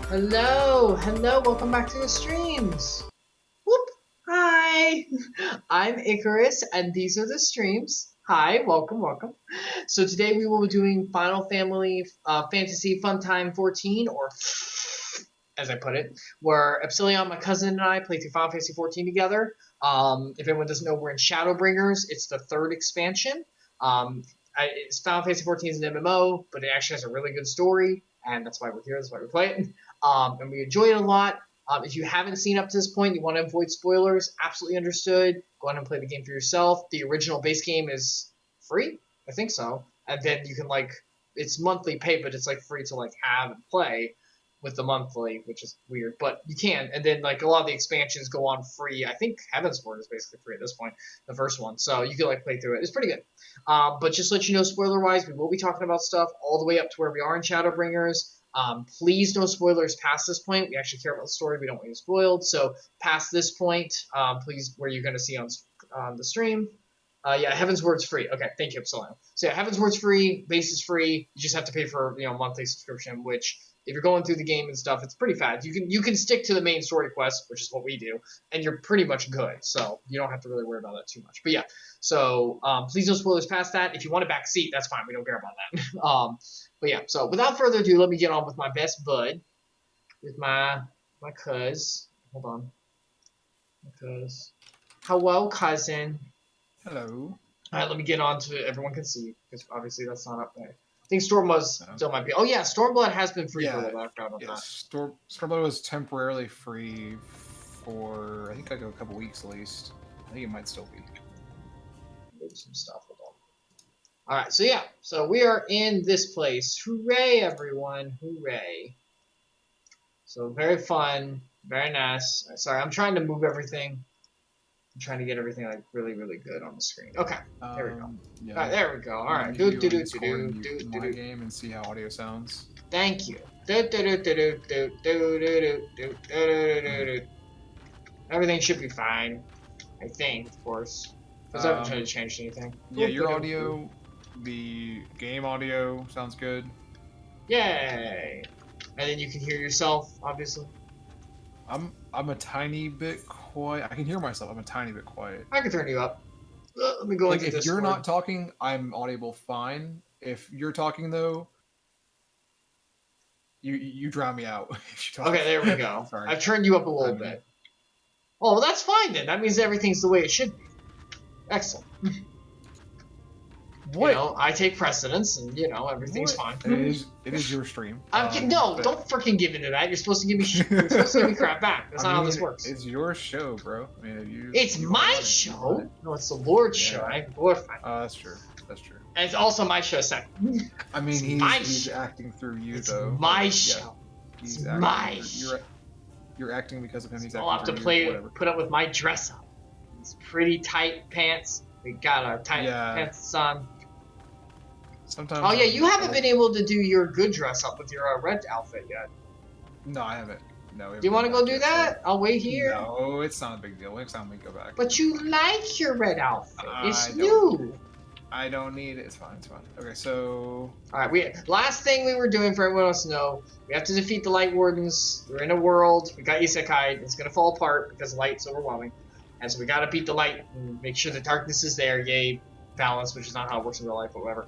Hello, welcome back to the streams. Whoop, hi, I'm Icarus, and these are the streams. Hi, welcome. So today we will be doing Final Fantasy Funtime 14, or as I put it, where Epsilion, my cousin, and I play through Final Fantasy 14 together. If anyone doesn't know, we're in Shadowbringers. It's the third expansion. Final Fantasy 14 is an MMO, but it actually has a really good story, and that's why we're here. That's why we play it. And we enjoy it a lot. If you haven't seen up to this point, you want to avoid spoilers, absolutely understood. Go ahead and play the game for yourself. The original base game is free, I think so. And then you can it's monthly pay, but it's free to have and play with the monthly, which is weird, but you can. And then a lot of the expansions go on free. I think Heavensward is basically free at this point, the first one, so you can play through it. It's pretty good. But just to let you know, spoiler wise, we will be talking about stuff all the way up to where we are in Shadowbringers. Please no spoilers past this point. We actually care about the story. We don't want you spoiled. So past this point, please, where you're going to see on the stream. Yeah, Heavensward's free. Okay, thank you, Epsilion. So yeah, Heavensward's free. Base is free. You just have to pay for monthly subscription, which if you're going through the game and stuff, it's pretty fast. You can stick to the main story quest, which is what we do, and you're pretty much good. So you don't have to really worry about that too much. But yeah, so please no spoilers past that. If you want a back seat, that's fine. We don't care about that. But yeah, so without further ado, let me get on with my best bud, with my cuz. Hold on, my cuz. Hello, cousin. Hello. All right, let me get on to it. Everyone can see, because obviously that's not up there. I think Stormblood still might be. Oh yeah, Stormblood has been free for a while. I forgot about that. Stormblood was temporarily free for I think a couple weeks at least. I think it might still be. Maybe some stuff. Hold on. All right, so yeah, so we are in this place. Hooray, everyone! Hooray! So very fun, very nice. Sorry, I'm trying to move everything. I'm trying to get everything really, really good on the screen. Okay, there we go. Yeah. All right, there we go. All right, my game and see how audio sounds. Thank you. Everything should be fine. I think, of course. Because I haven't tried to change anything. Yeah, your audio, the game audio sounds good. Yay! And then you can hear yourself, obviously. I'm a tiny bit quiet. I can hear myself. I'm a tiny bit quiet. I can turn you up. Let me go into If Discord. you're not talking, I'm audible fine. If you're talking though, you drown me out. If you talk. Okay, there we go. I've turned you up a little bit. Oh, well, that's fine then. That means everything's the way it should be. Excellent. What? I take precedence, and everything's fine. It is your stream. No, don't freaking give into that. You're supposed to give me crap back. That's not how this works. It's your show, bro. I mean, it's my show. No, it's the Lord's show. I glorify. That's true. That's true. And it's also my show, second. I mean, he's acting through you, though. It's my show. He's my show. You're acting because of him. He's acting. I'll have to put up with my dress up. These pretty tight pants. We got our tight pants on. Sometimes. Oh yeah, you haven't been able to do your good dress up with your red outfit yet. No, I haven't. No. Do you want to go do that? I'll wait here. No, it's not a big deal. Next time we go back. But you like your red outfit. It's new. I don't need it. It's fine. It's fine. Okay, so. All right. Last thing we were doing for everyone else to know, we have to defeat the Lightwardens. We're in a world. We got Isekai. It's gonna fall apart because light's overwhelming, and so we gotta beat the light and make sure the darkness is there. Yay. Balance, which is not how it works in real life, but whatever.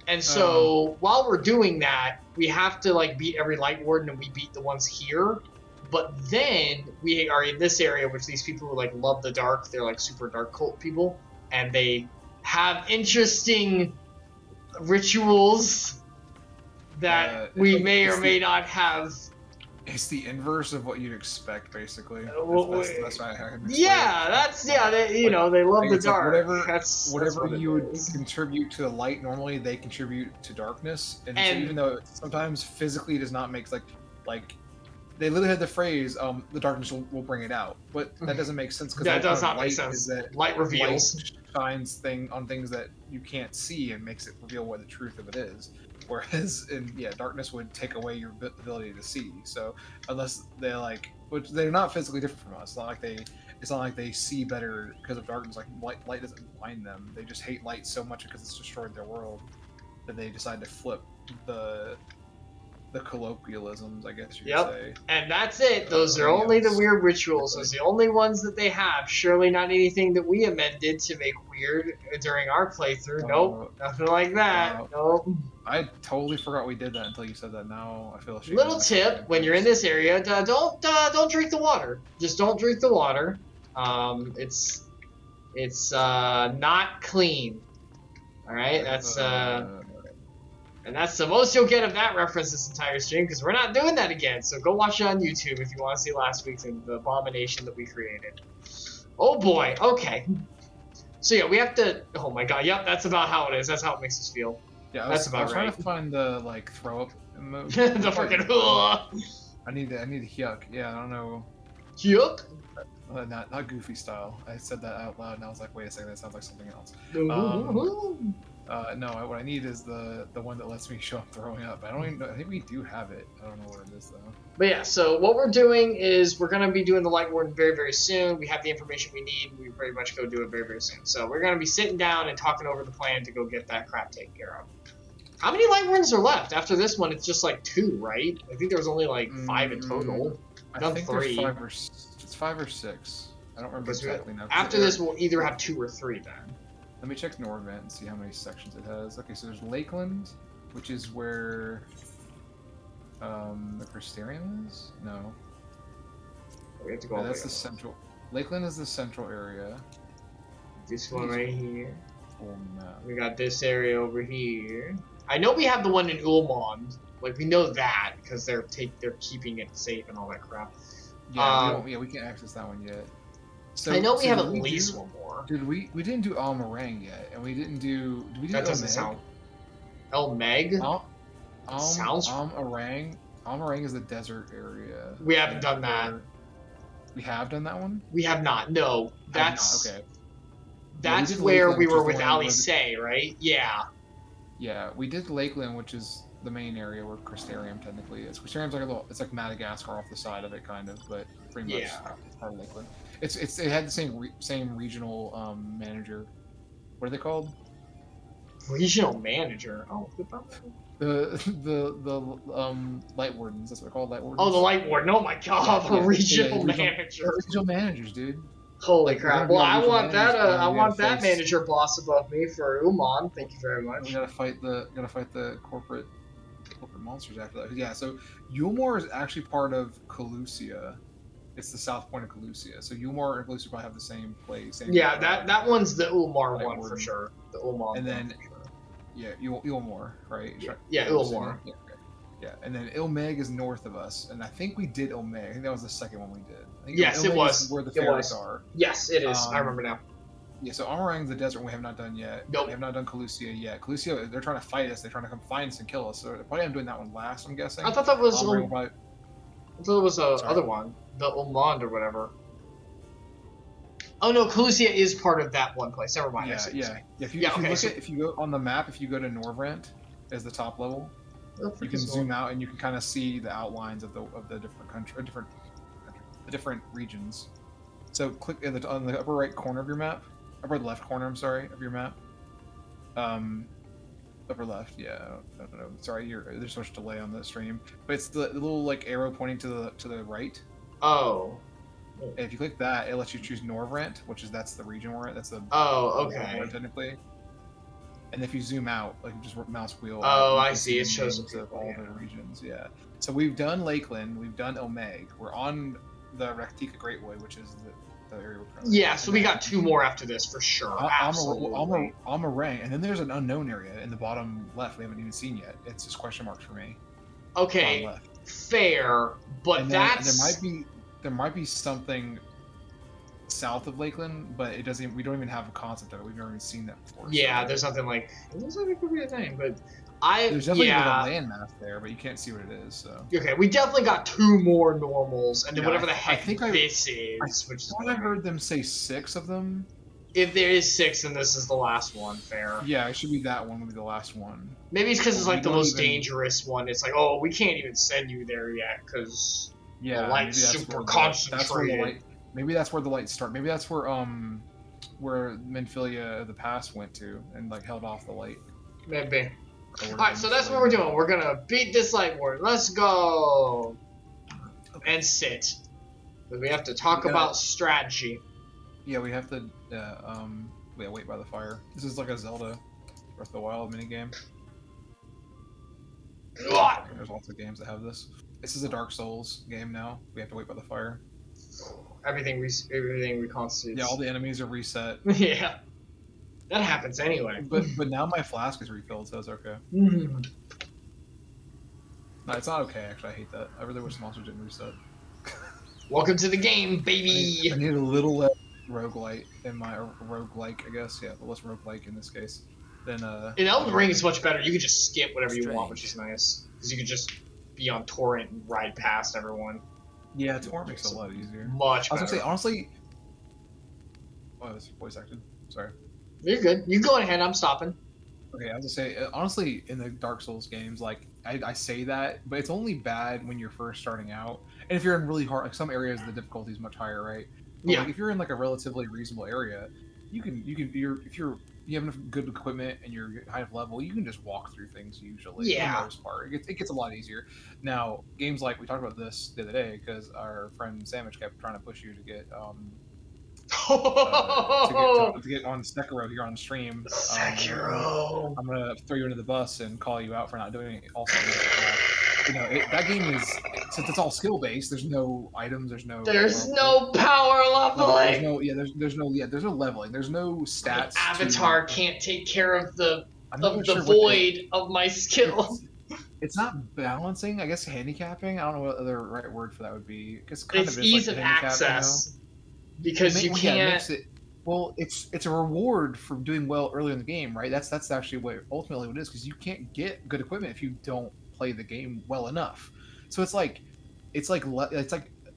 And so while we're doing that, we have to beat every Lightwarden, and we beat the ones here. But then we are in this area, which these people who love the dark, they're super dark cult people, and they have interesting rituals that we may or may not have. It's the inverse of what you'd expect, basically. That's why I can explain. They love the dark. Whatever you would contribute to the light, normally they contribute to darkness. And so even though it sometimes physically does not make like they literally had the phrase, the darkness will bring it out. But that doesn't make sense because that does not make sense. Is that light reveals. Light shines on things that you can't see and makes it reveal what the truth of it is. Whereas darkness would take away your ability to see. So unless which they're not physically different from us. It's not like they see better because of darkness. Light doesn't blind them. They just hate light so much because it's destroyed their world that they decide to flip the colloquialisms, I guess you could Yep. say. And that's it. Those are only the weird rituals. Those are the only ones that they have. Surely not anything that we amended to make weird during our playthrough. Nope. Nothing like that. Wow. Nope. I totally forgot we did that until you said that. Now I feel ashamed. Little tip: when you're in this area, don't drink the water. Just don't drink the water. It's not clean. All right. And that's the most you'll get of that reference this entire stream, because we're not doing that again. So go watch it on YouTube if you want to see last week's and the abomination that we created. Oh boy. Okay. So yeah, we have to. Oh my god. Yep. That's about how it is. That's how it makes us feel. Yeah, that's about I was trying right. to find the like throw up emoji. The fucking. I need a yuck. Yeah, I don't know. Yuck. Not goofy style. I said that out loud and I was like, wait a second, that sounds like something else. No, what I need is the one that lets me show I'm throwing up. I don't even know. I think we do have it. I don't know what it is though. But yeah, so what we're doing is we're going to be doing the Lightwarden very, very soon. We have the information we need. We pretty much go do it very, very soon. So we're going to be sitting down and talking over the plan to go get that crap taken care of. How many Lightwardens are left? After this one, it's just like 2, right? I think there's only like 5 in total. I think 3. It's 5 or 6. I don't remember exactly now. After this, we'll either have 2 or 3 then. Let me check Norvent and see how many sections it has. Okay, so there's Lakeland, which is where the Crystarium is? No. We have to go that's the central. Lakeland is the central area. This one right here. Full map. We got this area over here. I know we have the one in Eulmore. Like, we know that because they're keeping it safe and all that crap. Yeah, we can't access that one yet. So I know we have at least one more. Dude, we didn't do Almarang yet, and we didn't do. Did we do that doesn't sound. Elmeg? Sounds. Almarang is the desert area. We haven't done that. We have done that one? We have not. No, that's okay. That's where we were with Alice, right? Yeah. Yeah, we did Lakeland, which is the main area where Crystarium technically is. Crystarium's like it's like Madagascar off the side of it, kind of, but pretty much part of Lakeland. It had the same regional manager. What are they called? Regional manager. Oh, the Lightwardens. That's what they're called, Lightwardens. Oh, the Lightwarden. Oh my god, the regional manager. Regional managers, dude. Holy crap! Well, I want that. I want that manager boss above me for Uman. Thank you very much. We gotta fight the corporate monsters after that. Yeah. So Eulmore is actually part of Calusia. It's the south point of Calusia. So Eulmore and Calusia probably have the same place. Yeah, that one's the Eulmore one for sure. The Eulmore. And then, yeah, Eulmore, right? Yeah, Eulmore. Yeah, okay. Yeah, and then Ilmeg is north of us, and I think we did Ilmeg. I think that was the second one we did. I think yes, it was. Where the fairies are. Yes, it is. I remember now. Yeah, so Almarang's the desert we have not done yet. Nope. We have not done Calusia yet. Calusia, they're trying to fight us. They're trying to come find us and kill us. So probably I'm doing that one last, I'm guessing. I thought that was I thought it was the other one. The Ulmond or whatever. Oh no, Calusia is part of that one place. Never mind. Yeah. If you go on the map, if you go to Norvrent as the top level, you can zoom out and you can kind of see the outlines of the different regions. So click on the upper right corner of your map, upper left corner. I'm sorry, of your map. Upper left. Yeah. I don't know. Sorry, there's so much delay on the stream, but it's the little like arrow pointing to the right. Oh. And if you click that, it lets you choose Norvrent, that's the region we're at. That's the okay. Technically. And if you zoom out, like just mouse wheel. Oh, I see. It shows all the regions. Yeah. So we've done Lakeland. We've done Ilmeg. We're on the Raktika Greatway, which is the area we're currently. Yeah. So we got 2 more after this for sure. Absolutely. Almarang, and then there's an unknown area in the bottom left we haven't even seen yet. It's just question marks for me. Okay. Fair, but there might be something south of Lakeland, but we don't even have a concept of it. We've never even seen that before. Yeah, there's nothing like it looks like it could be a thing, but there's definitely a landmass there, but you can't see what it is. So okay, we definitely got 2 more normals, and then whatever the heck this is. I heard them say 6 of them. If there is 6, then this is the last one. Fair. Yeah, it should be that one. Would be the last one. Maybe it's because it's like the most dangerous one. It's like, oh, we can't even send you there yet because the light's super concentrated. Maybe that's where the lights start. Maybe that's where Menphilia of the past went to and like held off the light. Maybe. Alright, so that's what we're doing. We're gonna beat this Lightwarden. Let's go! Okay. And sit. We have to talk about strategy. Yeah, we have to. Wait by the fire. This is like a Zelda Breath of the Wild minigame. There's lots of games that have this. This is a Dark Souls game now. We have to wait by the fire. Everything reconstitutes. Yeah, all the enemies are reset. Yeah. That happens anyway. But now my flask is refilled, so it's okay. Mm. No, it's not okay, actually. I hate that. I really wish the monsters didn't reset. Welcome to the game, baby! I need a little less roguelite in my roguelike, I guess. Yeah, less roguelike in this case. Than in Elden Ring, it's much better. You can just skip whatever you want, which is nice. Because you can just be on torrent and ride past everyone. Yeah, torrent makes it a lot easier. Much better. I was gonna say, honestly... Oh, I was voice acted. Sorry. You're good. You go ahead, I'm stopping. Okay, I was gonna say, honestly, in the Dark Souls games, like, I say that, but it's only bad when you're first starting out. And if you're in really hard, like, some areas, the difficulty is much higher, right? But, yeah. Like, if you're in, like, a relatively reasonable area, if you have enough good equipment and you're high enough level, you can just walk through things usually. Yeah. For the most part, it gets a lot easier. Now, games like we talked about this the other day because our friend Sandwich kept trying to push you to get to get on Sekiro here on stream. Sekiro. I'm gonna throw you into the bus and call you out for not doing it. Also, that game is, since it's all skill based. There's no items. There's no power leveling. There's no leveling. There's no stats. My avatar can't take care of the void of my skills. It's not balancing. I guess handicapping. I don't know what other right word for that would be. It's ease of access. Because you can't. Well, it's a reward for doing well early in the game, right? That's actually what ultimately what it is, because you can't get good equipment if you don't play the game well enough. So it's like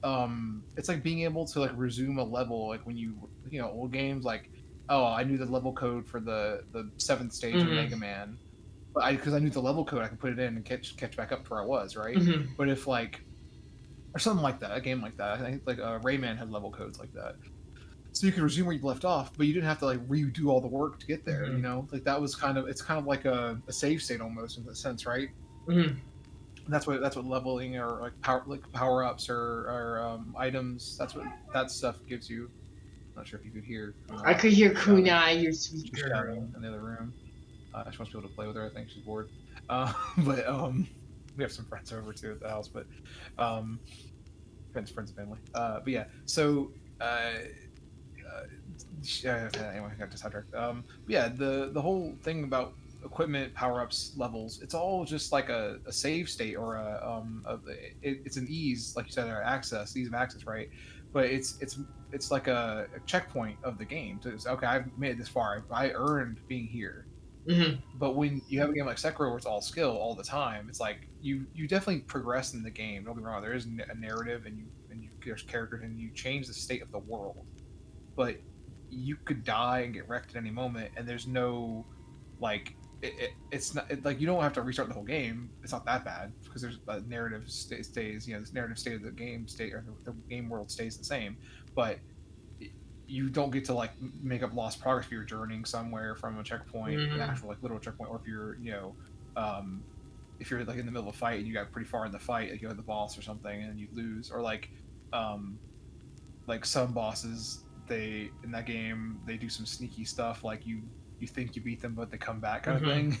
being able to like resume a level, like when you know old games, like, oh, I knew the level code for the 7th stage of Mega Man, but because I knew the level code, I could put it in and catch back up to where I was, right? But if like, or something like that, a game like that, I think like Rayman had level codes like that, so you could resume where you left off, but you didn't have to like redo all the work to get there. You know, like that was it's kind of like a save state almost in a sense, right? That's what leveling or like power ups or items. That's what that stuff gives you. I'm not sure if you could hear. I could hear Kunai, your sweet girl, in the other room. She wants to be able to play with her. I think she's bored. We have some friends over too at the house, but friends and family. But yeah, so anyway, I got sidetracked. Yeah, the whole thing about equipment, power ups, levels, it's all just like a save state or it's an ease, like you said, ease of access, right? But it's like a checkpoint of the game. So it's, okay, I've made it this far. I earned being here. But when you have a game like Sekiro where it's all skill all the time, it's like you definitely progress in the game. Don't be wrong. There is a narrative and there's characters and you change the state of the world. But you could die and get wrecked at any moment, and there's no like it's not like you don't have to restart the whole game. It's not that bad because there's a narrative stays. You know, this narrative state of the game or the game world stays the same, but you don't get to like make up lost progress if you're journeying somewhere from a checkpoint, an actual like literal checkpoint, or if you're if you're like in the middle of a fight and you got pretty far in the fight, like you have the boss or something and you lose, or like some bosses, they in that game they do some sneaky stuff, like you think you beat them but they come back kind of thing.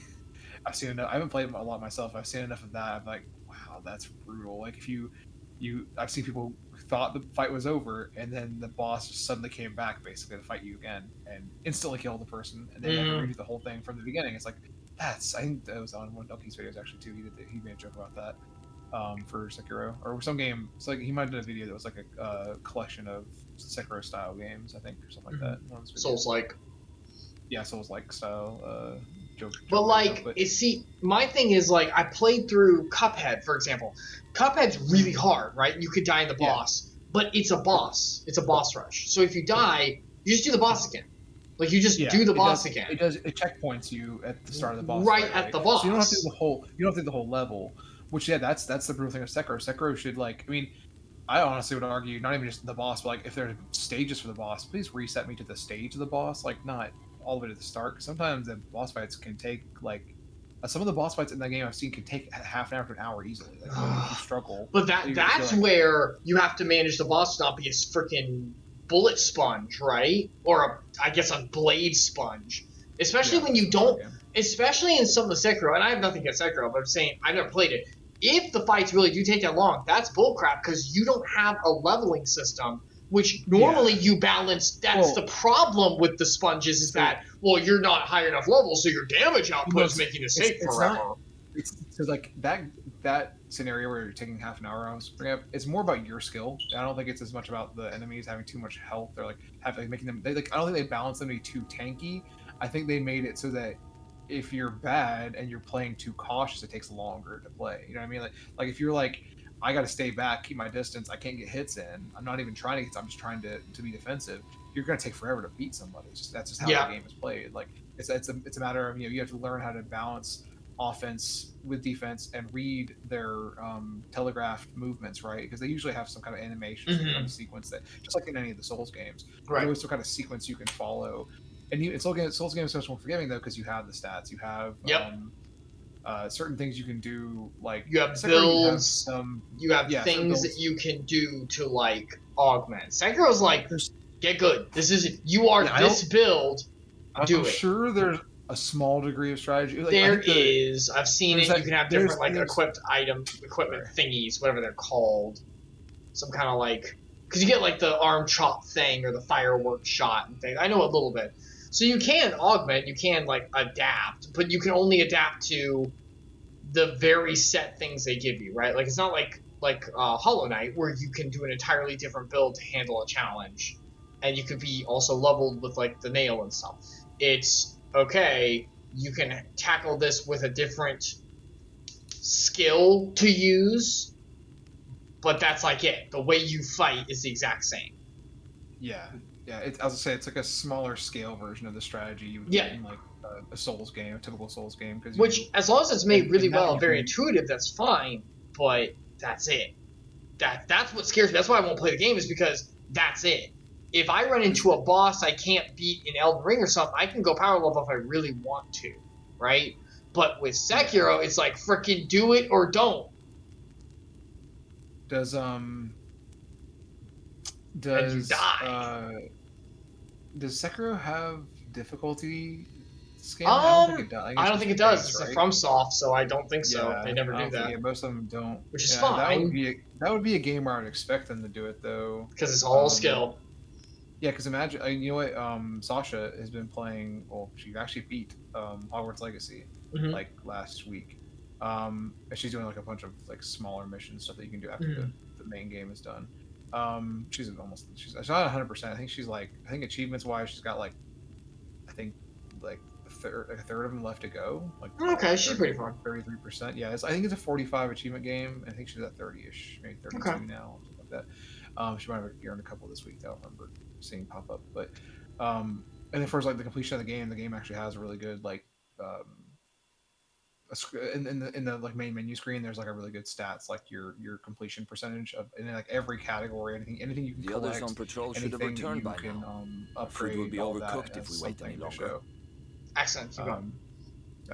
I've seen enough. I haven't played a lot myself. I've seen enough of that. I'm like, wow, that's brutal. Like if I've seen people who thought the fight was over and then the boss just suddenly came back basically to fight you again and instantly kill the person, and then you have to redo the whole thing from the beginning. It's like I think that was on one of Donkey's videos actually too. He made a joke about that for Sekiro or some game. It's like he might have done a video that was like a collection of Sekiro style games, I think, or something like that. Souls-like. Yeah, Souls-like style joke. But like, see, my thing is like I played through Cuphead, for example. Cuphead's really hard, right? You could die in the boss, but it's a boss. It's a boss rush. So if you die, you just do the boss again. Like you just do the boss again. It checkpoints you at the start of the boss. Right at the boss. So you don't have to do the whole. You don't have to do the whole level. Which that's the brutal thing of Sekiro. Sekiro should I honestly would argue not even just the boss, but like if there's stages for the boss, please reset me to the stage of the boss. Like not all the way to the start. Cause sometimes the boss fights can take like Some of the boss fights in that game I've seen can take half an hour to an hour easily. Like if you struggle, But if you're that's like where you have to manage the boss to not be a freaking bullet sponge, right? Or I guess a blade sponge. Especially yeah, when it's you a short don't, game. especially in some of the Sekiro, and I have nothing against Sekiro, but I'm saying I've never played it. If the fights really do take that long, that's bullcrap because you don't have a leveling system, which normally Yeah. you balance. That's the Well, problem with the sponges is so that, well, you're not high enough level, so your damage no, output is making it take it's not. forever. It's so like that scenario where you're taking half an hour. I was bringing up. It's more about your skill. I don't think it's as much about the enemies having too much health or like making them. They like I don't think they balance them to be too tanky. I think they made it so that if you're bad and you're playing too cautious, it takes longer to play. You know what I mean? Like if you're like, I got to stay back, keep my distance. I can't get hits in. I'm not even trying to get. I'm just trying to be defensive. You're gonna take forever to beat somebody. That's just how the Yeah. game is played. Like it's a matter of you have to learn how to balance offense with defense and read their telegraphed movements, right? Because they usually have some kind of animation, some kind Mm-hmm. of sequence that, just like in any of the Souls games, there's Right. always some kind of sequence you can follow. And Souls games are much more forgiving though because you have the stats, you have Yep. certain things you can do. Like You have Sekiro, you have builds, some, you have yeah, certain things that builds. you can do to like augment. Sekiro's like, There's, get good. This is it. You are yeah, this build. I'm Do it. sure there's a small degree of strategy. Like I There think the is. I've seen there's it. that You can have different like there's equipment sorry. thingies, whatever they're called. Some kind of like, because you get like the arm chop thing or the firework shot and things. I know a little bit. So you can augment. You can like adapt, but you can only adapt to the very set things they give you, right? Like it's not like Hollow Knight where you can do an entirely different build to handle a challenge, and you could be also leveled with like the nail and stuff. It's okay. You can tackle this with a different skill to use, but that's like it. The way you fight is the exact same. Yeah, yeah. As I say, it's like a smaller scale version of the strategy you would get Yeah, in like a Souls game, a typical Souls game, because which as long as it's made really in that well and you very can. intuitive, that's fine. But that's it. That's what scares me. That's why I won't play the game is because that's it. If I run into a boss I can't beat in Elden Ring or something, I can go power level if I really want to, right? But with Yeah. Sekiro, it's like freaking do it or don't, Does and you does die. does Sekiro have difficulty scaling? I don't think it does. I think I it's don't just think it does. base, It's a right? FromSoft, so I don't think so. They Yeah, never I do don't think that, yeah, most of them don't. which is Yeah, fine that would be a game where I would expect them to do it though. because it's all Um, skill. Yeah, because imagine, you know what? Sasha has been playing. Well, she actually beat Hogwarts Legacy Mm-hmm. like last week, and she's doing like a bunch of like smaller mission stuff that you can do after Mm-hmm. the main game is done. She's not 100%. I think I think achievements wise, she's got like I think like a third of them left to go. Okay, she's pretty fun. 33%. Yeah, I think it's a 45 achievement game. I think she's at 30ish, maybe Okay. 32 now, something like that. She might have earned a couple this week that I don't remember seeing pop up. But and then for like the completion of the game actually has a really good like in the like main menu screen. There's like a really good stats like your completion percentage of in like every category, anything you can The others on collect, patrol should have anything that returned you by can now. Food will upgrade, be all that overcooked has if we wait any something to longer. show. Excellent. Keep going. Um,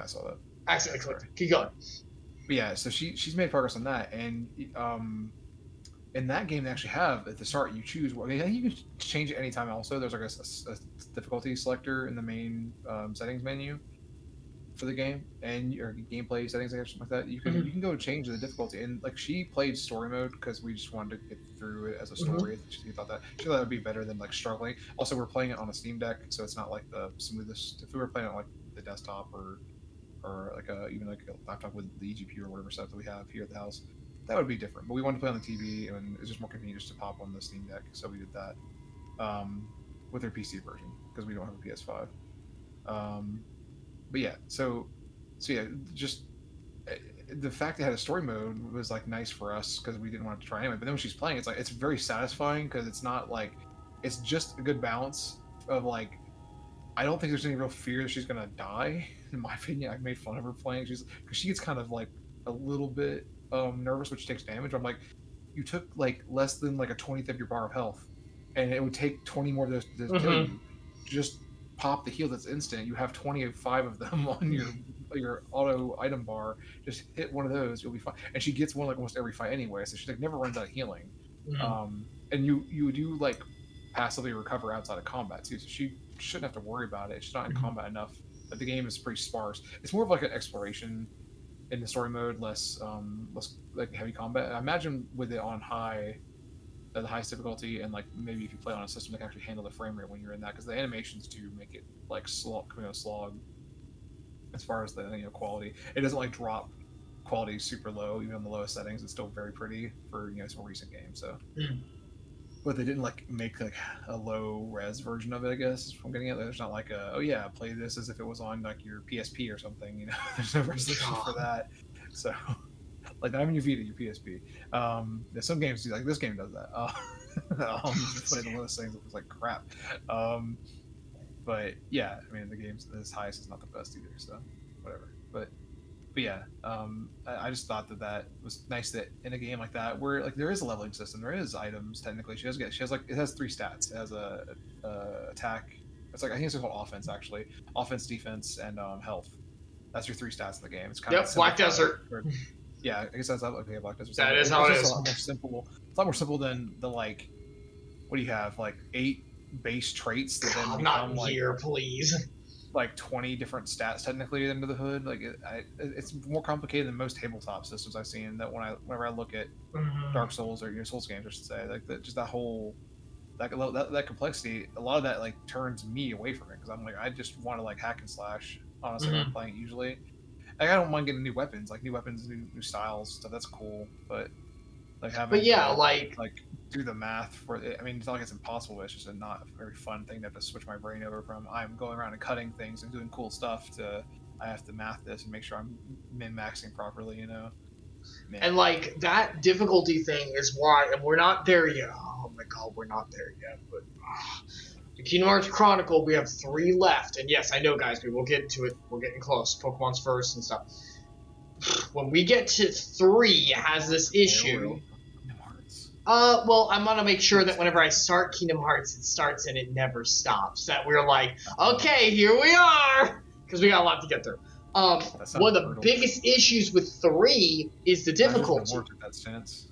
I saw that. Accidentally Sorry. clicked. Keep going. But yeah, so she's made progress on that, and in that game they actually have at the start you choose. I think you can change it anytime. Also, there's like a difficulty selector in the main settings menu for the game and your gameplay settings or something like that. Mm-hmm. You can go change the difficulty, and like she played story mode because we just wanted to get through it as a Mm-hmm. story. She thought that would be better than like struggling. Also, we're playing it on a Steam Deck, so it's not like the smoothest. If we were playing it on like the desktop or like even like a laptop with the eGPU or whatever stuff that we have here at the house, that would be different. But we wanted to play on the TV, and it's just more convenient just to pop on the Steam Deck, so we did that with our PC version because we don't have a PS5. Um, but yeah, so yeah, just the fact they had a story mode was like nice for us because we didn't want to try anyway. But then when she's playing, it's like it's very satisfying because it's not like it's just a good balance of like I don't think there's any real fear that she's gonna die. In my opinion, I made fun of her playing. Because she gets kind of like a little bit nervous when she takes damage. I'm like, you took like less than like a 20th of your bar of health, and it would take 20 more of those to kill Mm-hmm. you. Just pop the heal that's instant. You have 25 of them on your auto item bar, just hit one of those, you'll be fine. And she gets one like almost every fight anyway, so she like never runs out of healing. Mhm. And you do like passively recover outside of combat too, so she shouldn't have to worry about it. She's not in combat enough. Like the game is pretty sparse. It's more of like an exploration in the story mode, less like heavy combat. I imagine with it on the highest difficulty, and like maybe if you play on a system that can actually handle the frame rate when you're in that, because the animations do make it like slog as far as the quality. It doesn't like drop quality super low even on the lowest settings. It's still very pretty for it's a more recent game. So, but they didn't like make like a low res version of it. I guess from getting it, there's not like oh yeah, play this as if it was on like your PSP or something. There's no resolution for that. So. Like not even your Vita, your PSP. There's some games do like this game does that. Playing one of those things that was like crap. But yeah, I mean the game's this highest is not the best either, so whatever. But yeah, I just thought that was nice that in a game like that where like there is a leveling system, there is items technically. She has like it has 3 stats. It has a attack. It's like I think it's called offense actually, offense, defense, and health. That's your 3 stats in the game. It's kind of Black Desert. Yeah, I guess that's okay. Black Desert. That is how it is. A lot more simple. It's a lot more simple than the like. What do you have? Like 8 base traits that then become not here, please. Like 20 different stats technically under the hood. Like it's more complicated than most tabletop systems I've seen. That whenever I look at Dark Souls or Souls games, I should say, like just that whole that complexity. A lot of that like turns me away from it because I'm like I just want to like hack and slash. Honestly, when I'm playing it usually. Like, I don't mind getting new weapons, new styles, so that's cool. But like having, like do the math for it. I mean, it's not like it's impossible. But it's just not a very fun thing to have to switch my brain over from. I'm going around and cutting things and doing cool stuff to I have to math this and make sure I'm min-maxing properly. Man. And like that difficulty thing is why, and we're not there yet. Oh my god, we're not there yet. But the Kingdom Hearts Chronicle, we have 3 left, and yes, I know, guys, we will get to it. We're getting close. Pokemon's first and stuff. When we get to 3, it has this issue. Well, I'm gonna make sure that whenever I start Kingdom Hearts, it starts and it never stops. That we're like, okay, here we are, because we got a lot to get through. One of the biggest issues with 3 is the difficulty. That stance.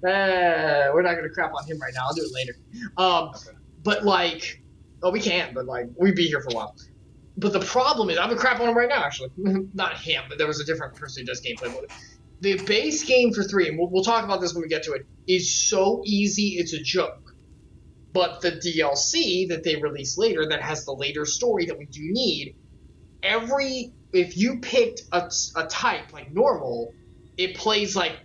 We're not gonna crap on him right now. I'll do it later. Okay. But like, we can, but like, we'd be here for a while. But the problem is, I'm gonna crap on him right now. Actually, not him, but there was a different person who does gameplay mode. The base game for 3, and we'll talk about this when we get to it, is so easy it's a joke. But the DLC that they release later, that has the later story that we do need, if you picked a type like normal, it plays like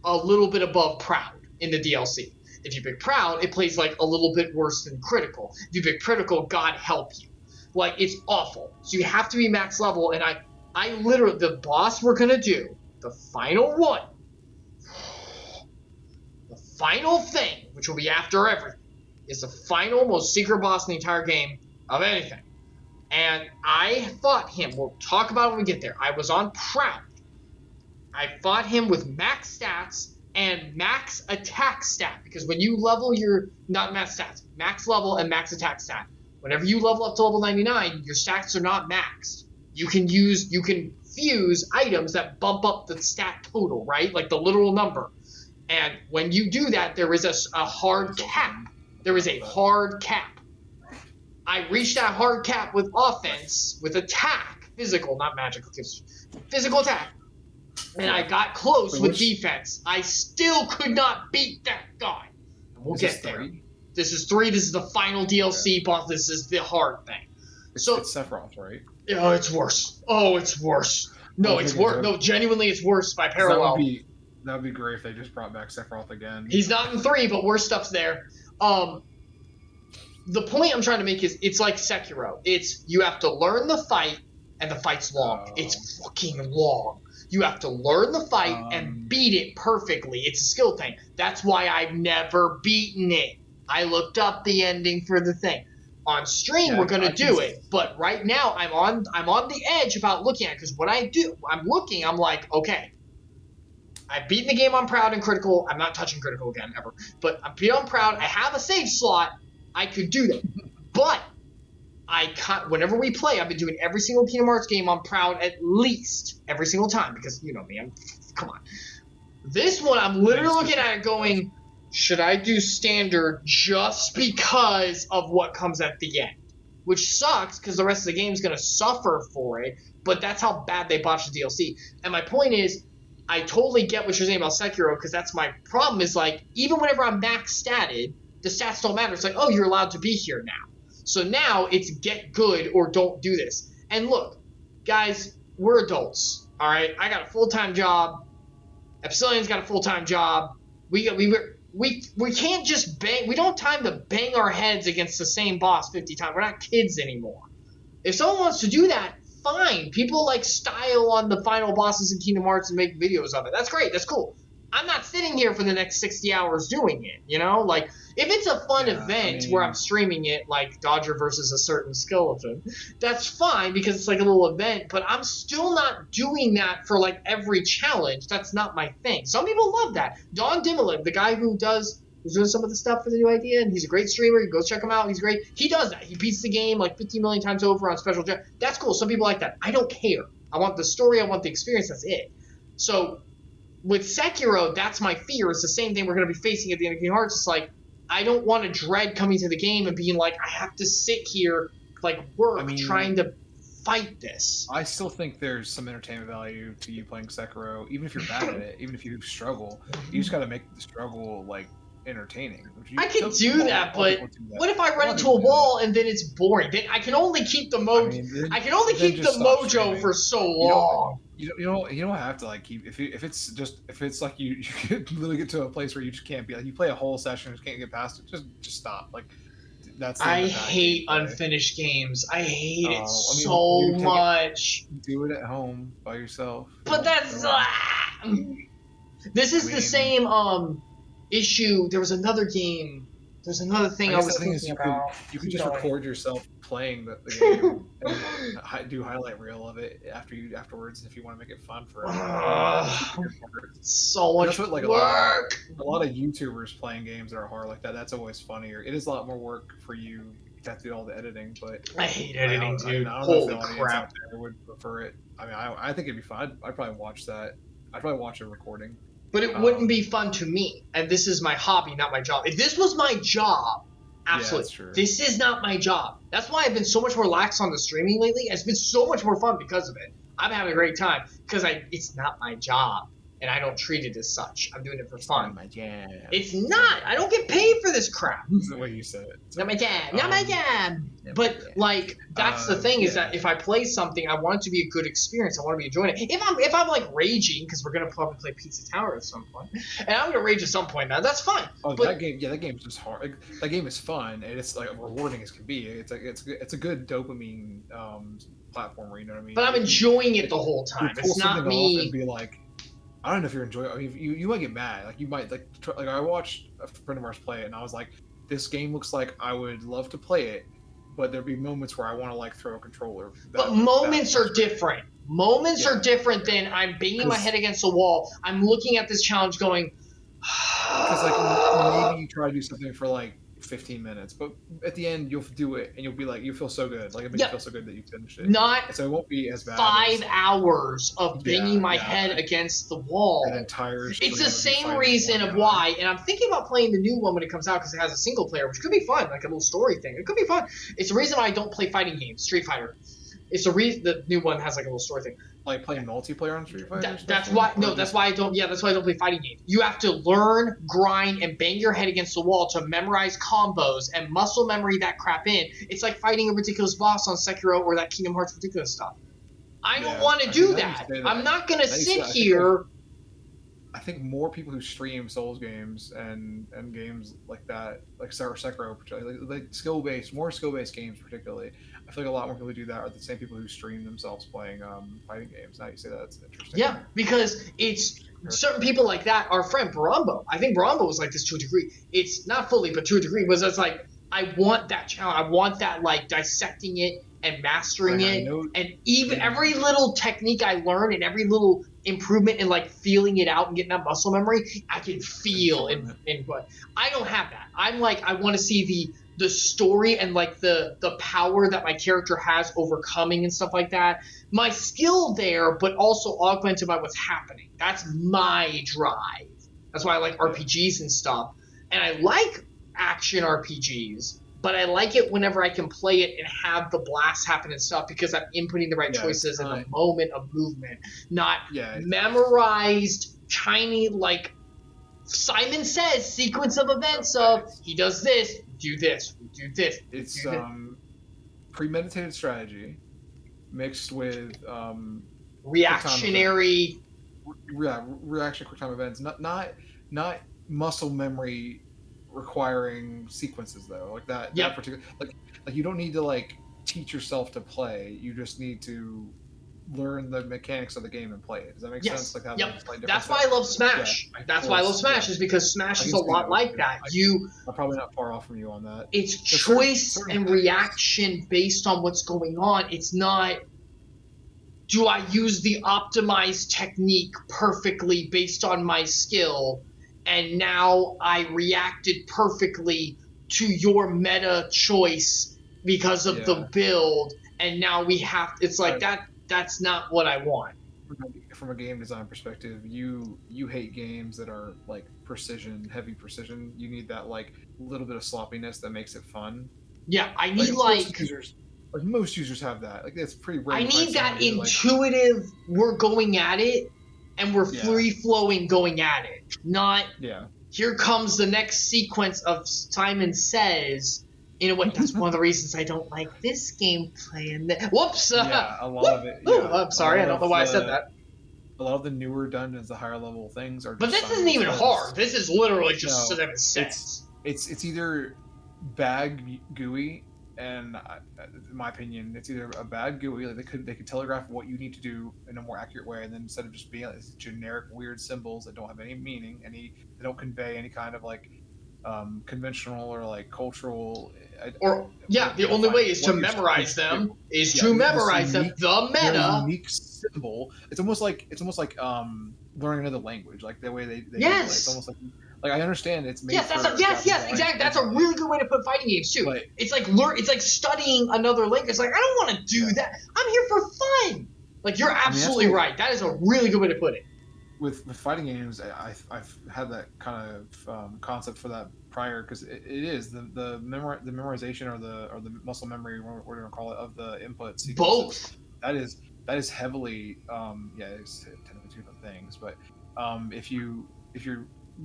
a little bit above proud in the DLC. If you pick proud, it plays like a little bit worse than critical. If you pick critical, God help you. Like, it's awful. So you have to be max level, and I literally, the boss we're gonna do, the final one, the final thing, which will be after everything, is the final, most secret boss in the entire game of anything. And I fought him. We'll talk about it when we get there. I was on proud. I fought him with max stats and max attack stat, because when you level your, not max stats, max level and max attack stat, whenever you level up to level 99, your stats are not maxed. You can fuse items that bump up the stat total, right? Like the literal number. And when you do that, there is a hard cap. There is a hard cap. I reached that hard cap with offense, with attack, physical, not magical, physical attack. And I got close with defense. I still could not beat that guy. And we'll get there. 3? This is 3. This is the final DLC boss. This is the hard thing. It's Sephiroth, right? Oh, it's worse. Oh, it's worse. No, it's worse. No, genuinely, it's worse by parallel. That would be great if they just brought back Sephiroth again. He's not in 3, but worse stuff's there. The point I'm trying to make is, it's like Sekiro. It's, you have to learn the fight, and the fight's long. It's fucking long. You have to learn the fight and beat it perfectly. It's a skill thing. That's why I've never beaten it. I looked up the ending for the thing. On stream, we're gonna do it, but right now I'm on the edge about looking at it, because what I do, I'm like, okay, I've beaten the game on proud and critical. I'm not touching critical again ever, but I'm beat on proud. I have a save slot. I could do that, but whenever we play, I've been doing every single Kingdom Hearts game on Proud at least every single time because you know me. Come on. This one, I'm literally looking at it going, should I do standard just because of what comes at the end? Which sucks because the rest of the game is going to suffer for it, but that's how bad they botched the DLC. And my point is, I totally get what you're saying about Sekiro because that's my problem is like, even whenever I'm max statted, the stats don't matter. It's like, oh, you're allowed to be here now. So now it's get good or don't do this. And look, guys, we're adults, all right? I got a full-time job. Epsilion's got a full-time job. We can't just bang. We don't have time to bang our heads against the same boss 50 times. We're not kids anymore. If someone wants to do that, fine. People like style on the final bosses in Kingdom Hearts and make videos of it. That's great. That's cool. I'm not sitting here for the next 60 hours doing it, you know? Like, if it's a fun event where I'm streaming it, like Dodger versus a certain skeleton, that's fine because it's like a little event, but I'm still not doing that for, like, every challenge. That's not my thing. Some people love that. Don Dimilib, the guy who's doing some of the stuff for the new idea, and he's a great streamer. You go check him out. He's great. He does that. He beats the game, like, 15 million times over on special. That's cool. Some people like that. I don't care. I want the story. I want the experience. That's it. So with Sekiro, that's my fear. It's the same thing we're going to be facing at the end of Kingdom Hearts. It's like, I don't want to dread coming to the game and being like, I have to sit here, like, trying to fight this. I still think there's some entertainment value to you playing Sekiro, even if you're bad at it, even if you struggle. You just got to make the struggle, like, entertaining. I can do that, but what if I run into a wall and then it's boring? Then I can only keep the I can only keep the mojo for so long. You don't have to like keep if it's like you could literally get to a place where you just can't be like you play a whole session and just can't get past it. Just stop. Like that's I hate unfinished games. I hate it so much. Do it at home by yourself. But that's this is the same issue. There was another game. There's another thing I was thinking about. You can just record yourself playing the game and do highlight reel of it afterwards if you want to make it fun for so much work. A lot of YouTubers playing games that are hard like that. That's always funnier. It is a lot more work for you. You have to do all the editing, but I hate editing, dude. I don't Holy know if the audience crap! out there would prefer it. I mean, I think it'd be fun. I'd probably watch that. I'd probably watch a recording. But it wouldn't be fun to me, and this is my hobby, not my job. If this was my job, absolutely. Yeah, this is not my job. That's why I've been so much more lax on the streaming lately. It's been so much more fun because of it. I'm having a great time because it's not my job, and I don't treat it as such. I'm doing it for fun. Not my jam. It's not. I don't get paid for this crap. That's the way you said it. Not my jam. Not my jam. But like that's the thing is that if I play something, I want it to be a good experience. I want to be enjoying it. If I'm like raging because we're gonna probably play Pizza Tower at some point, and I'm gonna rage at some point now. That's fine. Oh, but that game's just hard. Like, that game is fun and it's like rewarding as can be. It's like it's a good dopamine platformer. You know what I mean? But I'm enjoying it the whole time. It's not me. And be like, I don't know if you're enjoying. I mean, you might get mad. Like you might like I watched a friend of ours play it and I was like, this game looks like I would love to play it. But there'd be moments where I want to like throw a controller. But moments are different. Moments are different than I'm banging my head against a wall. I'm looking at this challenge going. Because like maybe you try to do something for like 15 minutes, but at the end you'll do it and you'll be like you feel so good. Like it makes you feel so good that you finished it. So it won't be as bad. 5 hours of banging my head against the wall. And then tires. It's the same reason of why. And I'm thinking about playing the new one when it comes out because it has a single player, which could be fun, like a little story thing. It could be fun. It's the reason why I don't play fighting games, Street Fighter. It's the reason the new one has like a little story thing. Like playing multiplayer on Street Fighter? That's why I don't play fighting games. You have to learn, grind, and bang your head against the wall to memorize combos and muscle memory that crap in. It's like fighting a ridiculous boss on Sekiro or that Kingdom Hearts ridiculous stuff. I don't want to do that. I'm not going to sit here. I think more people who stream Souls games and games like that, like Sekiro, like more skill-based games particularly, I feel like a lot more people who do that are the same people who stream themselves playing fighting games. Now you say that, that's interesting. Yeah, because it's certain people like that. Our friend Barambo, I think Barambo was like this to a degree. It's not fully, but to a degree, was it's like, I want that challenge. I want that like dissecting it and mastering it, and even every little technique I learn and every little improvement in like feeling it out and getting that muscle memory, I can feel and what I don't have that. I'm like, I want to see the story and like the power that my character has overcoming and stuff like that. My skill there, but also augmented by what's happening. That's my drive. That's why I like RPGs and stuff. And I like action RPGs, but I like it whenever I can play it and have the blast happen and stuff because I'm inputting the right choices in the moment of movement, not memorized tiny, like Simon Says, sequence of events of he does this, do this, do this. It's premeditated strategy mixed with reactionary reaction quick time events. Not muscle memory requiring sequences though. Like that particular like you don't need to like teach yourself to play. You just need to learn the mechanics of the game and play it. Does that make sense? Like that's why I love Smash. That's why I love Smash is because Smash is a lot like that. I'm probably not far off from you on that. It's choice and reaction based on what's going on. It's not, do I use the optimized technique perfectly based on my skill, and now I reacted perfectly to your meta choice because of the build, and now we have, it's like that's not what I want. From a game design perspective, you hate games that are like heavy precision. You need that like little bit of sloppiness that makes it fun. Yeah, I need like most users have that. Like it's pretty rare. I need that intuitive. We're going at it, and we're free flowing going at it. Not here comes the next sequence of Simon Says. In a way, that's one of the reasons I don't like this gameplay. And whoops! Yeah, a lot of it. Yeah. I'm sorry, I don't know why I said that. A lot of the newer dungeons, the higher level things are. But this isn't even hard. This is literally just Simon Says. It's either bad GUI, and in my opinion, it's either a bad GUI. Like they could telegraph what you need to do in a more accurate way, and then instead of just being like these generic weird symbols that don't have any meaning, they don't convey any kind of like conventional or like cultural. The only way is to memorize them. Memorize them. The meta unique symbol. It's almost like learning another language. Like the way they yes. It's almost like I understand it's made. Yes, exactly. That's a really good way to put fighting games too. But it's like it's like studying another language. It's like I don't want to do that. I'm here for fun. Like you're absolutely right. That is a really good way to put it. With fighting games, I've had that kind of concept for that prior because it is the memorization or the muscle memory, whatever we're gonna call it, of the input sequences. Both. That is heavily it's technically two different things, but if you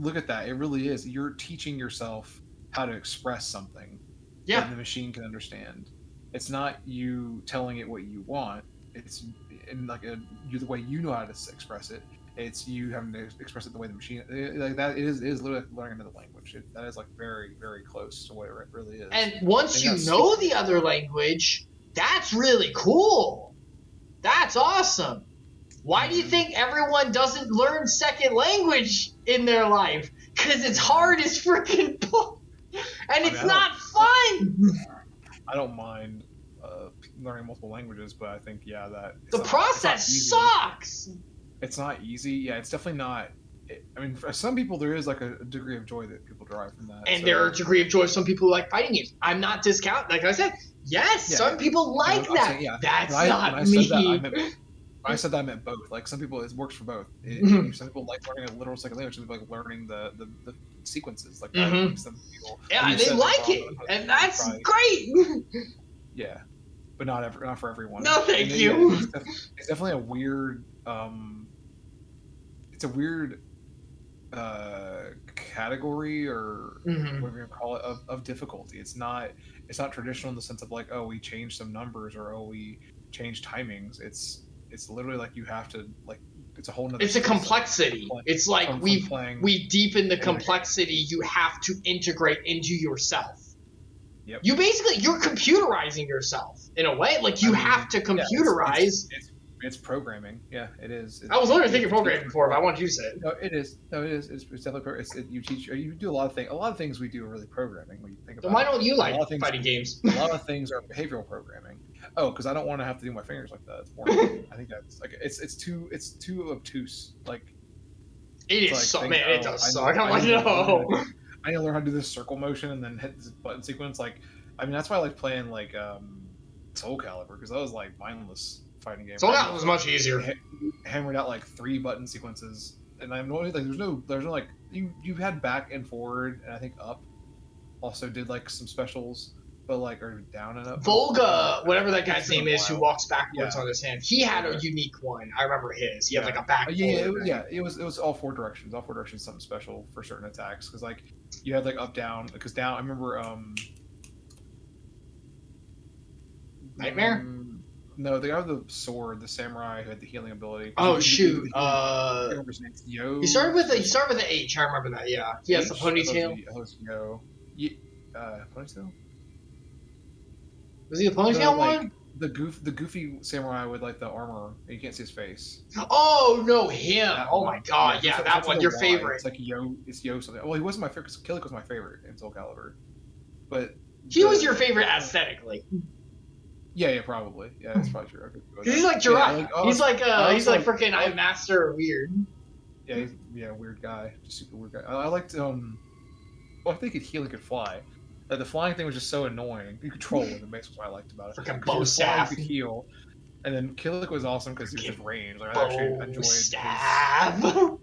look at that, it really is you're teaching yourself how to express something that the machine can understand. It's not you telling it what you want. It's in like the way you know how to express it. It's you having to express it the way the machine like that. It is literally like learning another language. That is like very, very close to what it really is. And once you know the other language, that's really cool. That's awesome. Why do you think everyone doesn't learn second language in their life? Because it's hard as freaking and it's not fun. I don't mind learning multiple languages, but I think that the process sucks. It's not easy. Yeah, it's definitely not. I mean, for some people, there is like a degree of joy that people derive from that. And there are a degree of joy some people who like fighting games. I'm not discounting. Like I said, some people like that. That's not me. When I said that, I meant both. Like some people, it works for both. Some people like learning a literal second language. Some people like learning the sequences. Like that makes them feel. Yeah, they like it, and that's great. Yeah, but not for everyone. No, thank you. It's definitely a weird. It's a weird category or whatever you call it of difficulty. It's not traditional in the sense of like, oh, we changed some numbers or oh, we changed timings. It's literally like you have to like it's a whole nother. It's a complexity. It's like we deepen the complexity you have to integrate into yourself. Yep. You're computerizing yourself in a way. Like you have to computerize. It's programming. Yeah, it is. I was literally thinking programming before, but I want you to say it. No, it is. It's definitely you teach. You do a lot of things. A lot of things we do are really programming when you think about. Then why don't you like fighting games? A lot of things are behavioral programming. Oh, because I don't want to have to do my fingers like that. It's boring. I think that's like it's too obtuse. Like it is. It does suck. I'm like no. I need to learn how to do this circle motion and then hit this button sequence. Like, I mean, that's why I like playing like Soul Calibur, because that was like mindless fighting game. So Right? that was much easier. Hammered out like 3 button sequences, and I'm like, there's no like you had back and forward, and I think up also did like some specials, but like or down and up. Volga, whatever that guy's It's been a name is, who while. walks backwards Yeah. on his hand, he had a unique one. I remember his. He had like a back. It was all 4 directions. All 4 directions, something special for certain attacks. Because like you had like up, down. Because down, I remember Nightmare. No, the guy with the sword, the samurai who had the healing ability. Oh shoot! I remember his name. Yo. He started with an H. I remember that. Yeah, he has the ponytail. Yo. Ponytail. Was he the ponytail one? The goofy samurai with like the armor. You can't see his face. Oh no, him! Oh my god, yeah, that that one. Your Y. favorite? It's like Yo. It's Yo something. Well, he wasn't my favorite. Because Killick was my favorite in Soul Calibur, but he was your favorite aesthetically. Yeah, probably. Yeah, that's probably true. He's like Jiraiya. He's like freaking I'm master weird. Yeah, he's weird guy, just super weird guy. I liked well, I think he could heal and could fly. Like the flying thing was just so annoying. You control it, and that's what I liked about it. Freaking bow staff. You could heal, and then Killick was awesome because he was just range. Like, I actually enjoyed staff. I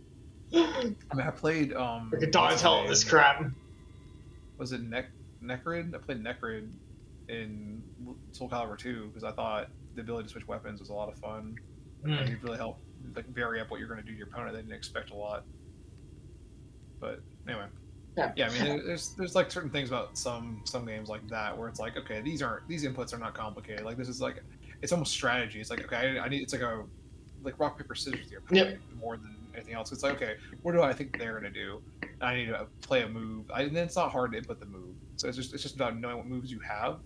mean, I played Freaking Donatello this crap. Was it Necrid? I played Necrid in Soul Calibur 2 because I thought the ability to switch weapons was a lot of fun. And it really helped like vary up what you're going to do to your opponent. They didn't expect a lot. But anyway, yeah. I mean, there's like certain things about some games like that where it's like, okay, these inputs are not complicated. Like this is like it's almost strategy. It's like, okay, I need it's like rock paper scissors here more than anything else. It's like, okay, what do I think they're going to do? I need to play a move. And then it's not hard to input the move. So it's just about knowing what moves you have.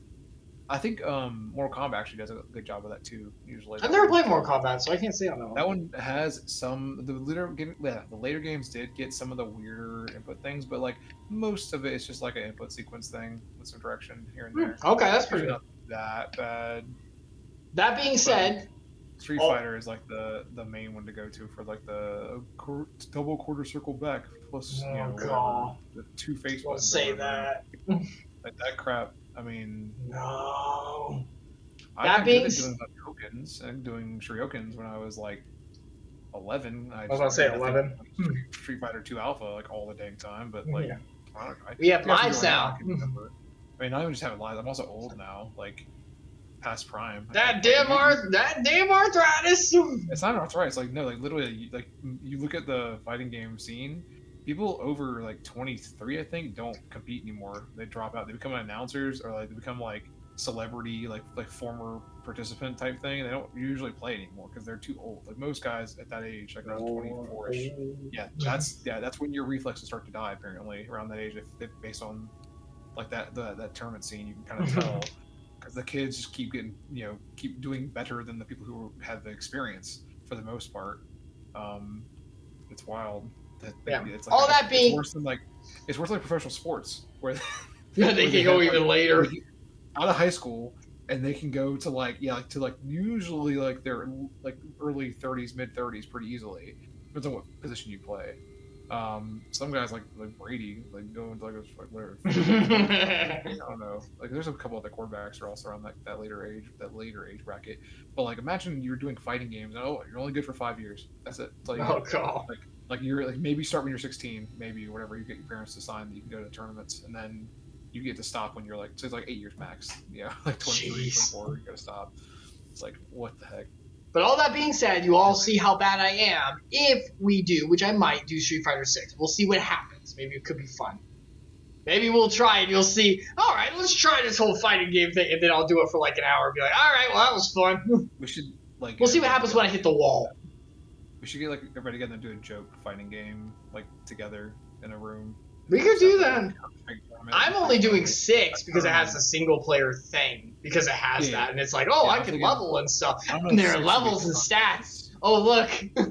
I think Mortal Kombat actually does a good job of that too. Usually, I've never played Mortal Kombat, so I can't say on that one. That one has the later games did get some of the weirder input things, but like most of it is just like an input sequence thing with some direction here and there. Okay, that's pretty good. Not that bad. That being said, Street Fighter is like the main one to go to for like the double quarter circle back plus the 2 face buttons. Don't say that. Like that crap. I mean, no. I got good at doing tokens and doing Shuriokens when I was like 11. I was about to say 11. Street Fighter 2 Alpha like all the dang time, but like I don't know. We have lives now. I mean, not even just having lives. I'm also old now, like past prime. That damn arthritis. It's not arthritis. Like no, like literally, like you look at the fighting game scene. People over like 23, I think, don't compete anymore. They drop out. They become announcers or like they become like celebrity, like former participant type thing. They don't usually play anymore because they're too old. Like most guys at that age, like around 24ish. Yeah, that's when your reflexes start to die. Apparently, around that age, if based on like that tournament scene, you can kind of tell because the kids just keep doing better than the people who have the experience for the most part. It's wild. It's like, all that being it's worse than professional sports where they can go even later out of high school and they can go to usually like their like early 30s, mid 30s pretty easily. Depends on what position you play. Some guys like Brady like go into like whatever. I don't know. Like there's a couple of the quarterbacks are also around that later age bracket. But like imagine you're doing fighting games. Oh, you're only good for 5 years. That's it. Like, oh god. Like you're like maybe start when you're 16, maybe whatever. You get your parents to sign that you can go to tournaments, and then you get to stop when you're like so it's like 8 years max. Yeah, like 23, 24, you gotta stop. It's like what the heck. But all that being said, you all see how bad I am. If we do, which I might do Street Fighter 6, we'll see what happens. Maybe it could be fun. Maybe we'll try it. You'll see. All right, let's try this whole fighting game thing, and then I'll do it for like an hour and be like, all right, well that was fun. We should like. We'll see what happens when I hit the wall. We should get like everybody together and do a joke fighting game like together in a room. We could do that. I'm only doing 6 because it has a single player thing because it has that, and it's like, oh, I can level and stuff. And there are levels and stats. Oh, look. I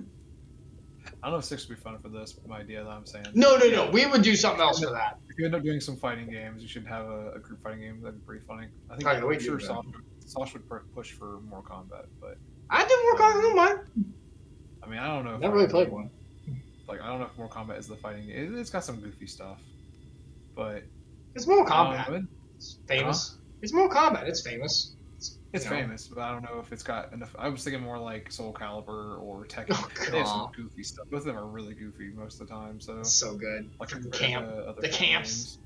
don't know if 6 would be fun for this. My idea that I'm saying. No. We would do something else for that. If you end up doing some fighting games, you should have a group fighting game. That'd be pretty funny. I think I'm sure Sauce would push for Mortal Kombat, but I do Mortal Kombat. Don't mind. I mean, I don't know. Never really played one. Like, I don't know if Mortal Kombat is the fighting game. It's got some goofy stuff. but It's Mortal Kombat. um, It's huh? famous. It's Mortal Kombat. It's famous. It's famous, but I don't know if it's got enough. I was thinking more like Soul Calibur or Tekken. Oh They have some god, goofy stuff. Both of them are really goofy most of the time. So so good. like Freaking compared camp. to other The fighting camps. games.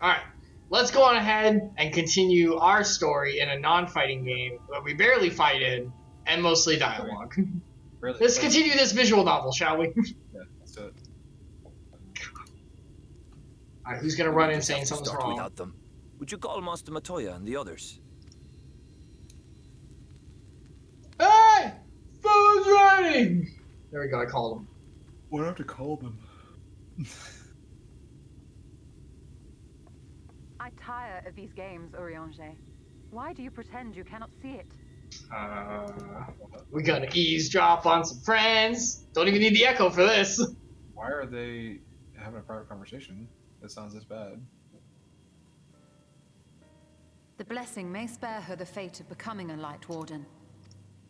All right, let's go on ahead and continue our story in a non-fighting game that we barely fight in and mostly dialogue. Really, Let's continue this visual novel, shall we? Yeah, let's do it. All right, who's gonna We run will in just saying have to something's start wrong? without them. Would you call Master Matoya and the others? Hey, food's ready. There we go. I called him. What do I have to call them? I tire of these games, Urianger. Why do you pretend you cannot see it? We're gonna eavesdrop on some friends. Don't even need the echo for this. Why are they having a private conversation? That sounds this bad. The blessing may spare her the fate of becoming a Lightwarden.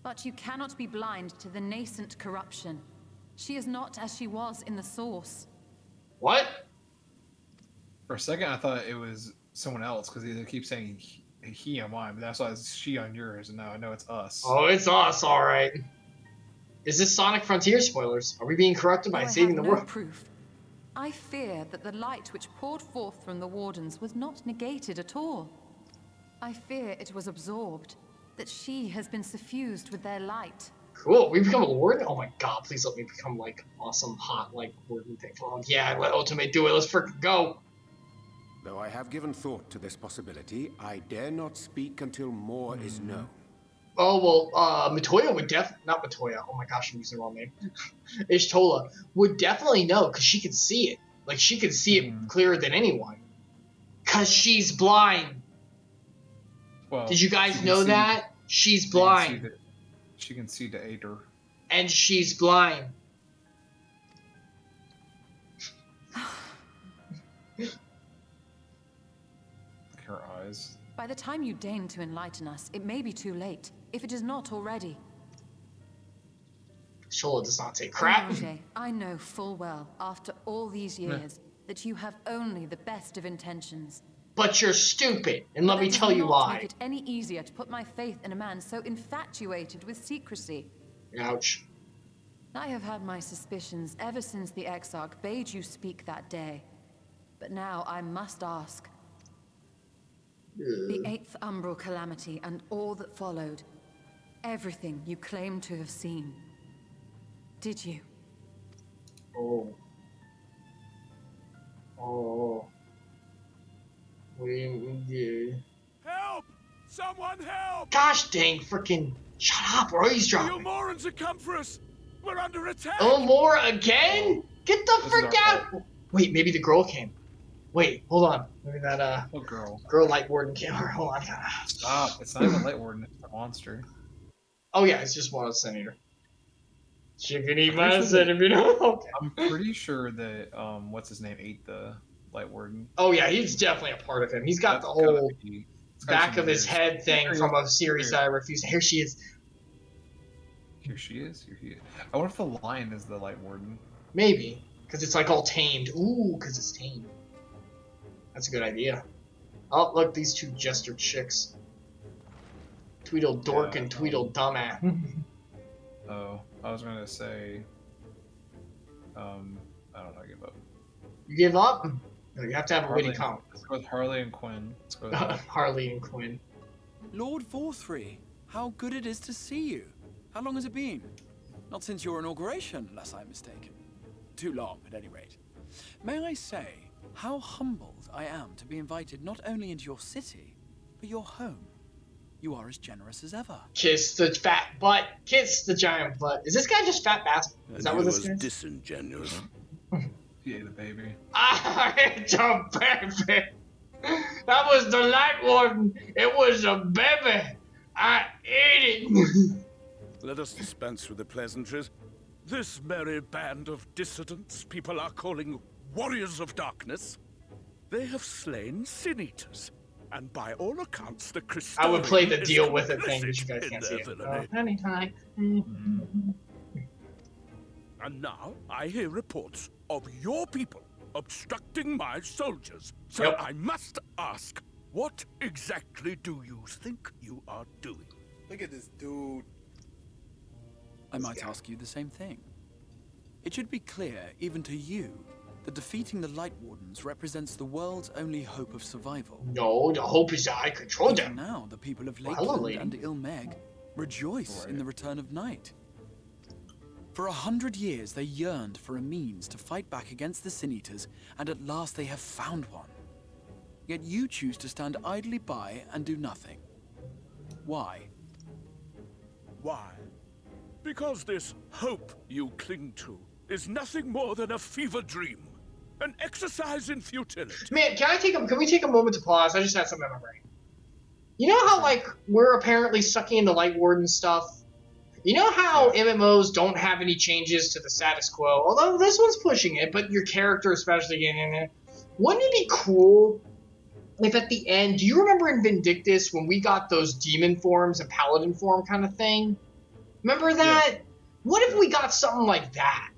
But you cannot be blind to the nascent corruption. She is not as she was in the source. What? For a second, I thought it was someone else because they keep saying he on mine, but that's why it's she on yours, and now I know it's us. Oh, it's us, all right. Is this Sonic Frontier spoilers? Are we being corrupted by Though saving I the have no world? proof, I fear that the light which poured forth from the Wardens was not negated at all. I fear it was absorbed, that she has been suffused with their light. Cool. We become a warden? Oh my god, please let me become like awesome, hot, like warden thing. Oh yeah, let Ultimate do it. Let's freaking go. Though I have given thought to this possibility, I dare not speak until more is known. Oh well, Matoya would not Matoya. Oh my gosh, I'm using the wrong name. Ishtola would definitely know because she could see it. Like she could see it clearer than anyone. Cause she's blind. Well, Did you guys know that? She's blind. She can see the Aether. And she's blind. Her eyes. By the time you deign to enlighten us, it may be too late, if it is not already. Shola does not say crap. Roger, I know full well, after all these years, that you have only the best of intentions. But you're stupid, and let me tell you That does not why. make it any easier to put my faith in a man so infatuated with secrecy. Ouch. I have had my suspicions ever since the Exarch bade you speak that day. But now I must ask. The 8th Umbral Calamity and all that followed. Everything you claim to have seen. Did you? Oh. Oh. We did. Help! Someone help! Gosh dang, freaking shut up, or The eavesdropping. Eulmorans have come for us! We're under attack! Eulmore again? Get the This is frick our out! Wait, maybe the girl came. Wait, hold on. Maybe that Oh, girl. girl Lightwarden came. Hold on. Stop. It's not even Lightwarden, it's a monster. Oh yeah, it's just one of the senator. She can eat I'm my pretty sure senator, you know? Okay. I'm pretty sure that, what's his name, ate the Lightwarden. Oh yeah, he's definitely a part of him. He's got That's the gotta whole be- it's gotta be back of his something weird. head thing Here from he a is. series that I refused. Here she is. Here she is. Here he is. I wonder if the lion is the Lightwarden. Maybe. Because it's like all tamed. Ooh, because it's tamed. That's a good idea. Oh, look, these two jester chicks. Tweedledork and Tweedledumbass. Oh, I was gonna say, I don't know, I give up. You give up? No, you have to have a witty Harley, count. let's go with Harley and Quinn. Let's go with that. Harley and Quinn. Lord Forthry, how good it is to see you. How long has it been? Not since your inauguration, unless I'm mistaken. Too long, at any rate. May I say how humbled I am to be invited not only into your city, but your home. You are as generous as ever. Kiss the fat butt. Kiss the giant butt. Is this guy just fat bastard? Is that what this is? disingenuous. He ate a baby. I ate a baby. That was the Lightwarden. It was a baby. I ate it. Let us dispense with the pleasantries. This merry band of dissidents people are calling warriors of darkness. They have slain sin eaters. And by all accounts, the Christian I would play the deal with it thing, but you guys can't see it. villainy. Anytime. And now I hear reports of your people obstructing my soldiers. So Yep. I must ask, what exactly do you think you are doing? Look at this dude. I might ask you the same thing. It should be clear, even to you, that defeating the Lightwardens represents the world's only hope of survival. No, the hope is that I control Even them. now, the people of Well, hello, Lakeland lady. and Eulmore rejoice in the return of night. For 100 years, they yearned for a means to fight back against the Sin Eaters, and at last they have found one. Yet you choose to stand idly by and do nothing. Why? Why? Because this hope you cling to is nothing more than a fever dream. An exercise in futility. Man, can we take a moment to pause? I just had something in my brain. You know how, like, we're apparently sucking into Lightwarden stuff? You know how MMOs don't have any changes to the status quo? Although this one's pushing it, but your character especially getting in it. Wouldn't it be cool if at the end, do you remember in Vindictus when we got those demon forms and paladin form kind of thing? Remember that? Yeah. What if we got something like that?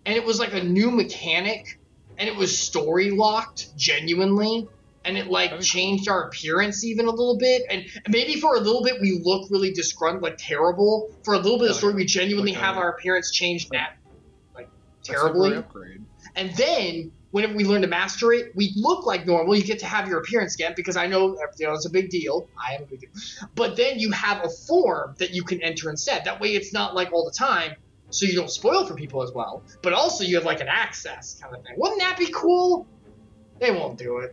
And it was like a new mechanic, and it was story locked, genuinely, and it like changed our appearance even a little bit, and maybe for a little bit we look really disgruntled, like terrible. For a little bit of story, we genuinely have our appearance changed like terribly. Upgrade. And then whenever we learn to master it, we look like normal. You get to have your appearance again because I know it's a big deal. I am a big deal. But then you have a form that you can enter instead. That way it's not like all the time, so you don't spoil for people as well. But also you have like an access kind of thing. Wouldn't that be cool? They won't do it.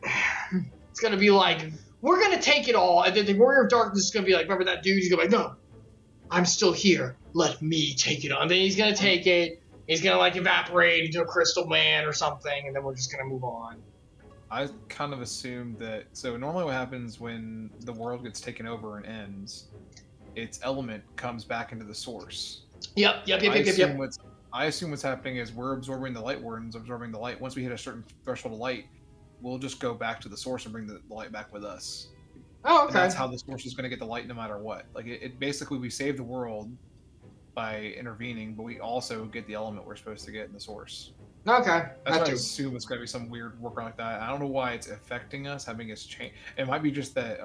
It's going to be like, we're going to take it all. And then the Warrior of Darkness is going to be like, remember that dude? He's going to be like, no, I'm still here. Let me take it on. And then he's going to take it. He's going to like evaporate into a crystal man or something. And then we're just going to move on. I kind of assumed that, so normally what happens when the world gets taken over and ends, its element comes back into the source. Yep. I assume what's happening is we're absorbing the Lightwardens, absorbing the light. Once we hit a certain threshold of light, we'll just go back to the source and bring the light back with us. Oh, okay. And that's how the source is going to get the light no matter what. Like, it basically, we save the world by intervening, but we also get the element we're supposed to get in the source. Okay. That's why I assume it's going to be some weird workaround like that. I don't know why it's affecting us, having us change. It might be just that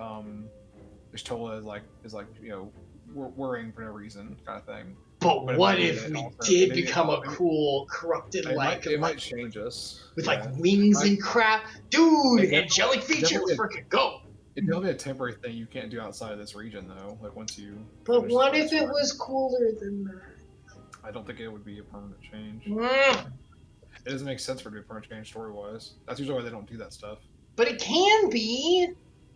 Ishtola is like, you know, worrying for no reason kind of thing. But what if we did become a cool, corrupted like... It might change us. With like wings and crap. Dude, angelic feature, freaking go! It'd be a temporary thing you can't do outside of this region, though. Like, once you... But what if it was cooler than that? I don't think it would be a permanent change. Mm. It doesn't make sense for it to be a permanent change story-wise. That's usually why they don't do that stuff. But it can be!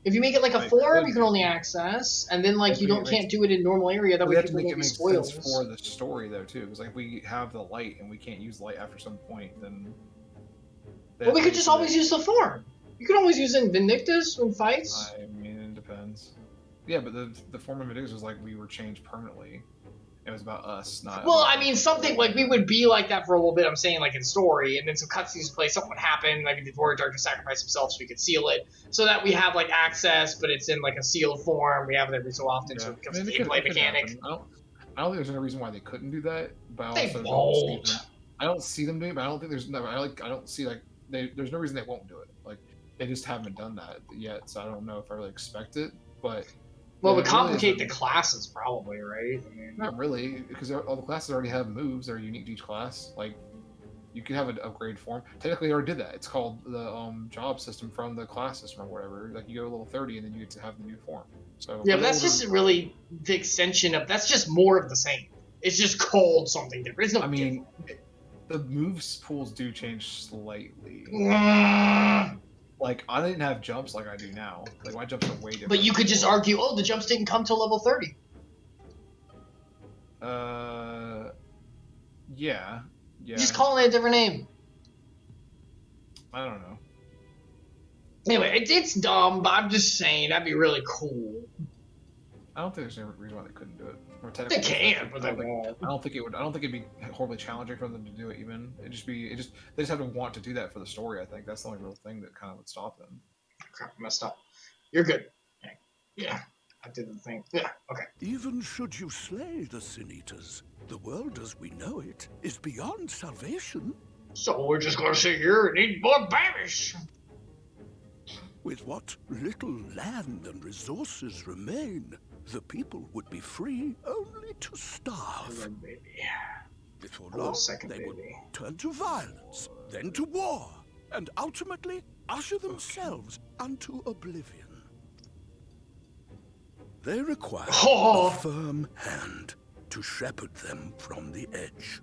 If you make it like a form, you can only access, and then like you can't do it in normal area. That way people don't get spoiled. For the story though too, because like if we have the light and we can't use light after some point, then. Well, we could just always use the form. You can always use it in Vindictus when fights. I mean, it depends. Yeah, but the form of Vindictus was like we were changed permanently. It was about us, not. Well, I mean, something like we would be like that for a little bit. I'm saying, like in story, and then some cutscenes play. Something would happen. Like the Warrior Dark to sacrifice himself so we could seal it, so that we have like access, but it's in like a sealed form. We have it every so often, so it becomes a gameplay mechanic. I don't think there's any reason why they couldn't do that. But I also I don't see them doing it. But I don't think there's no. I don't see like there's no reason they won't do it. Like they just haven't done that yet. So I don't know if I really expect it, but. Well, it would complicate the classes, probably, right? I mean, not really, because all the classes already have moves that are unique to each class. Like, you could have an upgrade form. Technically, they already did that. It's called the job system from the class system or whatever. Like, you go to level 30 and then you get to have the new form. So yeah, but that's just really the extension of. That's just more of the same. It's just called something different. It's no. I mean, the moves pools do change slightly. Like, I didn't have jumps like I do now. Like, my jumps are way different. But you could just argue, oh, the jumps didn't come till level 30. Yeah. Just calling it a different name. I don't know. Anyway, it's dumb, but I'm just saying, that'd be really cool. I don't think there's any reason why they couldn't do it. They can, but they won't. I don't think it'd be horribly challenging for them to do it. Even they just have to want to do that for the story. I think that's the only real thing that kind of would stop them. Crap, I messed up. You're good. Yeah, I did the thing. Yeah, okay. Even should you slay the Sin Eaters, the world as we know it is beyond salvation. So we're just gonna sit here and eat more babies. With what little land and resources remain, the people would be free only to starve. Baby. Before A little long, second they would baby. turn to violence, then to war, and ultimately usher themselves unto oblivion. They require Oh. a firm hand to shepherd them from the edge.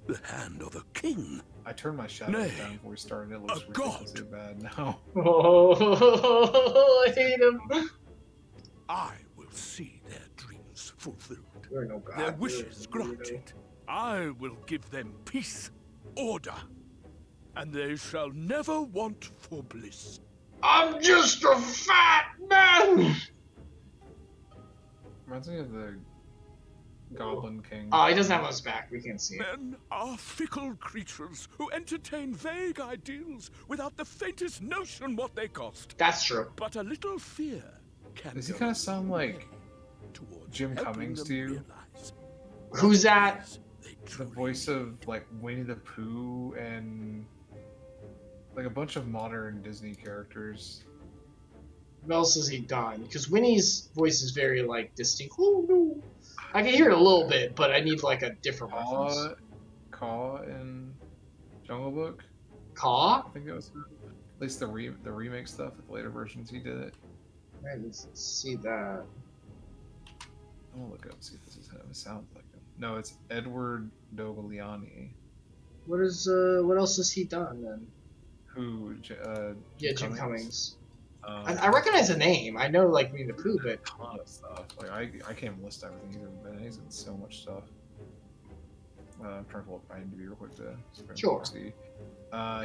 The hand of a king. I turned my shadow Nay, down before we started. It looks a god. ridiculously bad now. Oh, I hate him. I will see their dreams fulfilled, You're no god. their You're wishes a weirdo. granted. I will give them peace, order, and they shall never want for bliss. I'm just a fat man. Reminds me of the Goblin King. Oh, he doesn't have us back. We can't see it. Men are fickle creatures who entertain vague ideals without the faintest notion what they cost. That's true. But a little fear can Does he go kind of sound a like towards Jim helping Cummings them to you? realize Who's that? they the truly voice of like Winnie the Pooh and like a bunch of modern Disney characters? What else has he done? Because Winnie's voice is very like distinct. Oh no, I can hear it a little bit, but I need like a different reference. Caw in Jungle Book. Caw? I think that was at least the remake stuff. The later versions he did it. I didn't see that. I'm gonna look it up see if this is how it sounds like him. No, it's Edward Dogliani. What else has he done then? Who? Yeah, Jim Cummings. Um, I recognize the name. I know like Winnie the Pooh, but a ton of stuff. Like I can't even list everything he's ever been in. He's in so much stuff. I'm trying to pull up IMDb real quick to Sure. see.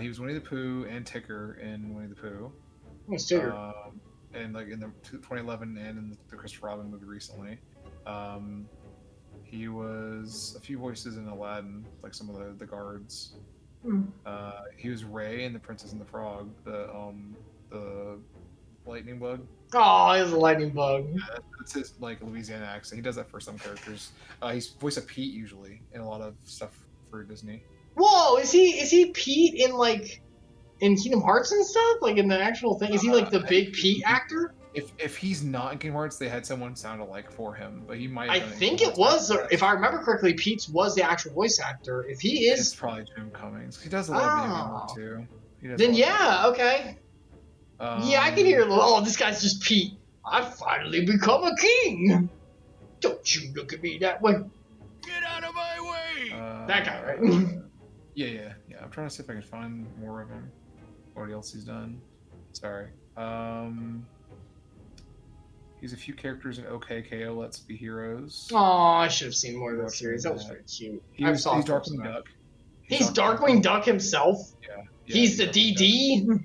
He was Winnie the Pooh and Ticker in Winnie the Pooh. what's Tigger? And like in the 2011 and in the Christopher Robin movie recently. He was a few voices in Aladdin, like some of the guards. Hmm. He was Ray in The Princess and the Frog, the lightning bug. Oh, he's a lightning bug. That's his like Louisiana accent. He does that for some characters. He's voice of Pete usually in a lot of stuff for Disney. Whoa, is he Pete in Kingdom Hearts and stuff? Like in the actual thing? Is he like the big Pete actor? If he's not in Kingdom Hearts, they had someone sound alike for him, but he might. I Have done think Kingdom it was, Hearts. if I remember correctly, Pete's was the actual voice actor. If he It's is, probably Jim Cummings. He does a lot of video game work too. He does a then lot of yeah, okay. Yeah, I can hear a little. Oh, this guy's just Pete. I've finally become a king. Don't you look at me that way. Get out of my way! That guy, right? Yeah. I'm trying to see if I can find more of him. What else he's done? Sorry. He's a few characters in OKKO Let's Be Heroes. Oh, I should have seen more of that series. That was very cute. He's Darkwing Duck. He's Darkwing Duck himself. Yeah. He's the DD.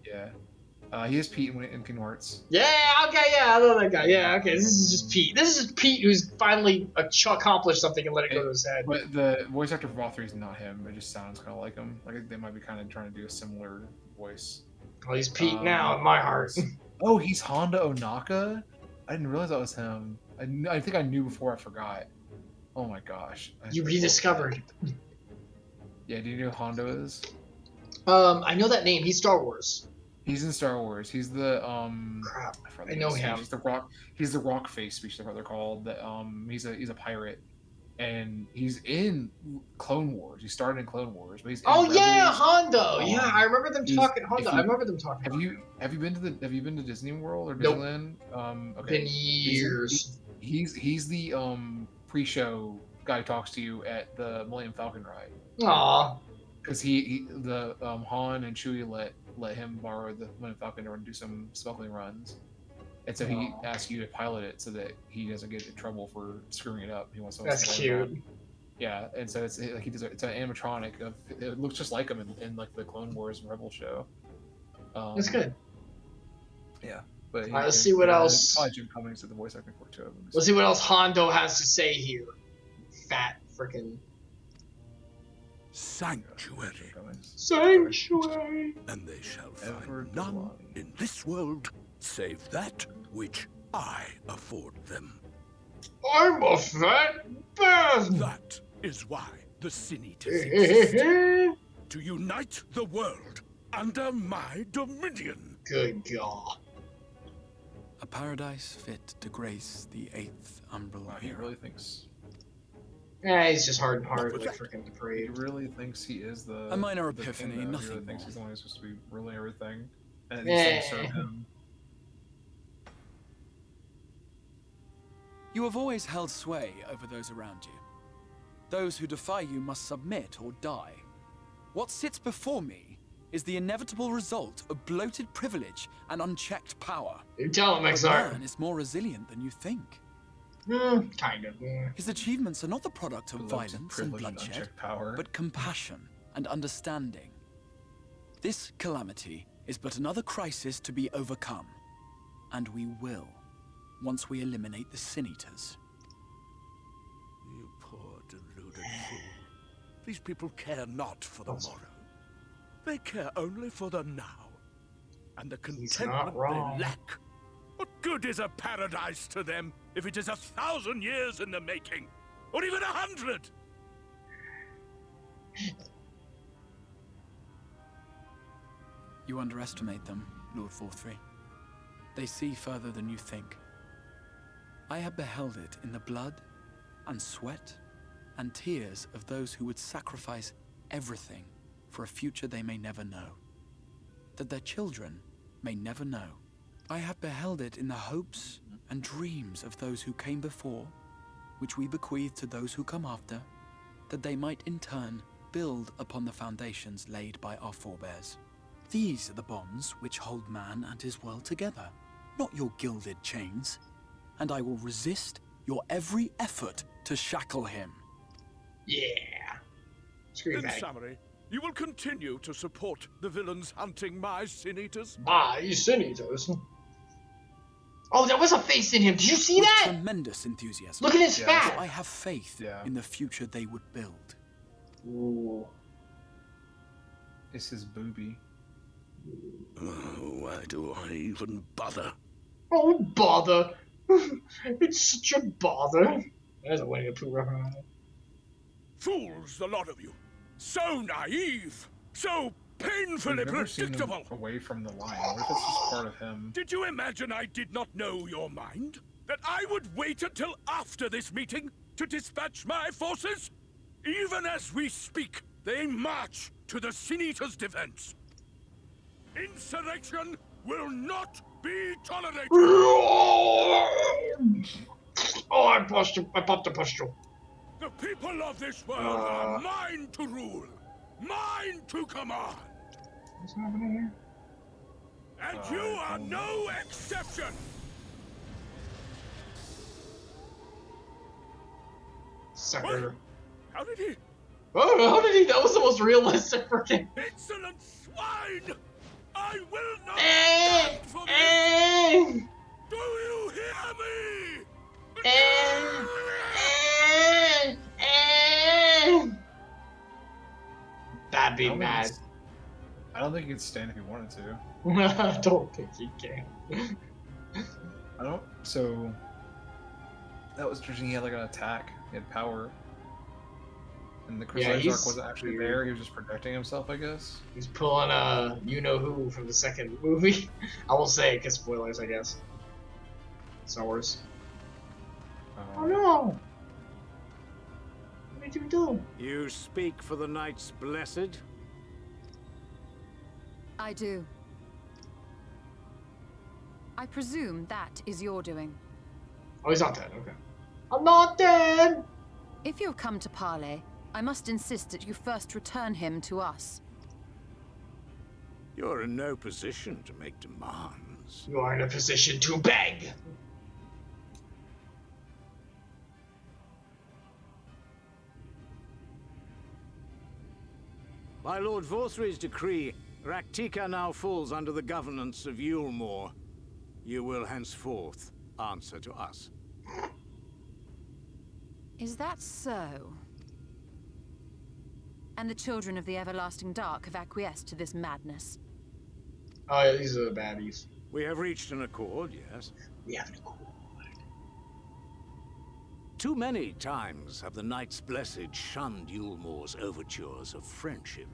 Yeah. He is Pete in Kingdom Hearts. Yeah, okay, yeah, I know that guy. Yeah, okay, this is just Pete. This is Pete who's finally accomplished something and let it go to his head. But the voice actor for all three is not him. It just sounds kind of like him. Like they might be kind of trying to do a similar voice. Oh, he's Pete now in my heart. Oh, he's Honda Onaka? I didn't realize that was him. I think I knew before I forgot. Oh my gosh. You rediscovered. Yeah, do you know who Hondo is? I know that name. He's Star Wars. He's in Star Wars. He's the Crap. forgot I the know species. him. He's the rock face species, what they're called. He's a pirate. And he's in Clone Wars. He started in Clone Wars, but he's in Oh yeah, Rebels. Hondo. Yeah, I remember them talking. Hondo. I you- remember them talking. Have you been to Disney World or Nope. Disneyland? Okay. Been years. He's the pre-show guy who talks to you at the Millennium Falcon ride. Aw. Because Han and Chewie let him borrow the Millennium Falcon to do some smuggling runs, and so he Aw. asked you to pilot it so that he doesn't get in trouble for screwing it up. He wants someone That's to cute. learn. Yeah, and so it's like it's an animatronic of it looks just like him in like the Clone Wars and Rebel show. That's good. Yeah, but Alright, let's see what else. Probably Jim Cummings did the voice acting for too. Let's see what else Hondo has to say here. Fat frickin' Sanctuary, sanctuary. and they shall Edward find none Delany. in this world save that which I afford them. I'm a fat bastard. That is why the Sin Eaters exist. to unite the world under my dominion. Good God. A paradise fit to grace the 8th umbral Wow, he era. really thinks. Yeah, he's just hard, was like that? freaking He depraved. really thinks he is the. A minor the epiphany, king, though. nothing He really thinks more. he's the one who's supposed to be ruling everything, and these things serve him. You have always held sway over those around you. Those who defy you must submit or die. What sits before me is the inevitable result of bloated privilege and unchecked power. You tell him, But XR. man is more resilient than you think. Kind of. His achievements are not the product of Bloated violence and privilege and bloodshed, unchecked power. but compassion and understanding. This calamity is but another crisis to be overcome, and we will, once we eliminate the Sin Eaters. You poor deluded fool. These people care not for the morrow. They care only for the now. And the He's not contentment wrong. they lack. What good is a paradise to them if it is 1,000 years in the making? Or even 100? You underestimate them, Lord 4-3. They see further than you think. I have beheld it in the blood and sweat and tears of those who would sacrifice everything for a future they may never know, that their children may never know. I have beheld it in the hopes and dreams of those who came before, which we bequeath to those who come after, that they might in turn build upon the foundations laid by our forebears. These are the bonds which hold man and his world together, not your gilded chains, and I will resist your every effort to shackle him. Yeah. Screw In that. summary, you will continue to support the villains hunting my Sin Eaters? You Sin Eaters. Oh, there was a face in him. Did you see With that? tremendous enthusiasm. Look at his Yeah, fat. I have faith Yeah. in the future they would build. Ooh. It's his booby. Oh, why do I even bother? Oh, bother. It's such a bother. There's a Winnie the Pooh reference. Fools, the lot of you. So naive. So painfully We've never seen him predictable. away from the line. What if it's just part of him? Did you imagine I did not know your mind? That I would wait until after this meeting to dispatch my forces? Even as we speak, they march to the Sin Eaters' defense. Insurrection will not be tolerated. Oh, I pushed him. I popped a pistol. The people of this world are mine to rule, mine to command. What's happening here? And you are no exception. Sucker. How did he? Oh, how did he? That was the most realistic freaking. Insolent swine! I will not Eh, stand for this! eh, Do you hear me? That'd be I don't think mad. it's- I don't think he could stand if he wanted to. I don't think he can. I don't. So that was interesting. He had like an attack. He had power. And the Chrysalis he's Arc wasn't actually weird. there. He was just protecting himself, I guess. He's pulling a you-know-who from the second movie. I won't say it because spoilers, I guess. Star Wars. Oh no! What did you do? You speak for the Knights Blessed? I do. I presume that is your doing. Oh, he's not dead. Okay. I'm not dead. If you have come to parley, I must insist that you first return him to us. You're in no position to make demands. You are in a position to beg. By Lord Vorthry's decree, Raktika now falls under the governance of Eulmore. You will henceforth answer to us. Is that so? And the children of the Everlasting Dark have acquiesced to this madness. Oh yeah, these are the baddies. We have reached an accord, yes. We have an accord. Too many times have the Knights Blessed shunned Eulmore's overtures of friendship.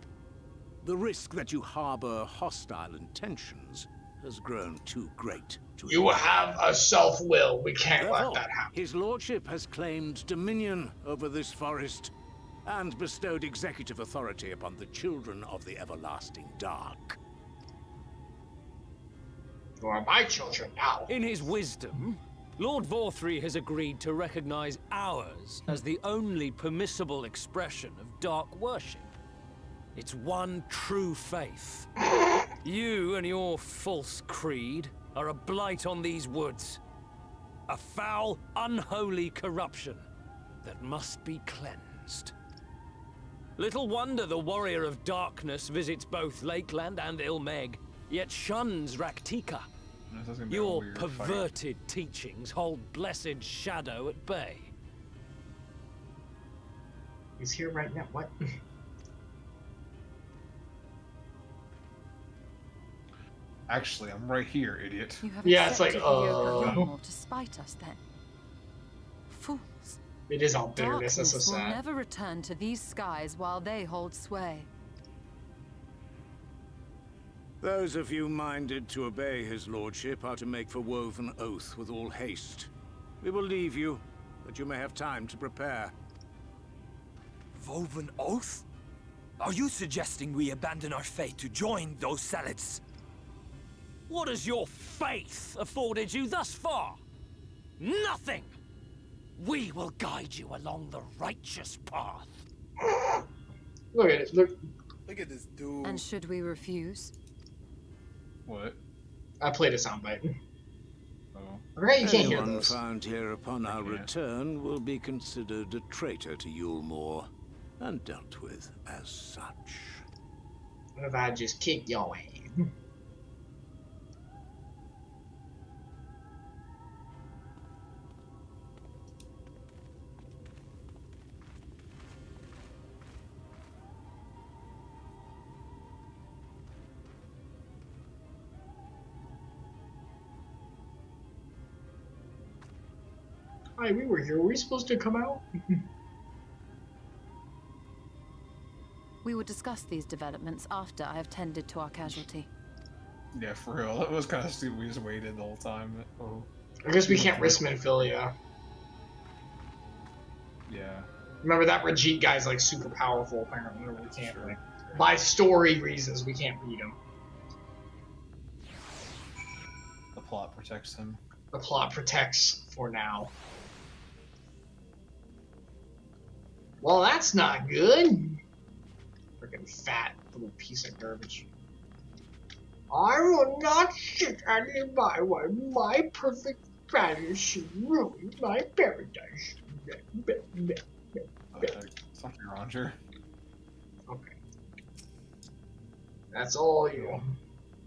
The risk that you harbor hostile intentions has grown too great to You ignore. have a self-will. We can't let Therefore, that happen. his lordship has claimed dominion over this forest and bestowed executive authority upon the children of the everlasting dark. You are my children now. In his wisdom, Lord Vorthree has agreed to recognize ours as the only permissible expression of dark worship. It's one true faith. You and your false creed are a blight on these woods. A foul, unholy corruption that must be cleansed. Little wonder the warrior of darkness visits both Lakeland and Ilmeg, yet shuns Raktika. Your perverted teachings hold blessed shadow at bay. He's here right now. What? Actually, I'm right here, idiot. You have Yeah, it's like, accepted the yoke of Eulmore to spite us, then. Fools. It is all bitterness. That's so Darkness will sad. never return to these skies while they hold sway. Those of you minded to obey his lordship are to make for Woven Oath with all haste. We will leave you, but you may have time to prepare. Woven Oath? Are you suggesting we abandon our fate to join those salads? What has your faith afforded you thus far? Nothing! We will guide you along the righteous path. Look at it. Look. Look at this dude. And should we refuse? What? I played a soundbite. Oh. Okay, you can't hear Anyone those. found here upon our return will be considered a traitor to Eulmore and dealt with as such. What if I just kick your ass? Hi, we were here. Were we supposed to come out? We will discuss these developments after I have tended to our casualty. Yeah, for real. That was kind of stupid. We just waited the whole time. Oh. I guess we can't risk Minfilia. Yeah. Remember that Rajit guy's like super powerful apparently. We can't Sure. really. By story reasons, we can't beat him. The plot protects him. The plot protects for now. Well, that's not good. Freaking fat little piece of garbage. I will not sit any by while my perfect fantasy ruins my paradise. Something Roger. Okay. That's all you.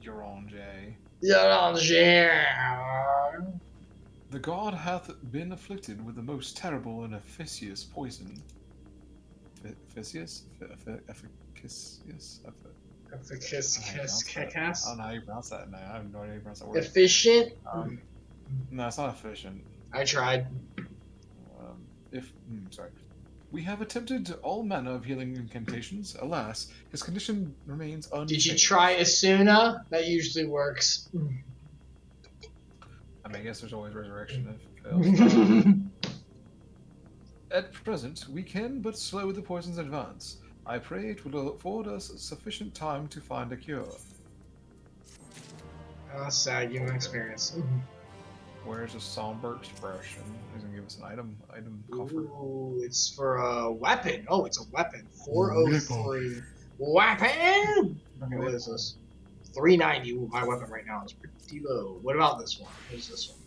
You're on, Jay. Yeah. The god hath been afflicted with the most terrible and efficacious poison. Efficacious? Efficacious? Efficacious. I don't know how you pronounce that now. I have no idea how you pronounce that word. Efficient. No, it's not efficient. I tried. Sorry. We have attempted all manner of healing incantations. Alas, his condition remains unchanged. Did you try Asuna? That usually works. I mean, I guess there's always resurrection if it fails. At present, we can but slow the poison's advance. I pray it will afford us sufficient time to find a cure. Sad human experience. Where's a somber expression? He's gonna give us an item coffer. Ooh, it's for a weapon. Oh, it's a weapon. 403. Weapon! What is this? 390. Ooh, my weapon right now is pretty low. What about this one? What is this one?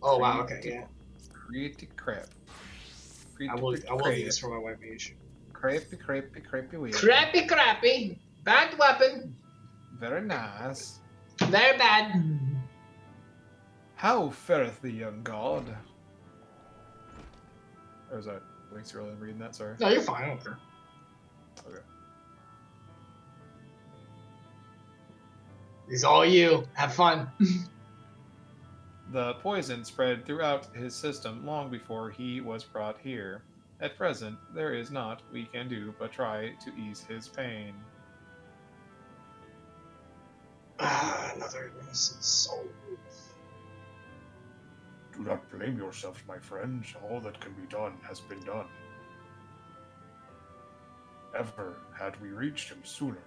Oh, wow, okay, yeah. Pretty crap. I will need this for my weapon issue. Crappy weird. Crappy. Bad weapon. Very nice. Very bad. How fareth the young god? Or was that way too early in reading that? Sorry. No, you're fine. I don't care. Okay. It's all you. Have fun. The poison spread throughout his system long before he was brought here. At present, there is naught we can do but try to ease his pain. another innocent soul. Do not blame yourselves, my friends. All that can be done has been done. Had we reached him sooner,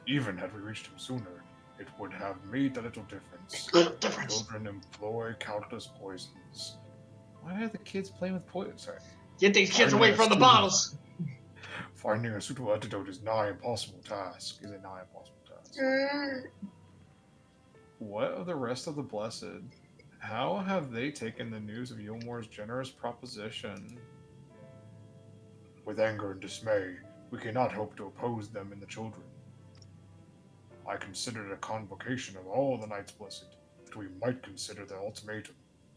even had we reached him sooner, it would have made a little difference. Children employ countless poisons. Why are the kids playing with poison? Sorry. Get these kids away from the bottles! Finding a suitable antidote is a nigh impossible task. What of the rest of the Blessed? How have they taken the news of Eulmore's generous proposition? With anger and dismay, we cannot hope to oppose them in the children. I considered a convocation of all the Knights Blessed, that we might consider the ultimatum,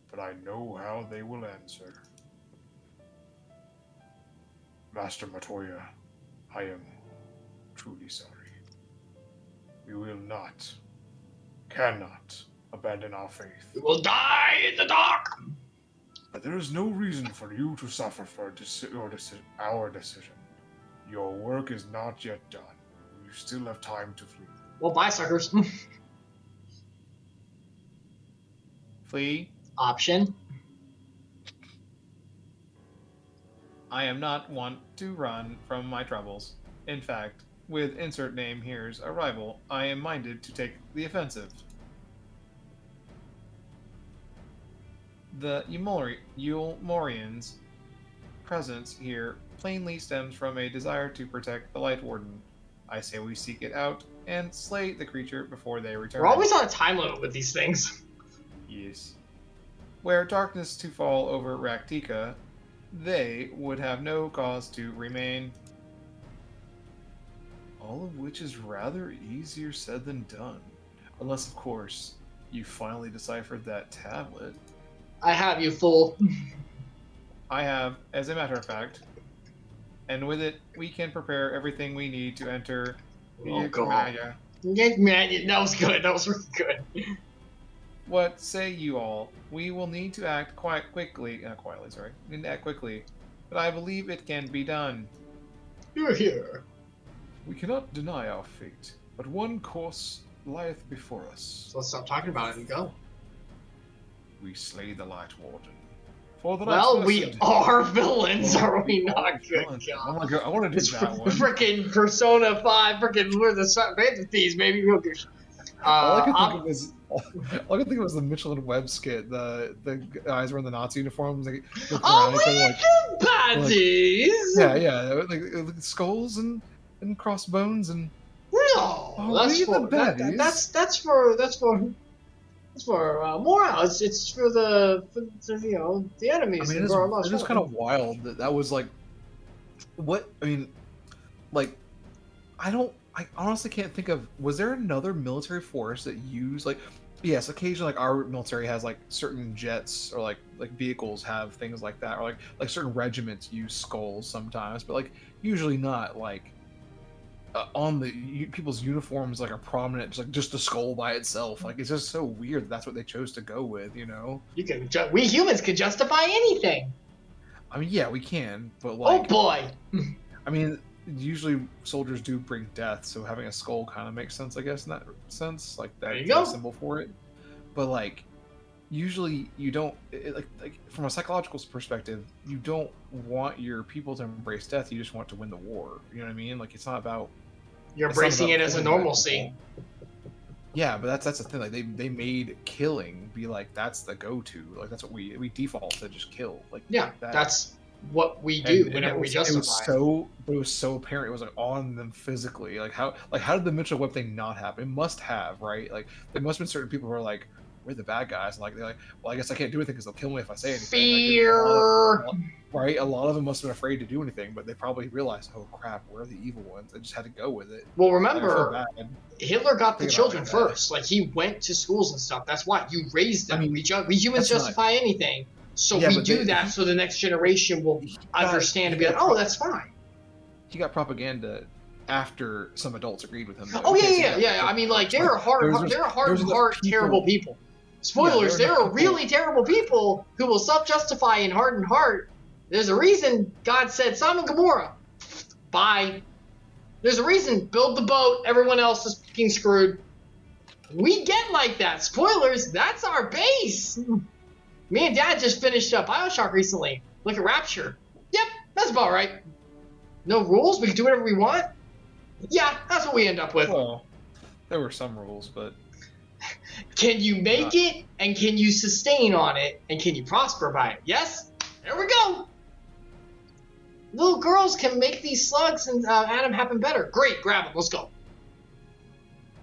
but I know how they will answer. Master Matoya, I am truly sorry. We will not, cannot, abandon our faith. We will die in the dark! But there is no reason for you to suffer for our decision. Your work is not yet done. You still have time to flee. Well, bye, suckers. Flee? Option. I am not one to run from my troubles. In fact, with insert name here's a rival, I am minded to take the offensive. The Eulmorians' presence here plainly stems from a desire to protect the Lightwarden. I say we seek it out and slay the creature before they return. We're always on a time limit with these things. Yes. Were darkness to fall over Raktika, they would have no cause to remain. All of which is rather easier said than done. Unless, of course, you finally deciphered that tablet. I have, you fool. I have, as a matter of fact. And with it, we can prepare everything we need to enter Oh, God. That was good. That was really good. What say you all? We will need to act quickly. We need to act quickly. But I believe it can be done. You're here. We cannot deny our fate, but one course lieth before us. So let's stop talking about it and go. We slay the Lightwarden. For the Well, we are villains, are we not? Good God. God. Oh my God, I want to do It's that one. freaking Persona 5, freaking we're the Band of Thieves, maybe we'll do. All I could think of was the Mitchell and Webb skit. The guys wearing the Nazi uniforms. Like, Oh, we the baddies! Yeah, like skulls and crossbones and. No, that's for morale. It's for the enemies. I mean, it is kind of wild that was like, what I mean, like, I honestly can't think of. Was there another military force that used like? Yes, occasionally like our military has like certain jets or like vehicles have things like that, or like certain regiments use skulls sometimes, but like usually not like. On the people's uniforms like are prominent, just a skull by itself. Like it's just so weird that's what they chose to go with, you know. We humans can justify anything. I mean, yeah, we can, but like, oh boy. I mean, usually soldiers do bring death, so having a skull kind of makes sense, I guess, in that sense. Like that's a symbol for it. But like, usually you don't like from a psychological perspective, you don't want your people to embrace death. You just want to win the war. You know what I mean? Like it's not about. You're embracing it as a normalcy. Yeah, but that's the thing. Like they made killing be like that's the go-to. Like that's what we default to just kill. Like that's what we do whenever we justify. It was so apparent. It was like on them physically. Like how did the Mitchell Webb thing not happen? It must have, right? Like there must have been certain people who are like, we're the bad guys. And like they're like, well, I guess I can't do anything because they'll kill me if I say anything. Fear. Right? A lot of them must have been afraid to do anything, but they probably realized, oh crap, we're the evil ones. They just had to go with it. Well, remember, Hitler got the children first. Like he went to schools and stuff. That's why you raised them. I mean, we humans justify anything, so we do that so the next generation will understand and be like, oh, that's fine. He got propaganda after some adults agreed with him. Though. Oh yeah. I mean, like there are hard, terrible people. Spoilers: there are really terrible people who will self-justify in hardened heart. There's a reason God said, Sodom and Gomorrah, bye. There's a reason, build the boat, everyone else is fucking screwed. We get like that. Spoilers, that's our base. Me and Dad just finished Bioshock recently. Look at Rapture. Yep, that's about right. No rules? We can do whatever we want? Yeah, that's what we end up with. Well, there were some rules, but Can you make it, and can you sustain on it, and can you prosper by it? Yes? There we go! Little girls can make these slugs and add them happen better. Great, grab them, let's go.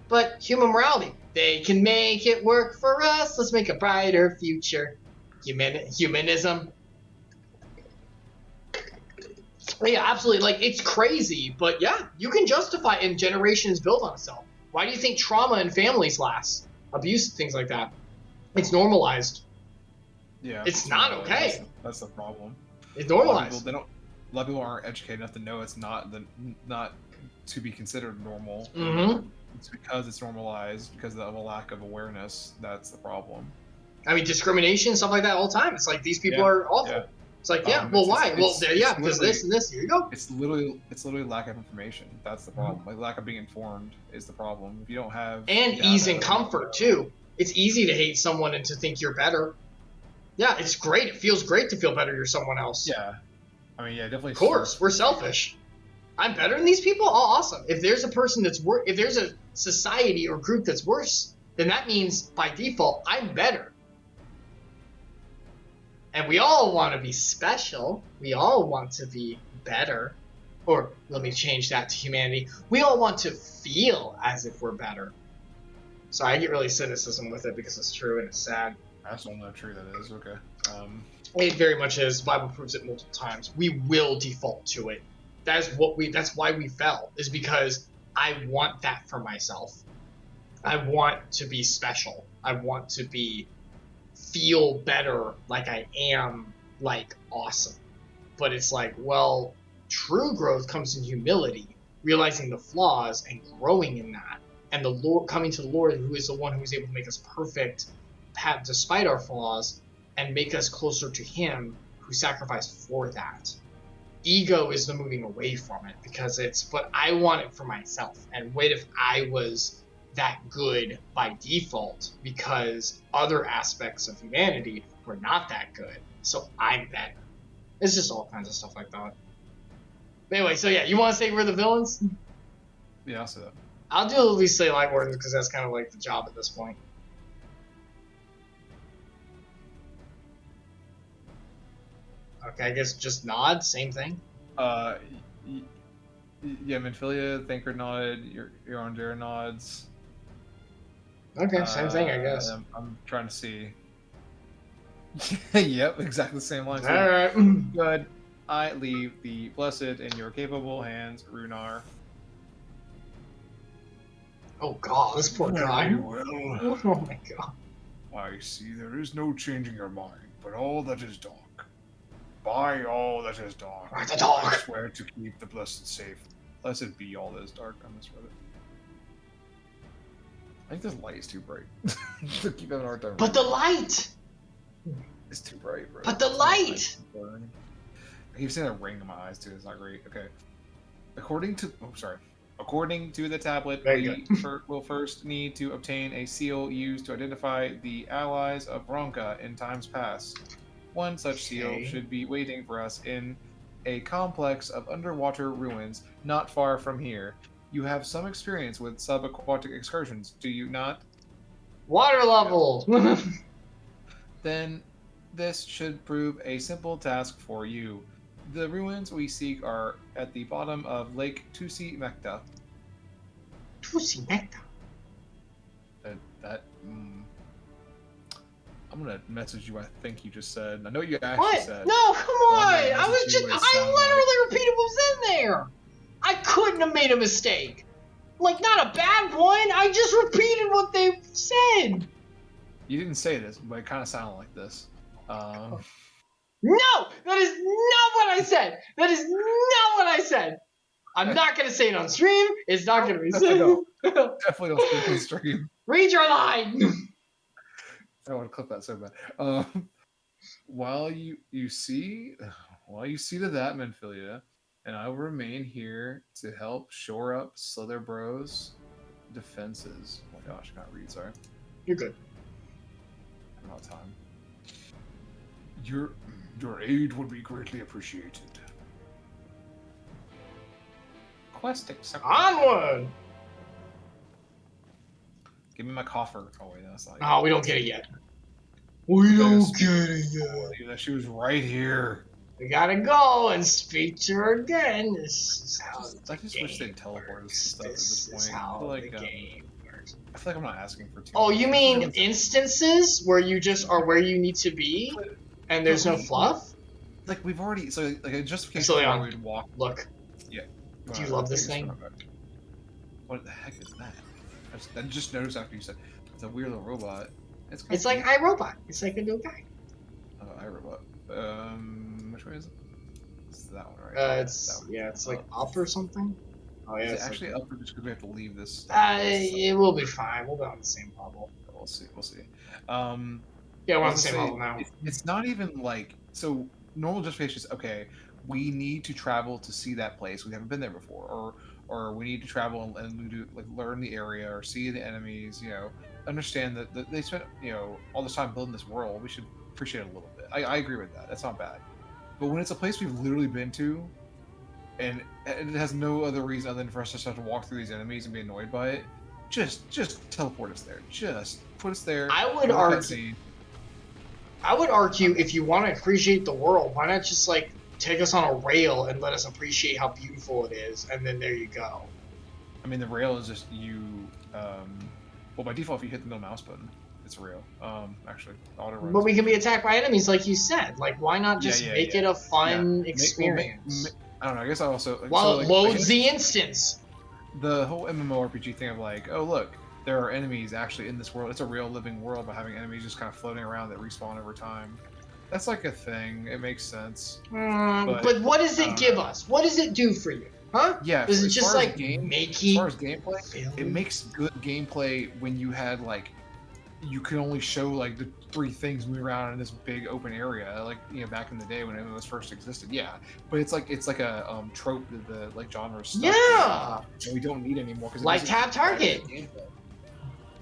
But human morality, they can make it work for us. Let's make a brighter future. Humanism. Yeah, absolutely. Like, it's crazy, but yeah, you can justify it, and generations built on itself. Why do you think trauma in families lasts? Abuse, things like that. It's normalized. yeah, It's not okay. That's the problem. It's A lot normalized. of people aren't educated enough to know it's not to be considered normal. Mm-hmm. It's because it's normalized because of a lack of awareness. That's the problem. I mean, discrimination, stuff like that all the time. It's like, these people Yeah, are awful. yeah. It's like, yeah, well, why? Well, yeah, because this and this. Here you go. It's literally lack of information. That's the problem. Like, lack of being informed is the problem. If you don't have And ease and comfort, too. It's easy to hate someone and to think you're better. Yeah, it's great. It feels great to feel better you're someone else. Yeah, I mean, yeah, definitely. Of course, we're selfish. I'm better than these people? Oh, awesome. If there's a person that's worse, if there's a society or group that's worse, then that means, by default, I'm better. And we all want to be special. We all want to be better. Or, let me change that to humanity. We all want to feel as if we're better. So I get really cynicism with it because it's true and it's sad. That's not true. That is okay. It very much is. The Bible proves it multiple times. We will default to it. That's why we fell, is because I want that for myself. I want to be special. I want to feel better, like I am, like, awesome. But it's like, well, true growth comes in humility, realizing the flaws and growing in that, and the Lord, coming to the Lord, who is the one who is able to make us perfect despite our flaws, and make us closer to Him who sacrificed for that. Ego is the moving away from it, because but I want it for myself. And what if I was that good by default because other aspects of humanity were not that good, so I'm better? It's just all kinds of stuff like that. But anyway, so yeah, you want to say we're the villains? Yeah, I'll say that. I'll do at least say Lightwarden because that's kind of like the job at this point. Okay, I guess just nod, same thing. Yeah, Minfilia, Thinker nodded. Your own Dare nods. Okay, same thing, I guess. I'm trying to see. Yep, exactly the same lines. All right. Good. I leave the blessed in your capable hands, Runar. Oh god, this poor guy. Well, Oh my god. I see there is no changing your mind, but all that is dark. By all that is dark, By the dark. I swear to keep the blessed safe. Blessed be all that is dark on this Reddit. I think this light is too bright. To keep having a hard time. But the light! It's too bright, bro. But the light! I keep seeing a ring in my eyes too. It's not great. Okay. According to the tablet, we will first need to obtain a seal used to identify the allies of Bronca in times past. One such seal should be waiting for us in a complex of underwater ruins not far from here. You have some experience with subaquatic excursions, do you not? Water level! Then this should prove a simple task for you. The ruins we seek are at the bottom of Lake Tusi Mekta. Tusi Mekta? I'm gonna message you what I think you just said. I know what you actually What? said. No, come on! I I literally repeated what was in there! I couldn't have made a mistake! Like, not a bad one, I just repeated what they said! You didn't say this, but it kind of sounded like this. No! That is not what I said! That is not what I said! I'm not gonna say it on stream, it's not gonna be said. Definitely don't speak on stream. Read your line! I want to clip that so bad. While you see to that, Menphilia, and I will remain here to help shore up Slither Bros. defenses. Oh my gosh, I can't read. Sorry, You're good. I'm out of time. Your aid would be greatly appreciated. Quest accepted. Onward! Give me my coffer. Oh wait, that's not. Oh, we don't get it yet. We don't get it yet. She was right here. We gotta go and speak to her again. This is how I just wish they'd teleport us to stuff at this point. is how I feel like the game works. I feel like I'm not asking for too Oh, much. you mean instances where you just are where you need to be, and there's no fluff? Like we've already like just in case Epsilion, we'd walk. Look. Yeah. Do you love this thing? What the heck is that? I just noticed after you said it's a weird little robot. It's like iRobot. It's like a new guy. Oh, iRobot. Which way is it? It's that one, right? It's like up or something. Oh yeah. Is it it's actually like, up or just because we have to leave this? It will be fine. We'll be on the same level. We'll see. We'll see. Yeah, we're on the same level now. It's not even like so. Normal justification is okay. We need to travel to see that place. We haven't been there before, or we need to travel and do, like learn the area or see the enemies. You know, understand that they spent all this time building this world. We should appreciate it a little bit. I agree with that. That's not bad. But when it's a place we've literally been to, and it has no other reason other than for us to just have to walk through these enemies and be annoyed by it, just teleport us there. Just put us there. I would argue if you want to appreciate the world, why not just like take us on a rail and let us appreciate how beautiful it is, and then there you go. I mean, the rail is just you. Well, by default, if you hit the middle mouse button, it's a rail. Actually, auto runs. But we can be attacked by enemies, like you said. Like, why not just make it a fun experience? I don't know. I guess I also while it loads the instance. The whole MMORPG thing of like, oh look, there are enemies actually in this world. It's a real living world by having enemies just kind of floating around that respawn over time. That's like a thing. It makes sense. But what does it give us? What does it do for you? Huh? Yeah. Is it just like as far as gameplay, it makes good gameplay when you had like you could only show like the 3 things moving around in this big open area, like back in the day when MMOs first existed. Yeah, but it's like a trope that the like genre stuff. Yeah. And we don't need anymore because like tap target.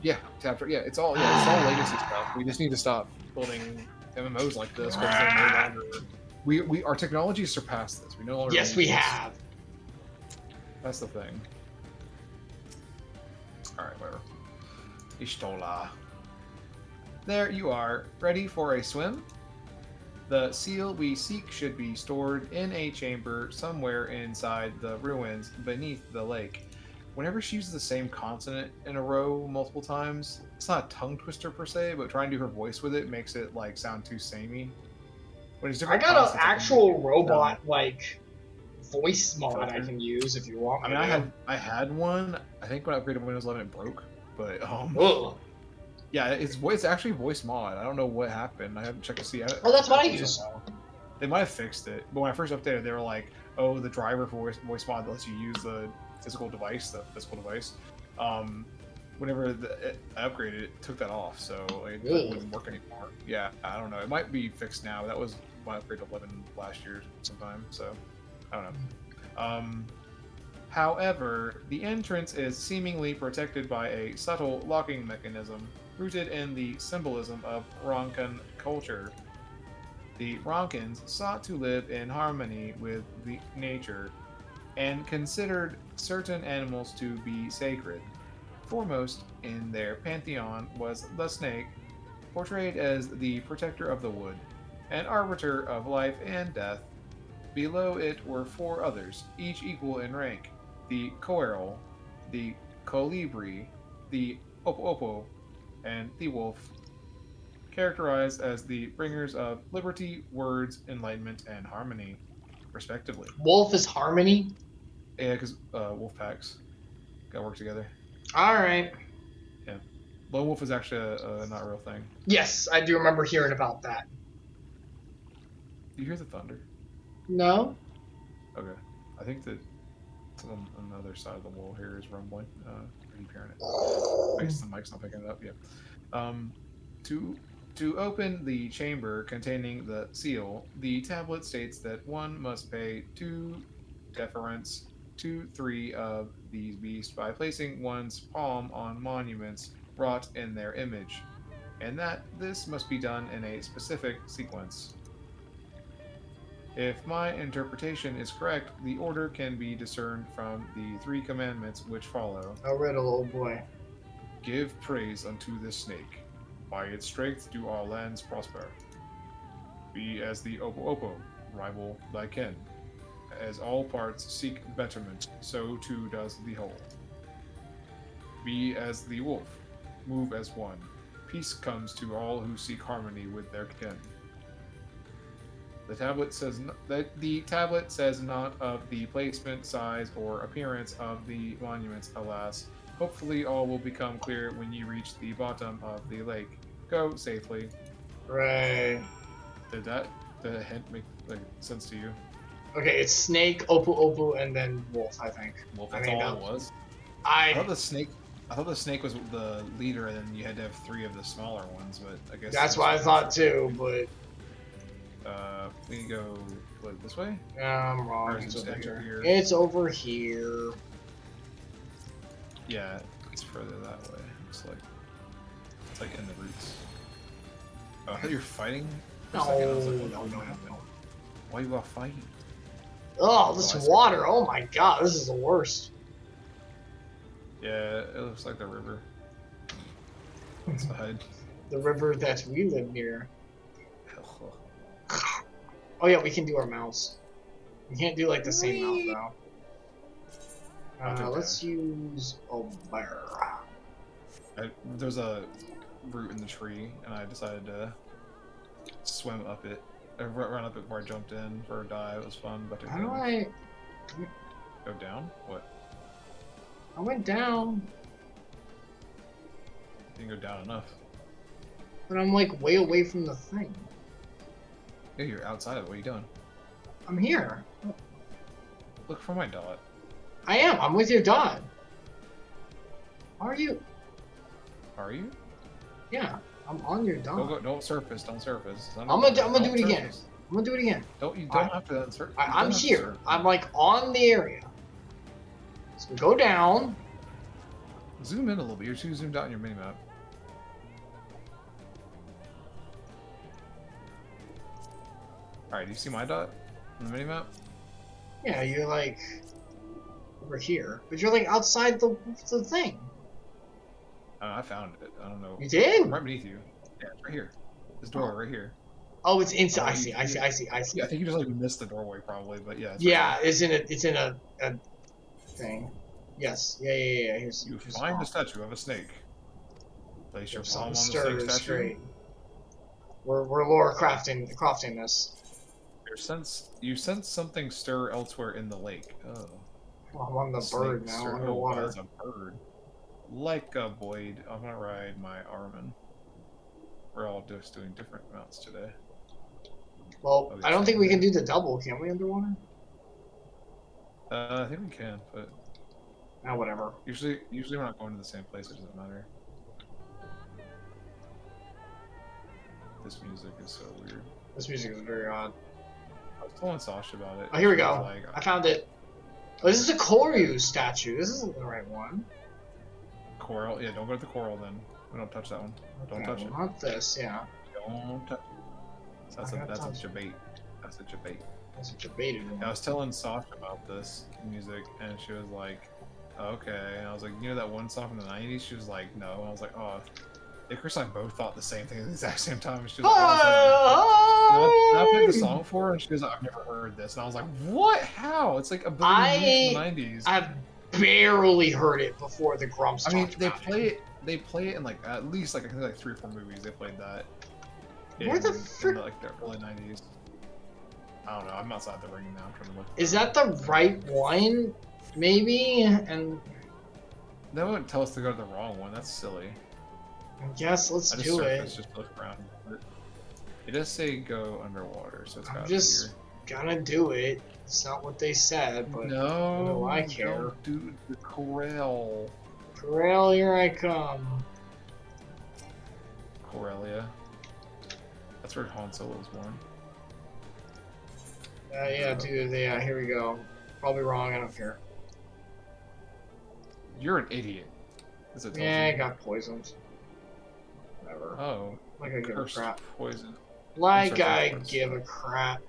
Yeah, tap target. Yeah, it's all legacy stuff. We just need to stop building MMOs like this because they're no longer. Our technology has surpassed this. We no longer. Yes, we have. That's the thing. All right, whatever. Ishtola. There you are, ready for a swim? The seal we seek should be stored in a chamber somewhere inside the ruins beneath the lake. Whenever she uses the same consonant in a row multiple times, it's not a tongue twister per se, but trying to do her voice with it makes it like sound too samey. I got an actual robot like voice mod I can use if you want. I mean, I had one. I think when I upgraded Windows 11 it broke, but yeah, it's actually voice mod. I don't know what happened. I haven't checked to see. That's what I use. They might have fixed it, but when I first updated, they were like, "Oh, the driver for voice mod lets you use the physical device." Whenever I upgraded, it took that off, so it wouldn't work anymore. Yeah, I don't know. It might be fixed now. That was my upgrade to 11 last year sometime, so I don't know. However, the entrance is seemingly protected by a subtle locking mechanism rooted in the symbolism of Ronkan culture. The Ronkans sought to live in harmony with the nature and considered certain animals to be sacred. Foremost in their pantheon was the snake, portrayed as the protector of the wood, an arbiter of life and death. Below it were 4 others, each equal in rank: the Coeral, the Colibri, the Opopo, and the wolf, characterized as the bringers of liberty, words, enlightenment, and harmony, respectively. Wolf is harmony? Yeah, because wolf packs gotta work together. Alright. Yeah. Lone wolf is actually a not real thing. Yes, I do remember hearing about that. Do you hear the thunder? No. Okay. I think that on the other side of the wall here is rumbling. Are you hearing it? I guess the mic's not picking it up yet. To open the chamber containing the seal, the tablet states that one must pay 2 deference to 3 of these beasts by placing one's palm on monuments wrought in their image, and that this must be done in a specific sequence. If my interpretation is correct, the order can be discerned from the 3 commandments which follow. A riddle, oh boy. Give praise unto this snake. By its strength do all lands prosper. Be as the Opo, rival thy kin. As all parts seek betterment, so too does the whole. Be as the wolf, move as one. Peace comes to all who seek harmony with their kin. The tablet says not of the placement, size, or appearance of the monuments, alas. Hopefully all will become clear when you reach the bottom of the lake. Go safely. Right. Did the hint make sense to you? Okay, it's snake, Opu, and then wolf, I think. Wolf, I that's think all it was? I thought the snake was the leader, and then you had to have 3 of the smaller ones, but I guess... That's what I thought too, but... we can go, this way? I'm wrong. Or is It's it over enter here. here? It's over here. Yeah, it's further that way. Looks like it's like in the roots. Oh, I thought you were fighting for a second. I was like, No. why you all fighting? Oh, this water. Oh my god, this is the worst. Yeah, it looks like the river. Outside. The river that we live near. Oh yeah, we can do our mouse. We can't do like the same mouth though. Let's use a bear. There's a root in the tree, and I decided to swim up it. Run up it before I jumped in for a dive. It was fun, but How do I go down? What? I went down, You can go down enough. but I'm like way away from the thing. Yeah, you're outside of it. What are you doing? I'm here. Look for my dot. I am. I'm with your dot. Are you? Are you? Yeah, I'm on your dot. Don't surface. Don't surface. I'm gonna do it again. Surface. I'm gonna do it again. You don't have to unsurface. I'm here. I'm like on the area. So go down. Zoom in a little bit. You're too zoomed out on your minimap. Alright, do you see my dot on the minimap? Yeah, you're like over here, but you're like outside the thing. I found it. I don't know. You did? I'm right beneath you. Yeah, it's right here. This door right here. Oh, it's inside. I see. Yeah, I think you just like missed the doorway probably, but yeah. Yeah, it's in a thing. Yes. Yeah. Here's Find a statue of a snake. Place your palm on the snake statue. Straight. We're lore crafting this. You sense something stir elsewhere in the lake. Oh. Well, I'm on the bird now, underwater. That's a bird. Like a Boyd, I'm gonna ride my Armin. We're all just doing different amounts today. Well, I don't think we can do the double, can we, underwater? I think we can, but... No, whatever. Usually we're not going to the same place, it doesn't matter. This music is so weird. This music is very odd. I was telling Sasha about it. Oh, here we go. Like, I found it. Oh, this is a Koryu statue. This isn't the right one. Coral? Yeah, don't go to the coral then. We don't touch that one. Don't touch it. Not this, yeah. Don't touch it. That's a debate. That's a debate. That's a debated one. I was telling Sasha about this music, and she was like, okay. And I was like, you know that one song from the 90s? She was like, no. And I was like, oh. Icarus and I both thought the same thing at the exact same time. And she was like, oh, I played the song for her, and she was like, I've never heard this. And I was like, what? How? It's like a billion years from the 90s. I've barely heard it before the Grumps. I mean, they play it in like at least like I think like 3 or 4 movies. They played that. Where the frick? Like the early 90s. I don't know. I'm outside the ring now. I'm trying to look. Is that the right one? Maybe. And that wouldn't tell us to go to the wrong one. That's silly. I guess let's do it. Just look around. It does say go underwater, so it's got I'm just gonna do it. It's not what they said, but no, I care. Don't do the corral. Corral, here I come. Corellia. That's where Han Solo was born. Yeah, dude. Yeah, here we go. Probably wrong. I don't care. You're an idiot. As it tells Yeah, I you. got poisoned. Whatever. Oh. Like I give a Cursed crap. poison. Like searching I for it. give a crap.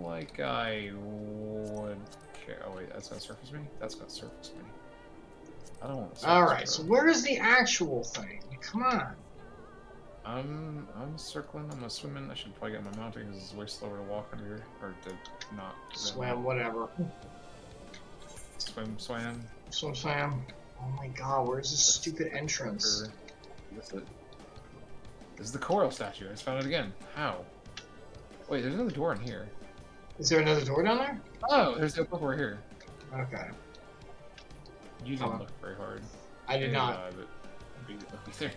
Like I would care. Oh wait, that's gonna surface me? That's gonna surface me. I don't want to surface Alright, bro. so where's the actual thing? Come on. I'm circling, I'm swimming. I should probably get my mounting because it's way slower to walk under here. Or to not Swam, whatever. swim. Swam. Oh my god, where's this stupid entrance? This is the coral statue. I just found it again. How? Wait, there's another door in here. Is there another door down there? Oh, there's the book right here. Okay. You didn't look very hard. I did not. But you didn't look either.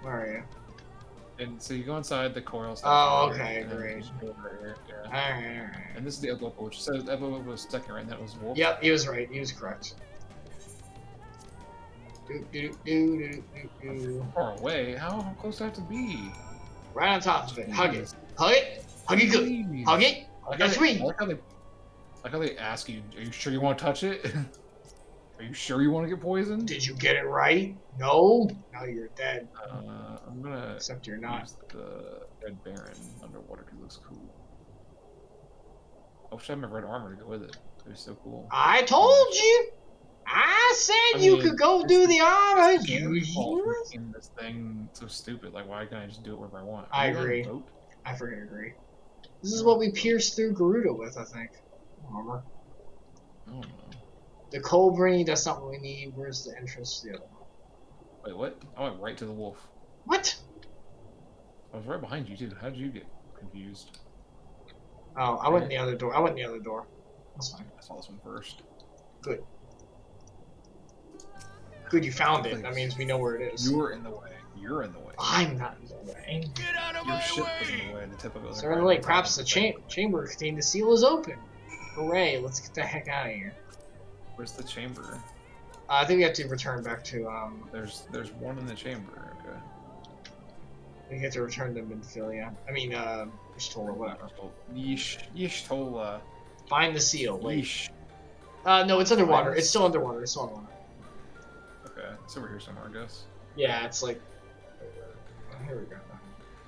Where are you? And so you go inside the coral statue. Oh, right okay, here, and then great. you just go over here, yeah. Alright. And this is the Eulmore, which says Eulmore was second, right? And that was Wolf. Yep, he was right. He was correct. Far away? How close do I have to be? Right on top of it. Hug it. Hug it. Hug it good. Hug it. That's me. I like how they ask you, are you sure you want to touch it? Are you sure you want to get poisoned? Did you get it right? No. Now you're dead. I'm gonna Except you're not. use the Red Baron underwater because it looks cool. I wish I had my red armor to go with it. It was so cool. I told you. I said you could go do the armor. Making this thing so stupid. Like, why can't I just do it wherever I want? I agree. I freaking agree. This is what we pierced through Garuda with, I think. Armor. I don't know. The Cobra, that's not what we need. Where's the entrance to the other one? Wait, what? I went right to the wolf. What? I was right behind you too. How did you get confused? Oh, I went in the other door. I went in the other door. That's fine. I saw this one first. Good. Good, you found it. That means we know where it is. You were in the way. You're in the way. I'm not in the way. Get out of Your my ship way! was in the way. The tip of it was Sir in the lake, perhaps the chamber containing the seal is open. Hooray, let's get the heck out of here. Where's the chamber? I think we have to return back to, There's one in the chamber. Okay. we get to return to Minfilia. I mean, Ishtola, whatever. Yishtola. Find the seal, wait. Yeesh. No, it's underwater. It's still underwater. It's still underwater. Okay, it's over here somewhere, I guess. Yeah, it's like... Here we go.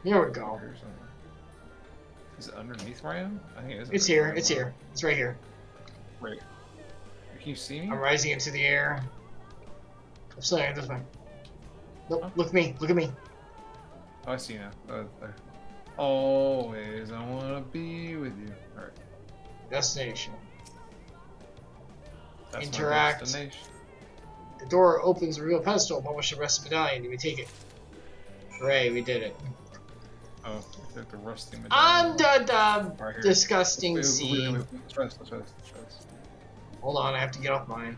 Here we go. Here somewhere. Is it underneath where I am? I think it is. It's here. It's here. It's right here. Right. Can you see me? I'm rising into the air. I'm sliding this way. Nope, look at me. Look at me. Oh, I see you now. There. Always, I want to be with you. Alright. Destination. That's Interact. my destination. The door opens a real pedestal. Publish the rest of the medallion. Do we take it? Hooray, we did it. Oh, the rusty medallion. On the Right here. disgusting Wait, scene. Let's try this. Hold on, I have to get off mine.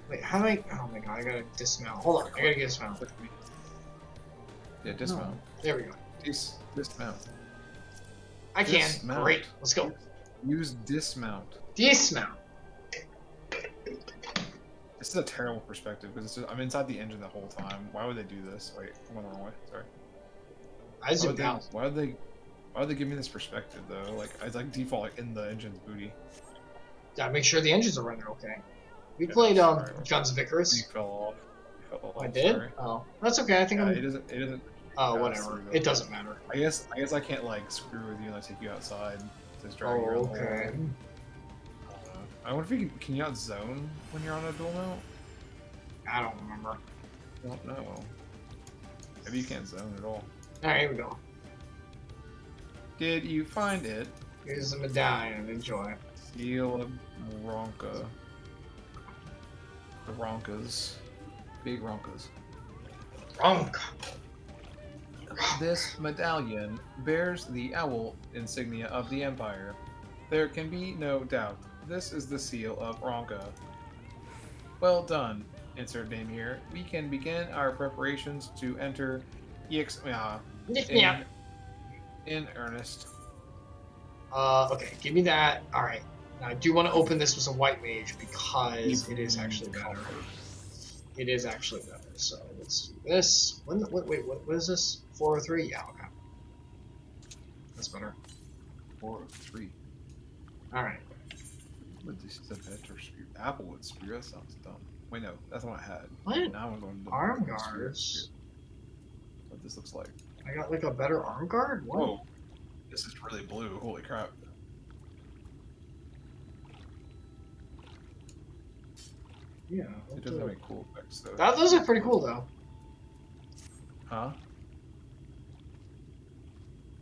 Wait, how do I... Oh my god, I gotta dismount. Hold on, I gotta dismount. Yeah, dismount. There we go. Dismount. I can. Dismount. Great, let's go. Use dismount. Dismount. This is a terrible perspective because I'm inside the engine the whole time. Why would they do this? Wait, I'm going the wrong way. Sorry. I zoomed out. Why would they give me this perspective though? Like I like default like in the engine's booty. Gotta make sure the engines are running okay. We Yeah, played sorry. Guns of Icarus. You fell off. I did? Sorry. Oh, that's okay. I think Yeah, I'm. it doesn't. Oh, yeah, whatever. so It doesn't matter. I guess I can't like screw with you and I take you outside. Just drag you Oh, around the okay. whole- I wonder if you can you not zone when you're on a dual mount? I don't remember. I don't know. Maybe you can't zone at all. Alright, here we go. Did you find it? Here's the medallion. Enjoy. Seal of Ronka. The Ronkas. Big Ronkas. Ronka. This medallion bears the owl insignia of the Empire. There can be no doubt. This is the seal of Ronka. Well done, insert name here. We can begin our preparations to enter Yixmia in earnest. Okay, give me that. Alright. Now, I do want to open this with a white mage because it is actually better. It is actually better. So let's do this. Wait, what is this? 403? Yeah, okay. That's better. 4 3. Alright. What did she say? Petter spear. Applewood spear. That sounds dumb. Wait, no, that's what I had. What? Now I'm going to Arm spear. guards. What this looks like. I got like a better arm guard? What? Whoa. This is really blue. Holy crap. Yeah. It doesn't have any cool effects though. Those are pretty cool though. Huh?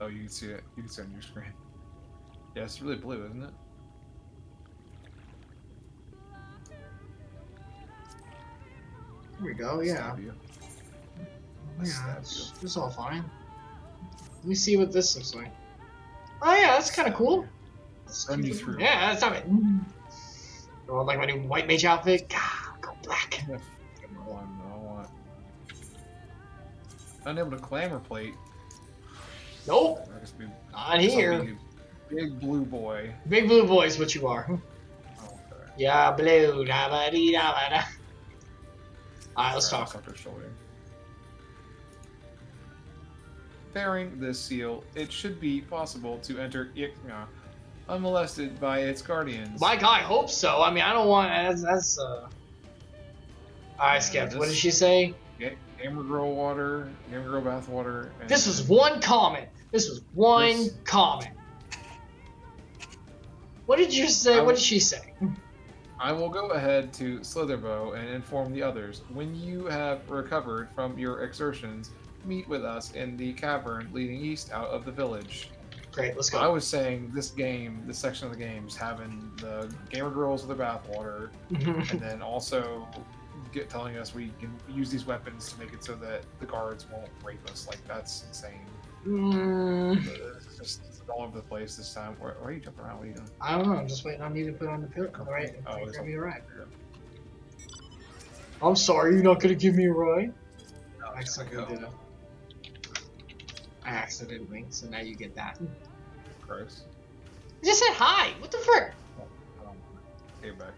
Oh, you can see it. You can see it on your screen. Yeah, it's really blue, isn't it? Here we go, yeah. Stab you. I Yeah, stab it's all fine. Let me see what this looks like. Oh yeah, that's kind of cool. Send you through. Yeah, that's not it. Oh, like my new white mage outfit. God, go black. I want. Unable to clamor plate. Nope. I guess Not here. Big blue boy. Big blue boy is what you are. Oh, okay. Yeah, blue. Da ba dee da ba da. Alright, let's talk. Bearing this seal, it should be possible to enter Ickna unmolested by its guardians. My God, I hope so. I mean, I don't want. That's Alright, Skip. What did she say? Gamer Girl water, Gamer Girl bath water. And This was one comment. This was one comment. What did you say? What did she say? I will go ahead to Slitherbow and inform the others. When you have recovered from your exertions, meet with us in the cavern leading east out of the village. Great, let's go. I was saying this section of the game is having the gamer girls with their bathwater, and then also telling us we can use these weapons to make it so that the guards won't rape us. Like, that's insane. It's just all over the place this time. Where are you jumping around? What are you doing? I don't know. I'm just waiting on you to put on the pillar. All right, give me a ride. I'm sorry, you're not gonna give me a ride. No, I accidentally did it. I accidentally, so now you get that. Gross. I just said hi. What the frick? Take it back.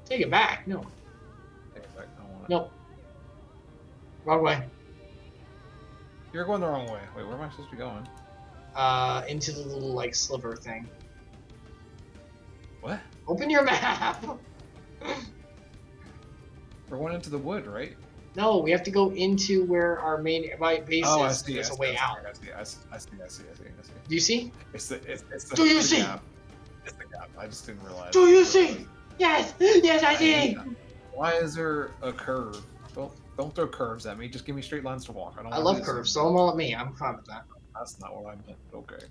Take it back. No. Take it back. I don't want it. Nope. Wrong way. You're going the wrong way. Wait, where am I supposed to be going? Into the little like sliver thing. What? Open your map. We're going into the wood, right? No, we have to go into where our main base Oh, I is. see. There's a way out. I see. Do you see? It's the Do you the see? Gap. It's the gap. I just didn't realize. Do you see? Yes. Yes, I see. Why is there a curve? Don't throw curves at me. Just give me straight lines to walk. I love curves. Throw them all at me. I'm fine with that. That's not what I meant. Okay.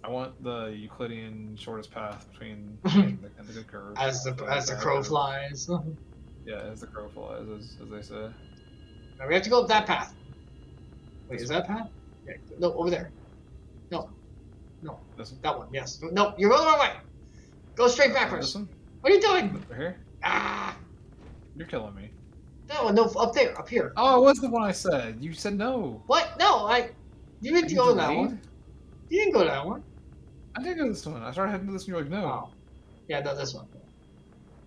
I want the Euclidean shortest path between and the good curve. As the crow flies. Yeah, as the crow flies, as they say. Now we have to go up that path. Wait, is that path? Yeah. No, over there. No. No. This one? That one, yes. No, you're going the wrong way. Go straight backwards. This one? What are you doing? Over here? Ah! You're killing me. That one, no, up there, up here. Oh, it was the one I said. You said no. What? No, you didn't go to that one. You didn't go to that one. I did go to this one. I started heading to this and you're like, no. Oh. Yeah, no, this one.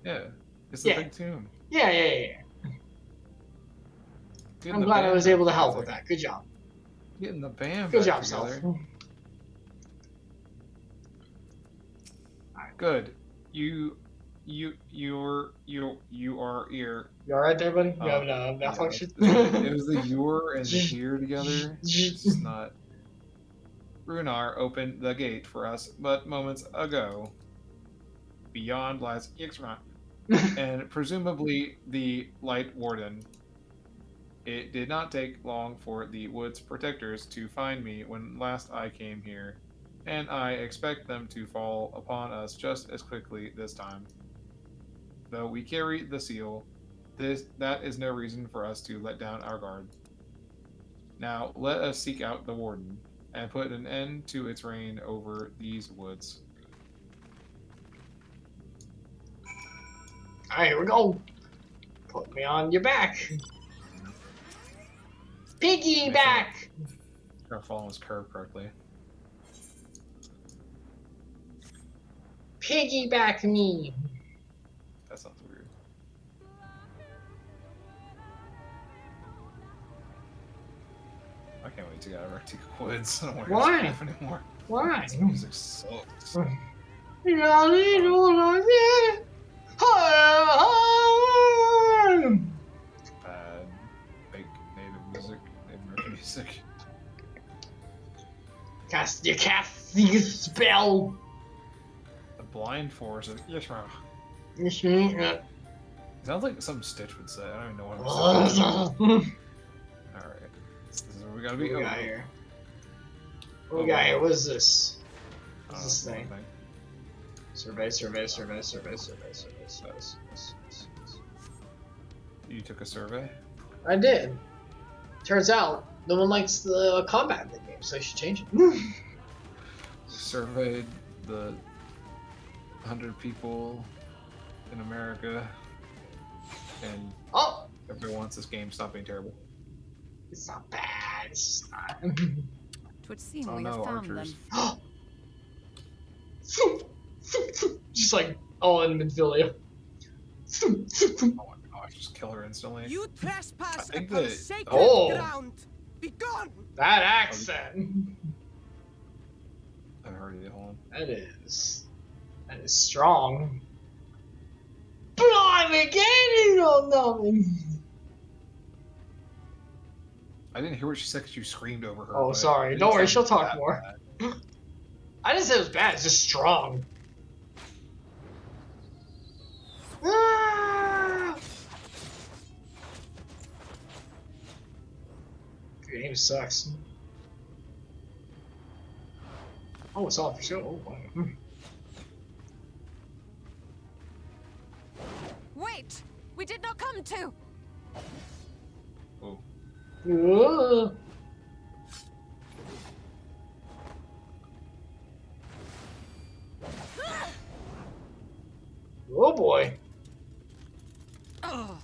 Yeah. It's the big tomb. Yeah. I'm glad I was able to help with that. Good job. Getting the band Good back job, Self. together. Good. You are here. You alright there, buddy? You have a malfunction? It was the you're and the here together. It's just not. Runar opened the gate for us, but moments ago. Beyond lies Ixma, and presumably the Lightwarden. It did not take long for the Wood's protectors to find me when last I came here, and I expect them to fall upon us just as quickly this time. Though we carry the seal, that is no reason for us to let down our guard. Now let us seek out the Warden, and put an end to its reign over these woods. Alright, here we go. Put me on your back. Piggyback! Gotta follow his curve correctly. Piggyback me. That sounds weird. I can't wait to get out of Rectic Woods. I don't want to Why? go anymore. Why? This music sucks. Bad, fake native music, native American music. You cast the spell. The blind force of Yishra. Alright. Sounds like something Stitch would say. I don't even know what I'm saying. Alright. This is where we gotta be. What we got here? What we got here? What is this? What's this thing? Survey. You took a survey? I did. Turns out, no one likes the combat in the game, so I should change it. Surveyed the 100 people in America, and everybody wants this game to stop being terrible. It's not bad. It's just not. It would seem we have found archers. them. Just like all in Midvillia. Oh my gosh, just kill her instantly. You trespass I think upon that- sacred Oh. ground. Be gone. That accent. I heard it. Hold on. That is strong. Blimey, getting on nothing. I didn't hear what she said because you screamed over her. Oh, but sorry. it Don't worry, sounded she'll talk that more. bad. I didn't say it was bad. It's just strong. Ah! Your game sucks. Oh, it's all for show. Oh, wow. Wait! We did not come to! Oh. Whoa. Oh boy. Oh.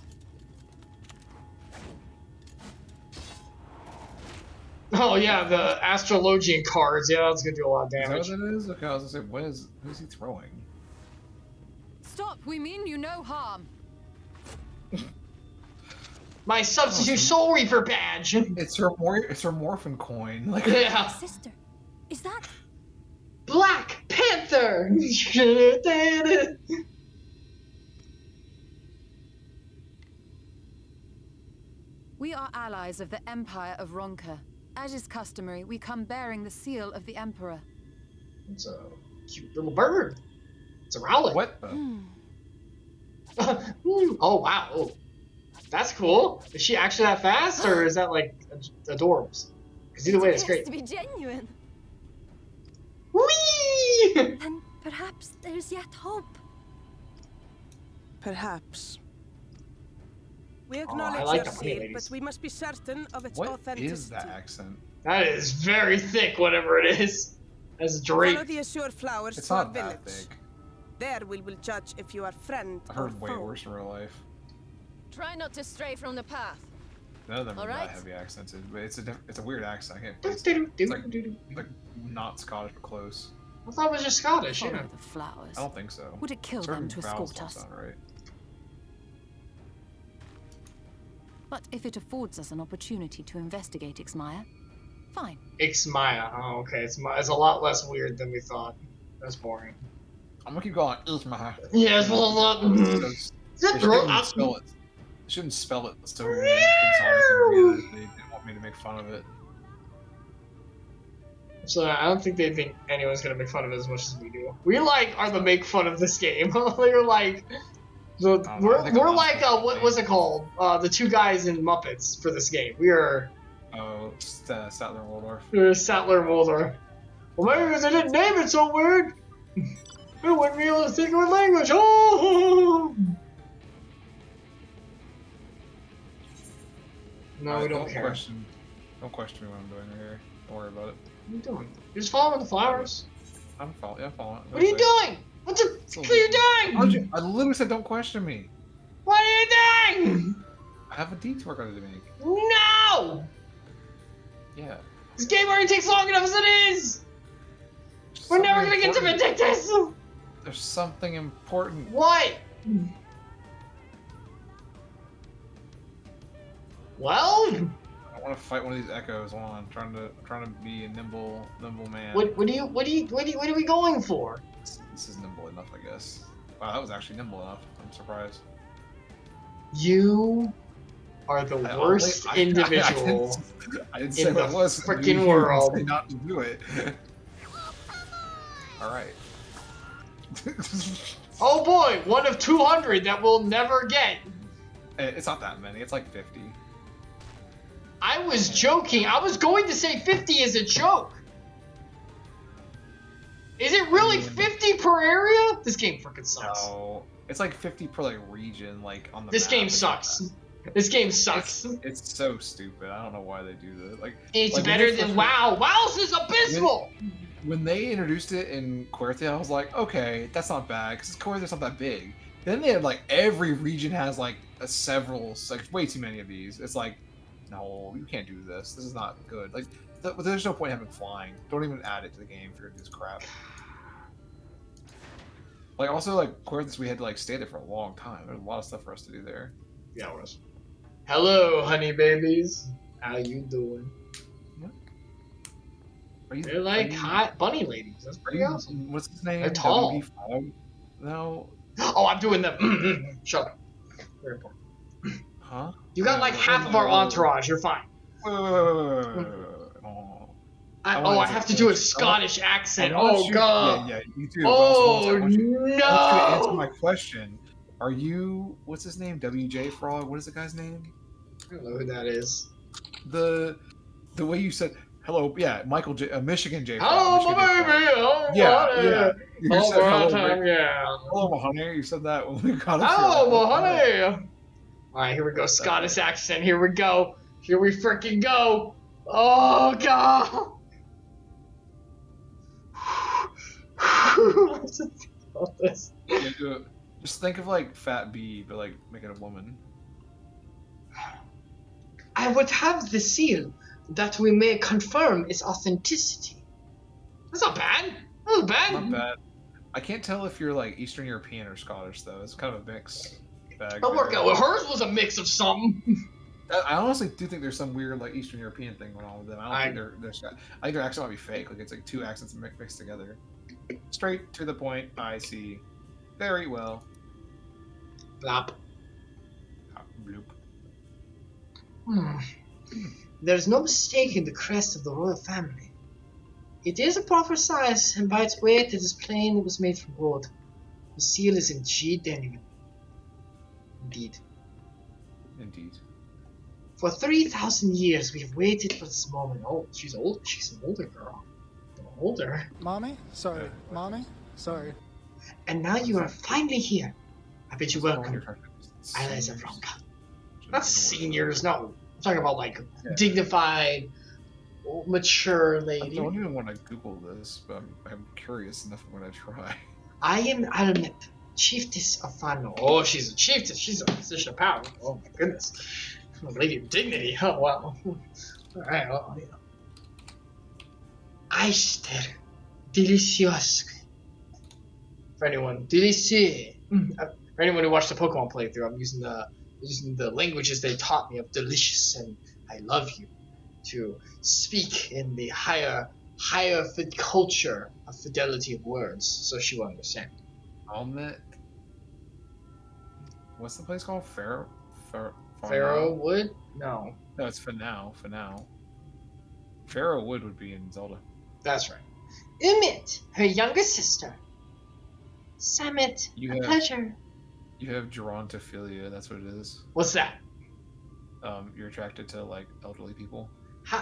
Oh yeah, the astrologian cards. Yeah, that's gonna do a lot of Is damage. that what it is? Okay, I was gonna say, who's he throwing? Stop, we mean you no harm. My substitute Soul Reaper badge. It's her Morphin coin. Like, Yeah. Sister, is that... Black Panther. We are allies of the Empire of Ronka. As is customary, we come bearing the seal of the Emperor. It's a cute little bird. It's a Rowlet. what? Oh wow. Oh. That's cool. Is she actually that fast, or is that like adorbs? Because either way, it's great. To be genuine. Whee! Then perhaps there's yet hope. Perhaps. We I acknowledge like your the money seal, ladies. but we must be certain of its What authenticity. is that accent? That is very thick, whatever it is. As a Follow drape. the azure flowers It's to our not that village. thick. There we will judge if you are friend I or heard way foe. worse in real life. Try not to stray from the path. None of them are All that right. heavy accents, but it's a weird accent. I can't. It's like not Scottish, but close. I thought it was just Scottish, Follow yeah. the flowers. I don't think so. Would it kill Certain them to vowels escort don't us? sound right. But if it affords us an opportunity to investigate Ixmaya, fine. Ixmaya. Oh, okay. It's a lot less weird than we thought. That's boring. I'm gonna keep going. Ixmaya. Yeah, it's Because They they shouldn't spell it so exotic and weird. They didn't want me to make fun of it. So I don't think they think anyone's gonna make fun of it as much as we do. We are the make fun of this game. We're like we're like what was it called? The two guys in Muppets for this game. We are Statler and Waldorf. we're Statler and Waldorf. Well, maybe because they didn't name it so weird. It wouldn't be able to think of a language. Oh. No, we don't care. Don't question me what I'm doing right here. Don't worry about it. What are you doing? You're just following the flowers. I'm following. Yeah, following. What are you doing? What are you doing? I literally said don't question me. What are you doing? I have a detour I gotta make. No! Yeah. This game already takes long enough as it is! We're never gonna get to Vindictus! There's something important. What? Well? I don't want want to fight one of these echoes. Hold on, trying to be a nimble man. What are we going for? This is nimble enough, I guess. Wow, that was actually nimble enough. I'm surprised. You are the worst individual I didn't say in the what it was. freaking world. Say not to do it. All right. Oh boy, one of 200 that we'll never get. It's not that many. It's like 50. I was joking. I was going to say 50 as a joke. Is it really 50 per area? This game freaking sucks. No, it's like 50 per like region, like on the. This map. game sucks. This game sucks. It's so stupid. I don't know why they do this. Like it's like better than WoW. WoW's is abysmal. When they introduced it in Querthia, I was like, okay, that's not bad because Querthia's not that big. Then they had like every region has like several, like way too many of these. It's like, no, you can't do this. This is not good. Like, there's no point in having flying. Don't even add it to the game if you're gonna do this crap. Like, also, like, Querthia, we had to like stay there for a long time. There was a lot of stuff for us to do there. Yeah, it was. Hello, honey babies. How you doing? They're like hot bunny ladies. That's pretty awesome. What's his name? They're tall. WB Frog? No. Oh, I'm doing them. Shut up. Very important. Huh? You got like half of our entourage. You're fine. I have to do a Scottish accent. Oh, God. Yeah, you do. Oh, I want you to no. answer my question. Are you, what's his name? WJ Frog? What is the guy's name? I don't know who that is. The way you said, hello, yeah, Michael J, Michigan J. Hello, my baby. Oh, Yeah. You Oh, said, hello, time, yeah. hello, my honey. You said that when we got up Hello, my honey. All right, here we go. Scottish accent. Here we go. Here we freaking go. Oh, God. This. Yeah, just think of like Fat B, but like make it a woman. I would have the seal that we may confirm its authenticity. That's not bad. That's not bad. Not bad. I can't tell if you're like Eastern European or Scottish though. It's kind of a mix bag. I'll work out. Well, hers was a mix of something. I honestly do think there's some weird like Eastern European thing going on with them. I don't think I think their accent might be fake. Like it's like two accents mixed together. Straight to the point. I see. Very well. Blop. Bloop. There's no mistaking the crest of the royal family. It is a proper size, and by its weight, it is plain it was made from gold. The seal is indeed genuine. Indeed. For 3,000 years, we have waited for this moment. Oh, she's old. She's an older girl. Older. Mommy? Sorry. Mommy? Sorry. And now you are finally here. I bid you welcome. Islands of Ronka. Not seniors, no. I'm talking about like dignified, mature lady. I don't even want to Google this, but I'm curious enough. I'm going to try. I am Almet, chiefess of Fano. Oh, she's a chiefess. She's a position of power. Oh my goodness. A lady of dignity. Oh wow. Alright, well, yeah. Eister. Delicious. For anyone, delicious. For anyone who watched the Pokemon playthrough, I'm using the languages they taught me of delicious and I love you to speak in the higher culture of fidelity of words, so she will understand. Almet. What's the place called? Pharaoh Wood? No. No, it's for now. Pharaoh Wood would be in Zelda. That's right. Umit, her younger sister. Samet, a pleasure. You have gerontophilia, that's what it is. What's that? You're attracted to, like, elderly people?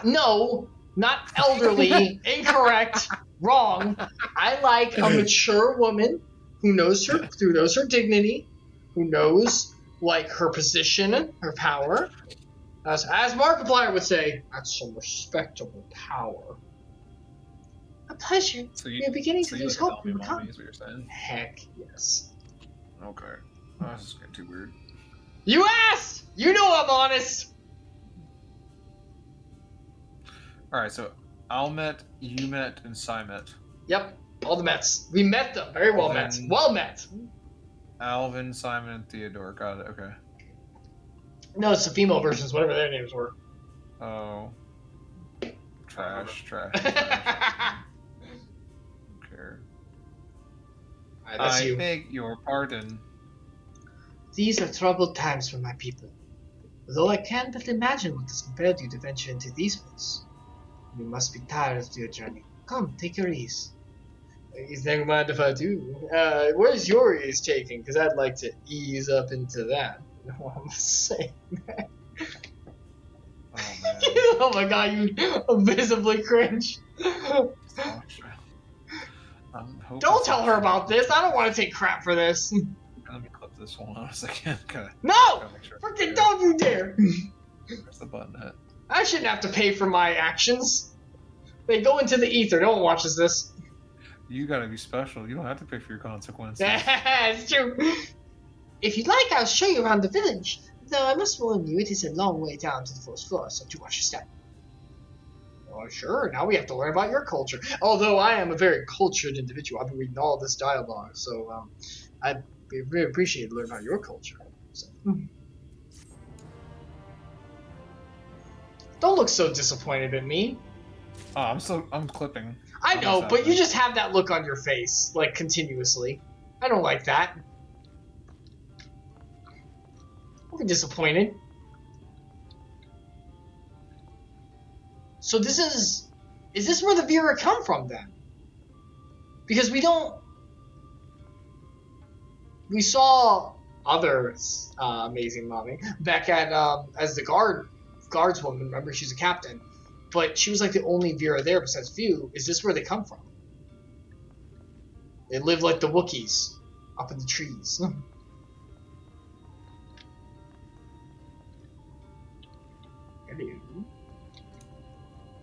No, not elderly. Incorrect. Wrong. I like a mature woman who knows her dignity, who knows, like, her position, her power. As Markiplier would say, that's some respectable power. A pleasure. So you're beginning to lose hope. Is what you're saying? Heck yes. Okay. Oh, this is getting too weird. You asked! You know I'm honest! Alright, so Almet, Umet, and Simet. Yep, all the Mets. We met them. Very well met. Well met. Alvin, Simon, and Theodore. Got it, okay. No, it's the female versions, whatever their names were. Oh. Trash. Don't care. Alright, that's you. I beg your pardon. These are troubled times for my people. Though I can but imagine what has compelled you to venture into these woods. You must be tired of your journey. Come, take your ease. You think mind if I do? Where's your ease taking? Because I'd like to ease up into that. You know what I'm saying? Oh man. Oh my god, you visibly cringe. Don't tell her about this. I don't want to take crap for this. Let me clip this one on a second. No! Sure. Freaking don't you dare! Where's the button hit? I shouldn't have to pay for my actions. They go into the ether. No one watches this. You gotta be special. You don't have to pay for your consequences. It's true. If you'd like, I'll show you around the village. Though I must warn you, it is a long way down to the first floor, so do watch your step. Oh, sure. Now we have to learn about your culture. Although I am a very cultured individual. I've been reading all this dialogue, so I'd be really appreciated to learn about your culture. So. Don't look so disappointed at me. Oh, I'm clipping. I know, but you just have that look on your face, like, continuously. I don't like that. Don't be disappointed. So this is this where the Vera come from, then? Because we saw other amazing mommy back at, as the guardswoman, remember, she's a captain. But she was like the only Vera there besides View. Is this where they come from? They live like the Wookiees, up in the trees. Hello.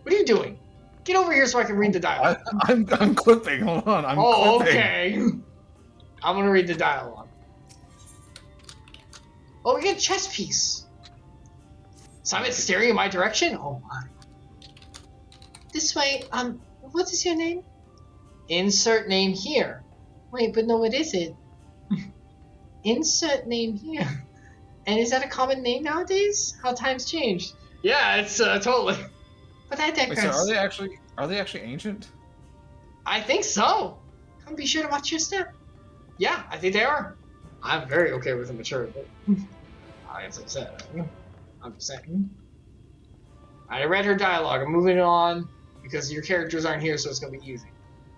What are you doing? Get over here so I can read the dialogue. I'm clipping. Hold on. I'm clipping. Okay. I'm gonna read the dialogue. Oh, we get a chess piece. Simon's staring in my direction? Oh my. This way, what is your name? Insert name here. Wait, but no, what is it? Insert name here. And is that a common name nowadays? How times changed? Yeah, it's totally. But I digress. Wait, so are they actually ancient? I think so. Come be sure to watch your step. Yeah, I think they are. I'm very okay with the mature, but I guess I'm just saying. I read her dialogue. I'm moving on because your characters aren't here, so it's gonna be easy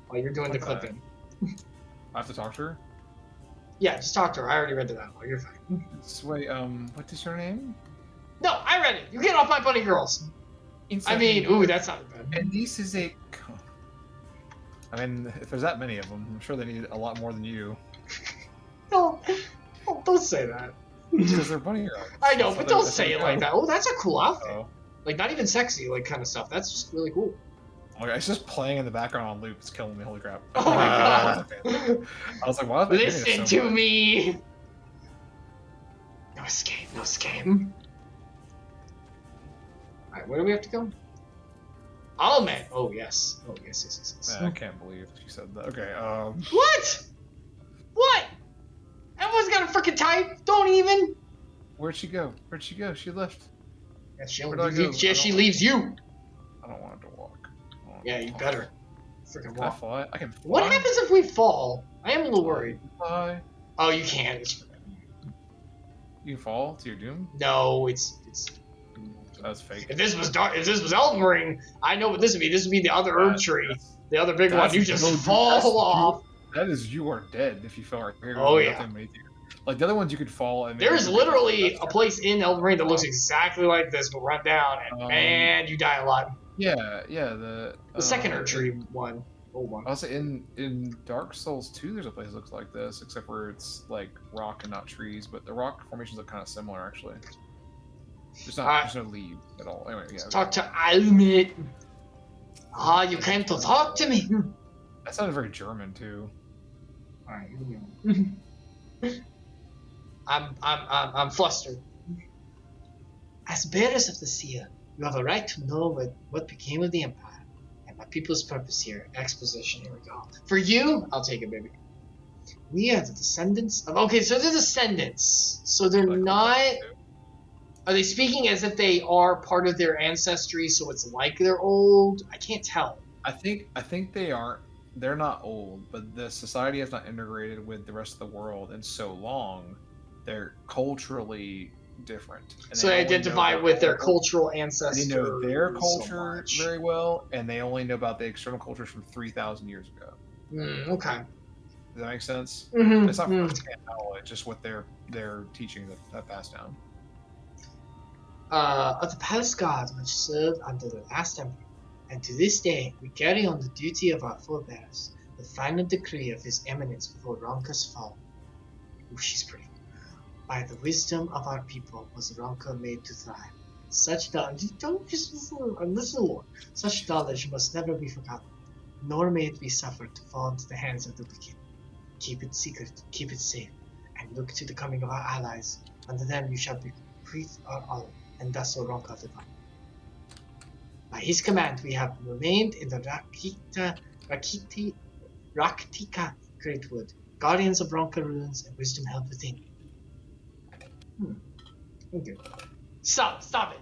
while you're doing the clipping. I have to talk to her? Yeah, just talk to her. I already read the dialogue. You're fine. Wait, what is your name? No, I read it. You get off my bunny girls. I mean, ooh, that sounded bad. And this is a... I mean, if there's that many of them, I'm sure they need a lot more than you. No, don't say that. Because they're bunny girls. I know, but don't say it like that. Oh, that's a cool outfit. Oh. Like, not even sexy, like, kind of stuff. That's just really cool. Okay, it's just playing in the background on loop. It's killing me. Holy crap. Oh my god. I was like, why? Listen to me. No escape, no escape. Alright, where do we have to go? Almond. Oh, yes. Oh, yes. Man, I can't believe she said that. Okay, What? What? Everyone's got a freaking type. Don't even. Where'd she go? She left. Yeah, she leaves you. I don't want her to walk. Yeah, you better. Freaking walk. I can fly. What happens if we fall? I am a little worried. Fly. Oh, you can't. You can fall to your doom? No, it's. That's fake. If this was Elden Ring, I know what this would be. This would be the other herb tree, the other big one. You just fall off. That is, you are dead if you fell right here. Oh yeah. Like the other ones, you could fall and. There's literally a place in Elden Ring that looks exactly like this, but run down and man, you die a lot. Yeah. The second herb tree one. Old one. Also, in Dark Souls 2, there's a place that looks like this, except for it's like rock and not trees. But the rock formations look kind of similar, actually. There's no leaves at all. Anyway, yeah. Talk to Almit. You came to talk to me. That sounded very German too. Alright, here we go. I'm flustered. As bearers of the Seer, you have a right to know what became of the Empire and my people's purpose here. Exposition, here we go. For you, I'll take it, baby. We are the descendants of... Okay, so they're descendants. So they're not... Are they speaking as if they are part of their ancestry, so it's like they're old? I can't tell. I think they aren't. They're not old, but the society has not integrated with the rest of the world in so long. They're culturally different. And So they identify with their cultural They ancestors. know their culture so very well, and they only know about the external cultures from 3,000 years ago. Okay. Does that make sense? Mm-hmm. It's not first-hand knowledge, just what they're teaching that passed down. Of the palace guard which served under the last emperor, and to this day we carry on the duty of our forebears, the final decree of his eminence before Ronka's fall. Ooh, she's pretty. By the wisdom of our people was Ronka made to thrive. Such knowledge, don't just listen. Such knowledge must never be forgotten, nor may it be suffered to fall into the hands of the wicked. Keep it secret, keep it safe, and look to the coming of our allies. Under them you shall bequeath our honor, and thus will Ronka live on. By his command we have remained in the Raktika Greatwood, guardians of Ronka ruins and wisdom held within. Okay. Stop it.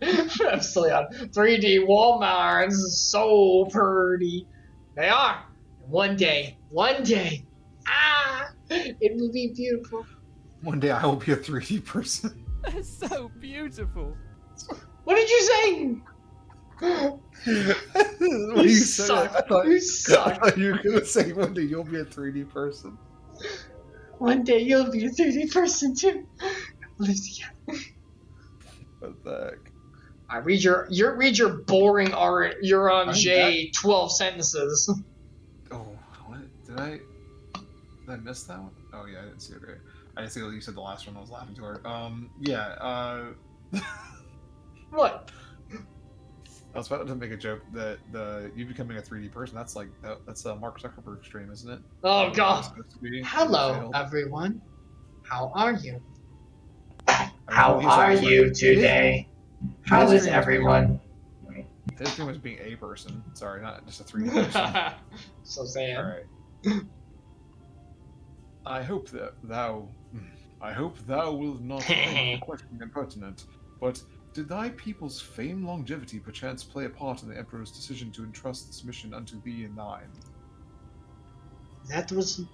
Epsilion. 3D Walmarts so pretty. They are. One day, it will be beautiful. One day I will be a 3D person. That's so beautiful. What did you say? When you said suck. it, I You suck. thought you were going to say one day you'll be a 3D person. One day you'll be a 3D person too. Live together. What the heck? I read your boring Euron J 12 sentences. Oh, what? Did I miss that one? Oh yeah, I didn't see it right. I didn't see what you said the last one. I was laughing too hard. What? I was about to make a joke that you becoming a 3D person. That's like that's a Mark Zuckerberg stream, isn't it? Oh god. Hello Failed. everyone. How are you? How are you today? How is everyone? His stream was being a person. Sorry, not just a 3D person. So sad. All right. I hope thou wilt not find the question impertinent, but did thy people's famed longevity perchance play a part in the Emperor's decision to entrust this mission unto thee and thine? That was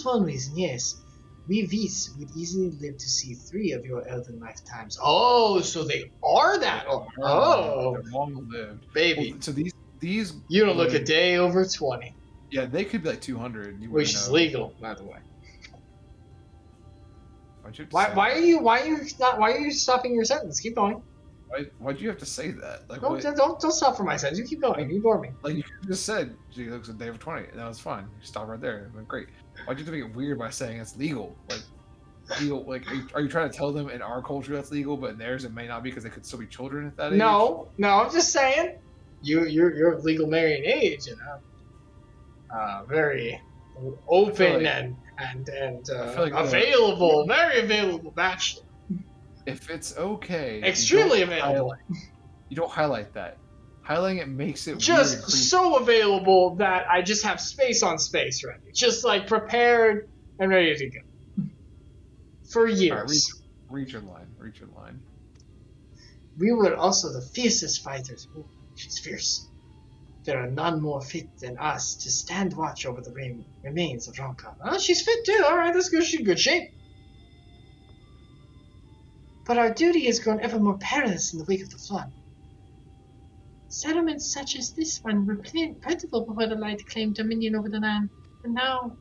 one reason, yes. We Vis would easily live to see 3 of your elven lifetimes. Oh, so they are that. Oh, they're long lived, baby. Well, so these you don't look a day over 20. Yeah, they could be like 200. Which is legal, by the way. Why are you stopping your sentence? Keep going. Why'd you have to say that? Like, don't stop for my sentence. You keep going. You bore me. Like you just said, she looks a day of 20, and that was fine. You stop right there. It went great. Why'd you have to make it weird by saying it's legal? Like, legal. Like, are you trying to tell them in our culture that's legal, but in theirs it may not be because they could still be children at that age? No. I'm just saying. You're of legal marrying age, you know. Very open and available, very available bachelor. If it's okay, extremely available. You don't highlight that. Highlighting it makes it just weird so available that I just have space on space ready, just like prepared and ready to go for years. Right, reach your line. We were also the fiercest fighters. Ooh, she's fierce. There are none more fit than us to stand watch over the remains of Ronka. Oh, she's fit too. All right, that's good. She's in good shape. But our duty has grown ever more perilous in the wake of the flood. Settlements such as this one were plentiful before the light claimed dominion over the land, but now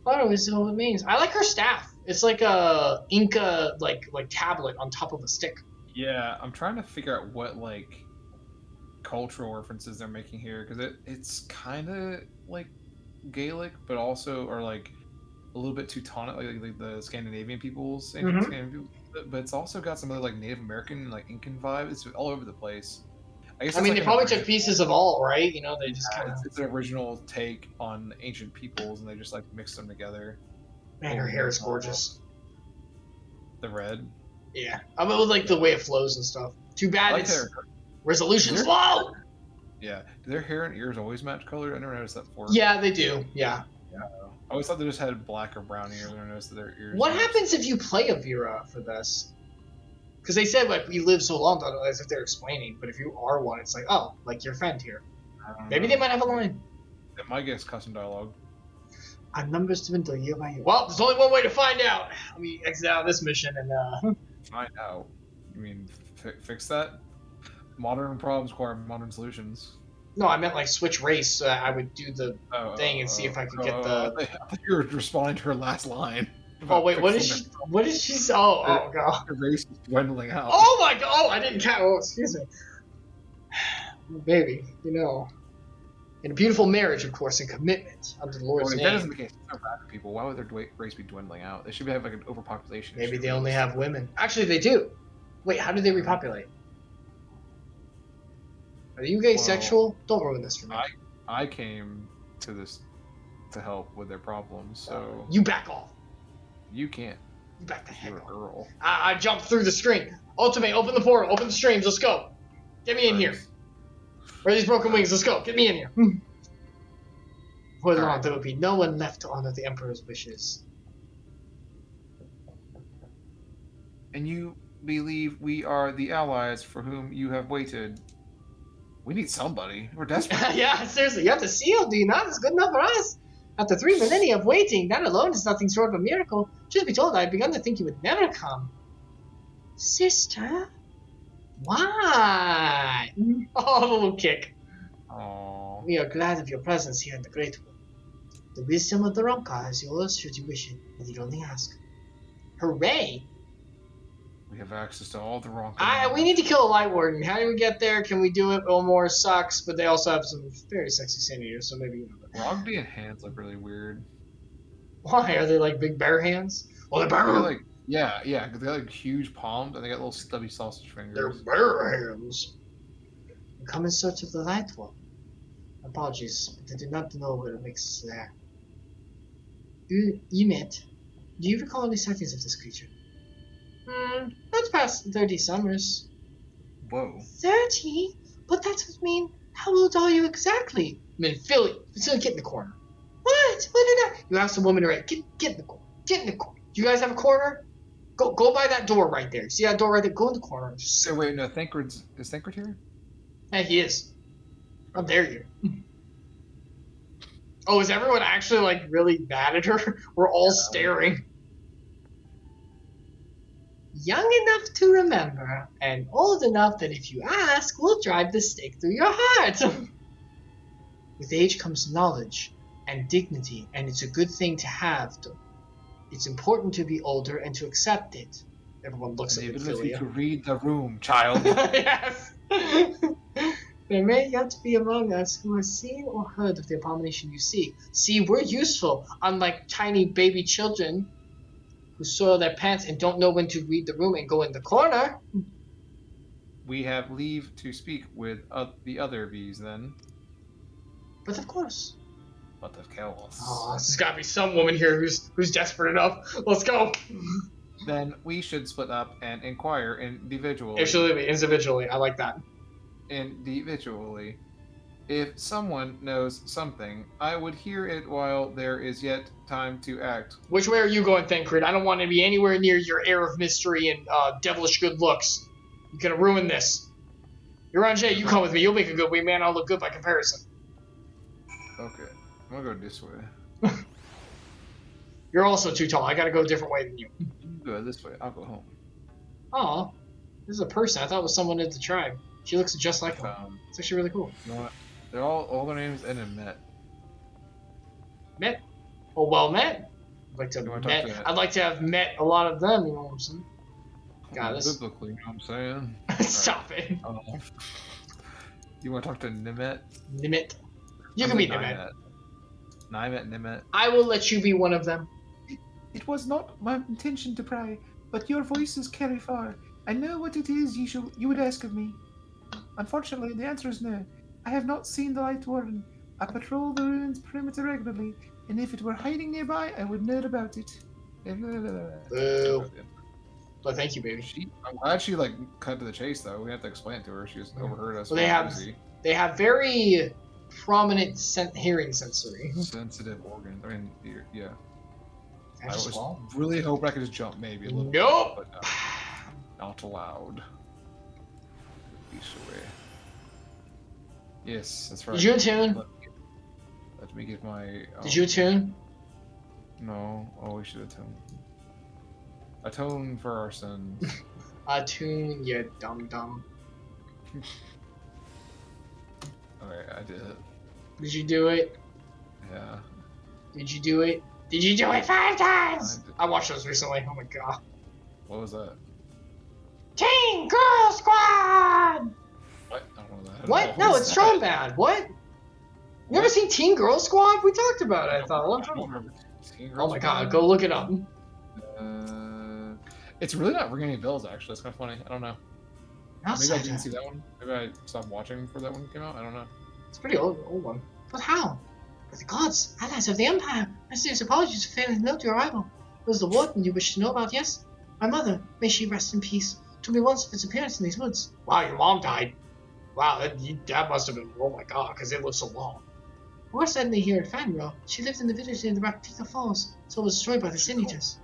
Faro is all remains. I like her staff. It's like a Inca like tablet on top of a stick. Yeah, I'm trying to figure out what like cultural references they're making here because it's kind of like Gaelic, but also or like a little bit Teutonic, like the Scandinavian peoples, ancient Scandinavian people. But it's also got some other like Native American, like Incan vibe. It's all over the place. I guess. I mean, they probably took pieces of all, right? You know, they just kind of. It's an original take on ancient peoples, and they just like mixed them together. Man, her hair is gorgeous. The red. Yeah, I mean, with like the way it flows and stuff. Too bad like it's resolution's low. Yeah, do their hair and ears always match color? I never noticed that before. Yeah, they do. Yeah. I always thought they just had black or brown ears. I never noticed that their ears. What happens if you play a Vera for this? Because they said, like, we live so long, as if they're explaining. But if you are one, it's like, oh, like your friend here. Maybe they might have a line. It might get custom dialogue. Our numbers dwindle year by year. Well, there's only one way to find out. Let me exit out of this mission and, Find out. You mean fix that? Modern problems require modern solutions. No, I meant, like, switch race so that I would do the thing and see if I could get the... I thought you were responding to her last line. Oh, wait, what did she say? Oh, God. Her race is dwindling out. Oh, my God. Oh, I didn't count. Oh, excuse me. Baby, you know... In a beautiful marriage, of course, and commitment under the Lord's name. If that isn't the case, there are people. Why would their race be dwindling out? They should have like an overpopulation. Maybe they only have women. Actually, they do. Wait, how do they repopulate? Are you gay sexual? Don't ruin this for me. I came to this to help with their problems, so... You back off. You can't. You back the heck off. You're a girl. I jumped through the screen. Ultimate, open the portal. Open the streams. Let's go. Get me in here. Where are these broken wings? Let's go. Get me in here. For long, there will be no one left to honor the Emperor's wishes. And you believe we are the allies for whom you have waited. We need somebody. We're desperate. Yeah, seriously. You have the seal, do you not? It's good enough for us. After 3 millennia of waiting, that alone is nothing short of a miracle. Truth be told, I had begun to think you would never come. Sister? Why? Oh, a little kick. Aww. We are glad of your presence here in the Great World. The wisdom of the Ronka is yours should you wish it, and you only ask. Hooray! We have access to all the wrong. We need to kill a Lightwarden. How do we get there? Can we do it? Eulmore sucks, but they also have some very sexy senators, so maybe. Rogby and hands look really weird. Why? Are they like big bear hands? Well, they're bear. Like, yeah. They got like huge palms and they got little stubby sausage fingers. They're bear hands. We come in search of the Lightwarden. Apologies, but I do not know what makes us there. Emet, do you recall any sightings of this creature? Not past 30 summers. Whoa. 30? But that would mean, how old are you exactly? I'm in Philly. Get in the corner. What? What did I? You asked the woman right. Get in the corner. Get in the corner. Do you guys have a corner? Go by that door right there. See that door right there? Go in the corner. So wait, no, is Thancred here? Yeah, he is. How dare you? Oh, is everyone actually like really mad at her? We're all staring. Young enough to remember, and old enough that if you ask, we'll drive the stake through your heart. With age comes knowledge and dignity, and it's a good thing to have. It's important to be older and to accept it. Everyone looks at the Ophelia. ability to read the room, child. Yes. There may yet be among us who has seen or heard of the abomination you seek. See, we're useful, unlike tiny baby children who soil their pants and don't know when to read the room and go in the corner. We have leave to speak with the other bees, then. But of course. But of chaos. Oh, there's got to be some woman here who's desperate enough. Let's go. Then we should split up and inquire individually. Absolutely, individually. I like that. Individually. If someone knows something, I would hear it while there is yet time to act. Which way are you going, Thancred? I don't want to be anywhere near your air of mystery and devilish good looks. You're gonna ruin this. Uranjay, you come with me. You'll make a good wingman. I'll look good by comparison. Okay, I'm gonna go this way. You're also too tall. I gotta go a different way than you. You go this way. I'll go home. Oh, this is a person. I thought it was someone in the tribe. She looks just like him. It's actually really cool. You know what? They're all their names end in Met. Met? Oh, well met. I'd like to have met a lot of them, you know what I'm saying? Got this. Biblically, you know what I'm saying? Stop it. You want to talk to Nimet? Nimet. You can be Nimet. Nimet. I will let you be one of them. It was not my intention to pry, but your voices carry far. I know what it is you would ask of me. Unfortunately, the answer is no. I have not seen the Lightwarden. I patrol the ruins perimeter regularly, and if it were hiding nearby, I would know about it. Boo. But thank you, baby. I'm glad she cut to the chase, though. We have to explain it to her. She just overheard us. Well, they have very prominent hearing sensory. Sensitive organs. I mean, yeah. I was well? really hoping I could just jump maybe a little nope. bit. But, Not allowed. Piece away. Yes, that's right. Did you attune? Let me get my. Did you attune? No. Oh, we should attune. Atone for our sins. Attune, you dumb. Okay, I did it. Did you do it? Yeah. Did you do it? Did you do it 5 times? I watched those recently. Oh my god. What was that? Teen Girl Squad! What? I don't know that. What? No, it's Strongman. What? You ever seen Teen Girl Squad? We talked about it, I thought. I don't remember. Oh my god, go look it up. It's really not ringing any bells, actually. It's kind of funny. I don't know. Maybe I didn't see that one. Maybe I stopped watching before that one came out. I don't know. It's a pretty old one. But how? But the gods, allies of the Empire, my serious apologies for failing to note your arrival. It was the warden you wished to know about, yes? My mother, may she rest in peace, told me once of its appearance in these woods. Wow, your mom died. Wow, that must have been, oh my god, because it was so long. More suddenly here at Fanro, she lived in the village near the Raktika Falls, so it was destroyed by the Sin Eaters.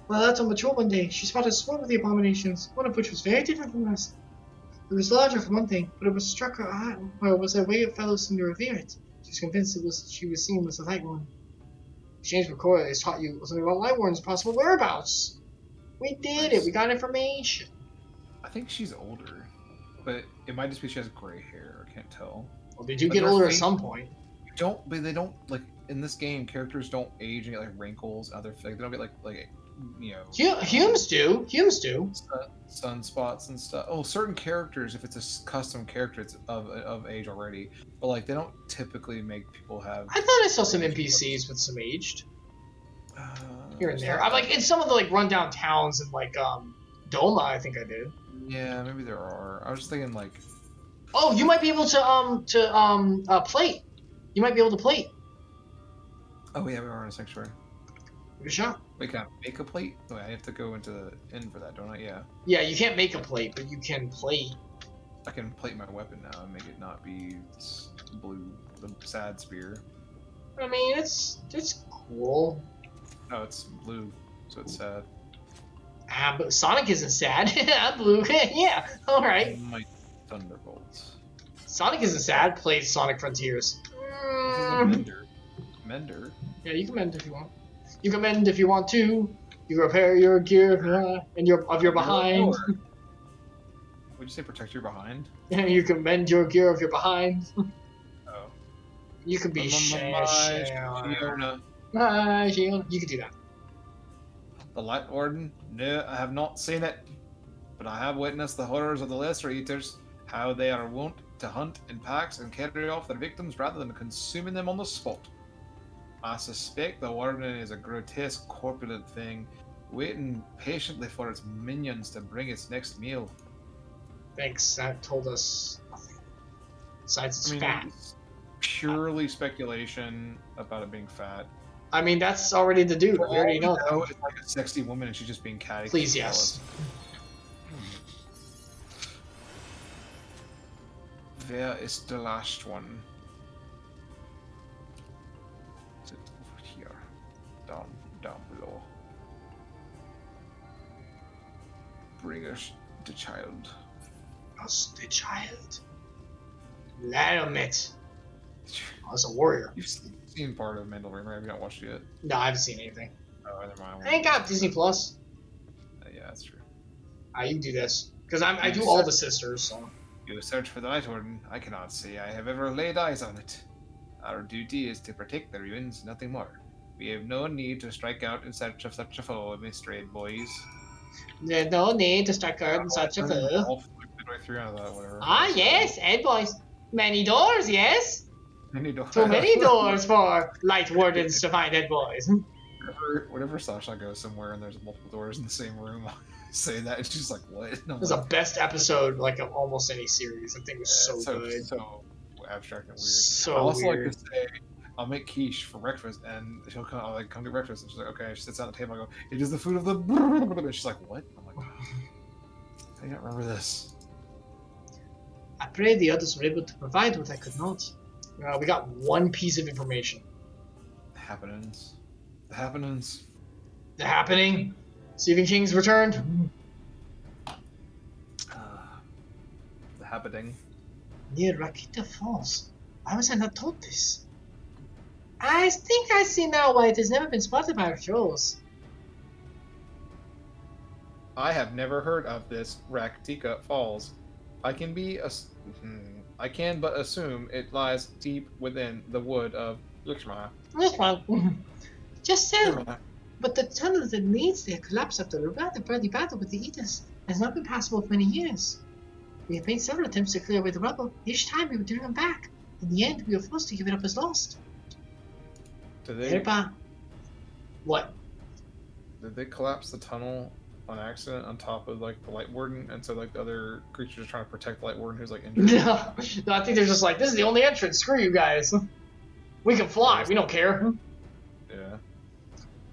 While out on patrol one day, she spotted a swarm of the abominations, one of which was very different from the rest. It was larger for one thing, but it was struck her eye, or it was a way of fellows seemed to revere it. She was convinced she was seen as the Lightwarden. James McCoy has taught you something about Lightwarden's possible whereabouts. We did it. We got information. I think she's older, but it might just be she has gray hair. I can't tell. Well, they do get older at some point. But they don't, like, in this game, characters don't age and get like wrinkles. Other they don't get like you know. Humes do. Sunspots and stuff. Oh, certain characters, if it's a custom character, it's of age already. But like, they don't typically make people have. I thought I saw some NPCs with some aged. Here and there. I'm like in some of the like rundown towns in like Doma. I think I did. Yeah, maybe there are. I was just thinking like. Oh, you might be able to plate. You might be able to plate. Oh yeah, we are in a sanctuary. Give it a shot. Wait, can I make a plate? Oh, I have to go into the inn for that, don't I? Yeah. Yeah, you can't make a plate, but you can plate. I can plate my weapon now and make it not be this blue, the sad spear. I mean, it's cool. No, it's blue, so it's sad. Ah, but Sonic isn't sad. I'm blue. Yeah, all right. My thunderbolts. Sonic isn't sad. Play Sonic Frontiers. This is a mender. Mender. Yeah, you can mend if you want. You can mend if you want to. You repair your gear and your behind. Would you say protect your behind? You can mend your gear of your behind. Oh. You can be Shiona. You can do that. The Lightwarden? No, I have not seen it. But I have witnessed the horrors of the Lesser Eaters, how they are wont to hunt in packs and carry off their victims rather than consuming them on the spot. I suspect the Warden is a grotesque, corpulent thing, waiting patiently for its minions to bring its next meal. Thanks, that told us nothing. Besides it's fat. It's purely speculation about it being fat. I mean, that's already the dude. We already know that. It's like a sexy woman and she's just being catty. Please, yes. Where is the last one? Is it over here? Down below. Bring us the child. Us the child? Laramit. Oh, it's a warrior. You've seen part of Mandalorian, right? Have you not watched it yet? No, I haven't seen anything. Oh, never mind. I ain't got Disney Plus. Yeah, that's true. You do this. Because I do all the sisters, so. You search for the Lightwarden. I cannot say I have ever laid eyes on it. Our duty is to protect the ruins, nothing more. We have no need to strike out in search of such a foe, misstrayed boys. There's no need to strike out in such a foe. Yes, Ed boys. Many doors, yes? Many doors. Too many doors for Lightwardens to find Ed boys. Whenever Sasha goes somewhere and there's multiple doors in the same room, I say that, and she's like, what? It was the best episode like of almost any series. I think it was so good. So abstract and weird. So I also weird. like to say, I'll make quiche for breakfast, and she'll come. I'll like come to breakfast, and she's like, okay. She sits down at the table. I go, it is the food of the. And she's like, what? I'm like, I can't remember this. I pray the others were able to provide what I could not. We got one piece of information. The happenings. The happening. Stephen King's returned. inhabiting. Near Rakita Falls. Why was I not told this? I think I see now why it has never been spotted by our trolls. I have never heard of this Rakitika Falls. I can but assume it lies deep within the wood of Eulmore. This one. Just so. But the tunnel that leads there collapsed after a rather bloody battle with the Eaters. It has not been passable for many years. We have made several attempts to clear away the rubble. Each time we would turn them back. In the end, we were forced to give it up as lost. What? Did they collapse the tunnel on accident on top of like the Lightwarden, and so like the other creatures are trying to protect the Lightwarden who's like injured? No, I think they're just like, this is the only entrance. Screw you guys. We can fly. We don't care. Yeah.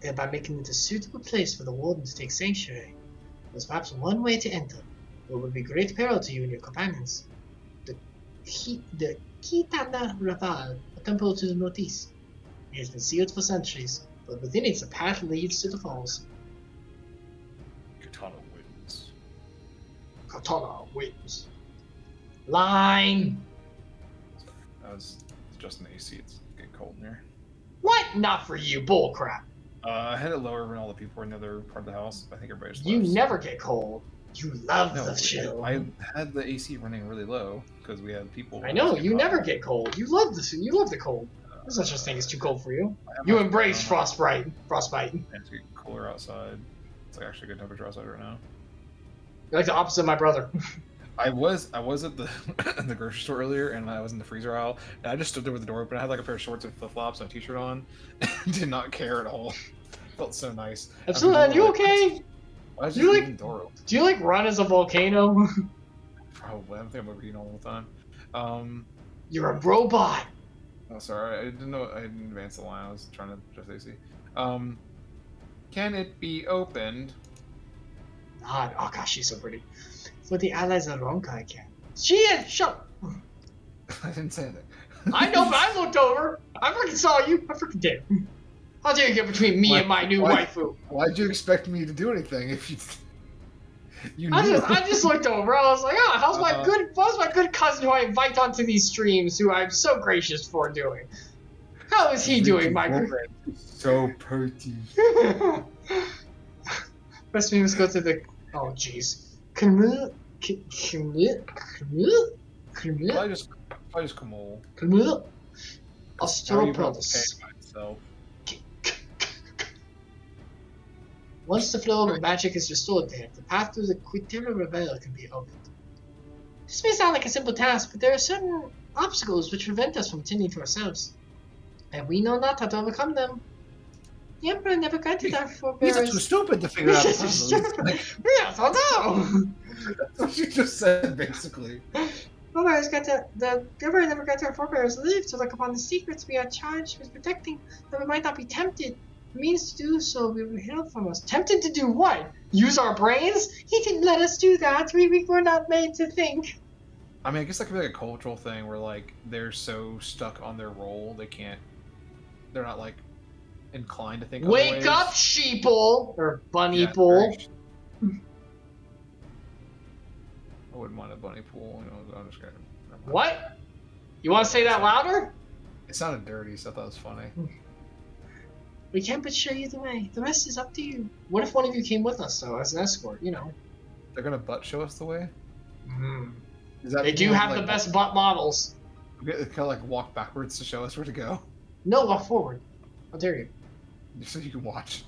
Thereby making it a suitable place for the Warden to take sanctuary. There's perhaps one way to enter, but it would be great peril to you and your companions. The Kitana Raval, a temple to the northeast. It has been sealed for centuries, but within it a path leads to the falls. Katana wins. Katana wins. Line! That was just an AC. It's getting cold in here. What? Not for you. Bullcrap. I had it lower when all the people were in the other part of the house. I think everybody's You left. never get cold. You love No, the chill. I had the AC running really low because we had people. I know, you never get cold. You love the cold. There's no such thing as too cold for you. You embrace frostbite. It's getting cooler outside. It's like actually good temperature outside right now. You're like the opposite of my brother. I was at the in the grocery store earlier, and I was in the freezer aisle, and I just stood there with the door open. I had like a pair of shorts and flip flops and a t-shirt on, and did not care at all. Felt so nice. Epsilion, are you okay? Why is Do you the like? door open? Do you like run as a volcano? Probably. I don't think I'm overheating all the time. You're a robot. Oh, sorry. I didn't know. I didn't advance the line. I was trying to just AC. Can it be opened? God, oh gosh, she's so pretty. For the allies of Ronka, I can. She is. Shut. I didn't say anything. I know, but I looked over. I freaking saw you. I freaking did. How dare you get between me and my new waifu? Why'd you expect me to do anything if you knew? I just looked over. I was like, oh, how's my good cousin who I invite onto these streams, who I'm so gracious for doing? How is he doing, my good? So pretty. First, we must go to the. Oh, jeez. Probably just come on. Ostropodus. Once the flow of magic is restored there, the path through the Quitera Revel can be opened. This may sound like a simple task, but there are certain obstacles which prevent us from tending to ourselves. And we know not how to overcome them. The Emperor never granted our forebears... He's too stupid to figure out the puzzles. Yes, I know! That's what you just said, basically. The Emperor never granted our forebears leave to look upon the secrets we are charged with protecting, that we might not be tempted. The means to do so we were held from us. Tempted to do what? Use our brains? He didn't let us do that. We were not made to think. I mean, I guess that could be like a cultural thing where, like, they're so stuck on their role, they're not, like, inclined to think Wake up, sheeple! Or bunny-pool. I wouldn't mind a bunny pool, you know, I'm just kidding. What? You want to say that louder? It sounded dirty, so I thought it was funny. We can't but show you the way. The rest is up to you. What if one of you came with us, though, as an escort, you know? They're gonna butt show us the way? They do have the best butt models. They kind of like walk backwards to show us where to go? No, walk forward. How dare you? So you can watch.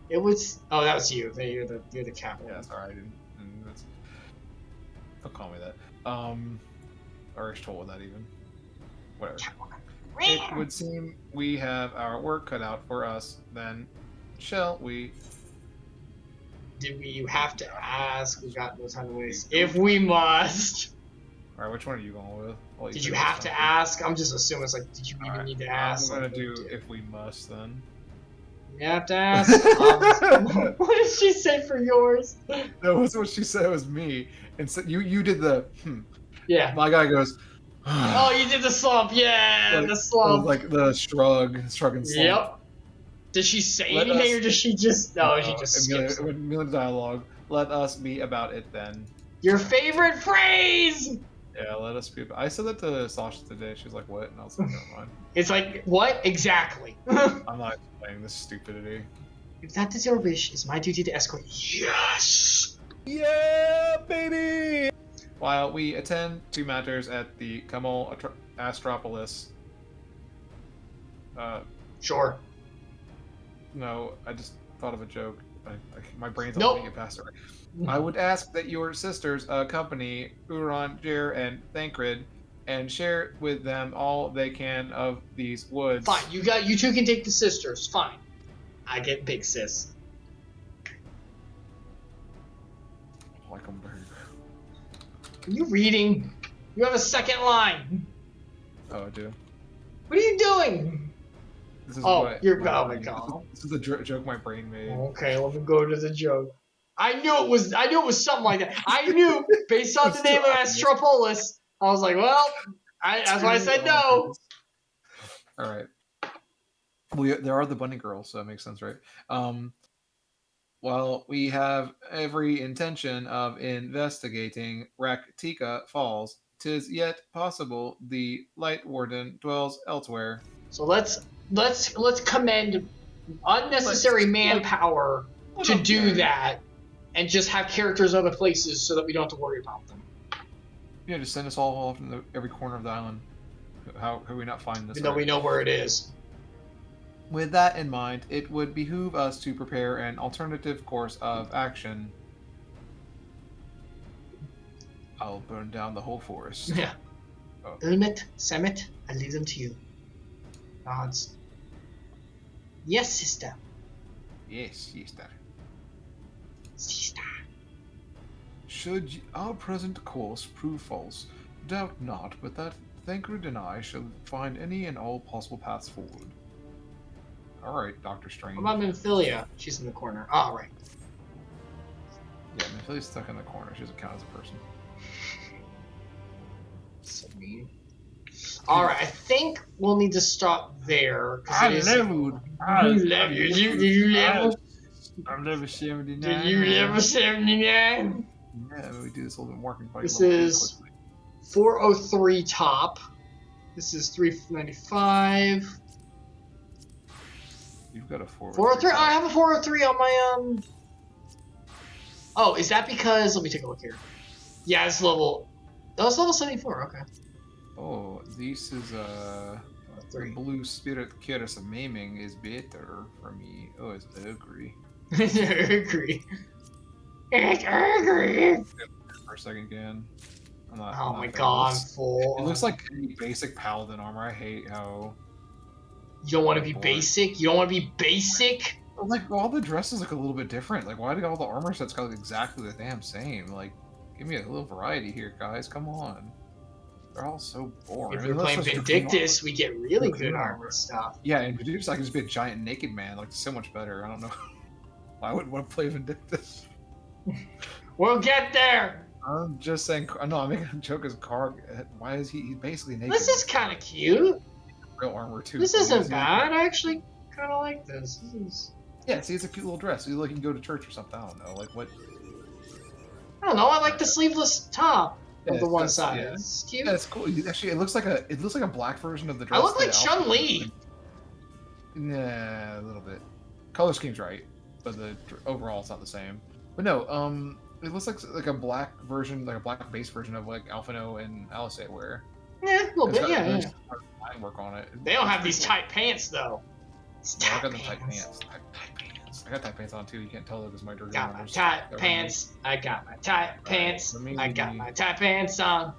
It was... Oh, that was you. You're the cat. Yeah, sorry, I didn't... Don't call me that. Or is troll with that even? Whatever. It would seem we have our work cut out for us, then shall we? Did you have to ask? We got no time to waste. If we must. Alright, which one are you going with? Did you have to ask? I'm just assuming it's like, did you even need to ask? I'm gonna do if we must then. You have to ask. What did she say for yours? No, that's what she said. It was me. And so you did the Yeah. My guy goes. Oh, you did the slump. Yeah, like, the slump. Like the shrug and slump. Yep. Did she say anything, or does she just? No, she just skips. Million dialogue. Let us be about it then. Your favorite phrase! Yeah, let us be. I said that to Sasha today. She was like, "What?" And I was like, "Never mind." It's like, what? Exactly. I'm not explaining this stupidity. If that is your wish, it's my duty to escort you. Yes! Yeah, baby! While we attend to matters at the Kamal Astropolis. Sure. No, I just thought of a joke. My brain's not Nope. letting it pass away. I would ask that your sisters accompany Uron, Jer, and Thancred and share with them all they can of these woods. Fine, you two can take the sisters. Fine. I get big sis. Like them big. Are you reading? You have a second line. Oh, I do. What are you doing? This is oh, what you're oh my god. This is the joke my brain made. Okay, let me go to the joke. I knew it was something like that. I knew based on the name of Astropolis. I was like, well, that's why I said no. All right. Well, there are the bunny girls, so that makes sense, right? Well, we have every intention of investigating Raktika Falls. 'Tis yet possible the Lightwarden dwells elsewhere. So let's commend unnecessary manpower to do that, and just have characters other places so that we don't have to worry about them. Yeah, just send us all off in every corner of the island. How could we not find this? Even though we know where it is. With that in mind, it would behoove us to prepare an alternative course of action. I'll burn down the whole forest. Yeah. Oh. Ilmit, Semit, I leave them to you. Nods. Yes, sister. Yes, sister. Sister. Should our present course prove false, doubt not but that Thancred and I shall find any and all possible paths forward. Alright, Doctor Strange. What about Nymphilia? She's in the corner. Oh, right. Yeah, Nymphylia's stuck in the corner. She doesn't count as a person. So mean. Alright, I think we'll need to stop there. I leveled. You level? I'm level 79. Did you level 79? Yeah, we do this a little bit more. This is 403 top. This is 395. You've got a 403. I have a 403 on my Oh, is that because? Let me take a look here. Yeah, it's level. Oh, it's level 74. Okay. Oh, this is the blue spirit curse of maiming is better for me. Oh, it's ugly. It's ugly. It's ugly. For a second again. Oh my god, I'm full. It looks like any basic paladin armor. I hate how. You don't want to be basic? You don't want to be basic? Like, all the dresses look a little bit different. Like, why do all the armor sets got exactly the damn same? Like, give me a little variety here, guys. Come on. They're all so boring. If we're playing Vindictus, we get really good armor stuff. Yeah, in Vindictus, I can just be a giant naked man. Like, so much better. I don't know. Why would want to play Vindictus? We'll get there! I'm just saying. No, I'm making a joke as Karg. Why is he's basically naked? This is kind of cute. Real armor, too. This isn't bad. I actually kind of like this. This is... Yeah, see, it's a cute little dress. You like, you can go to church or something. I don't know. Like, what? I don't know. I like the sleeveless top Yeah, of the one that's- side. yeah. It's cute. Yeah, it's cool. Actually, it looks like a black version of the dress. I look like that Chun-Li. Yeah, a little bit. Color scheme's right, but the overall it's not the same. But no, it looks like a black version, like a black base version of like Alphino and Alice wear. Yeah, a little bit. Yeah, yeah. Line work on it. They don't have these tight pants though. I got the tight pants. Tight pants. I got tight pants on too. You can't tell that because my jersey. Got my tight pants. I got my tight pants. I got my tight pants on.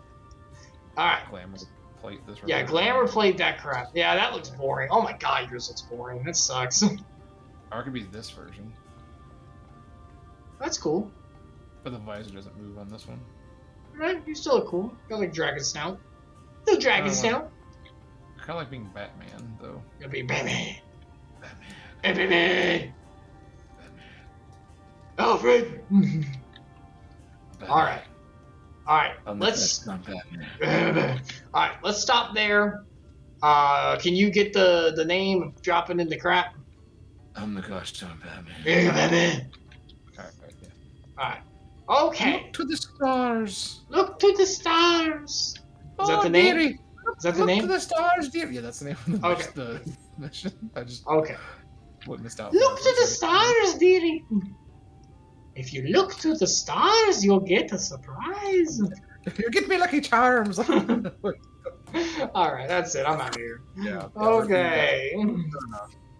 All right. Glamour plate this. Yeah, Glamour played that crap. Yeah, that looks boring. Oh my god, yours looks boring. That sucks. Or it could be this version. That's cool. But the visor doesn't move on this one. Right, you still look cool. Got like Dragon Snout. No Dragon Snout. I kind of like being Batman though. You'll be Batman. Batman. Batman. Alfred. All right. Let's. All right. Let's stop there. Can you get the name dropping in the crap? I'm the gosh darn Batman. Batman. All right. Yeah. All right. Okay. Look to the stars. Look to the stars. Is that Oh, the name? dearie. Is that the Look name? to the stars, dear. Yeah, that's the name of the, Okay. the mission. I just Okay. missed out Look for to a the second. stars, dearie. If you look to the stars, you'll get a surprise. You get me Lucky Charms. All right, that's it. I'm out of here. Yeah. Okay.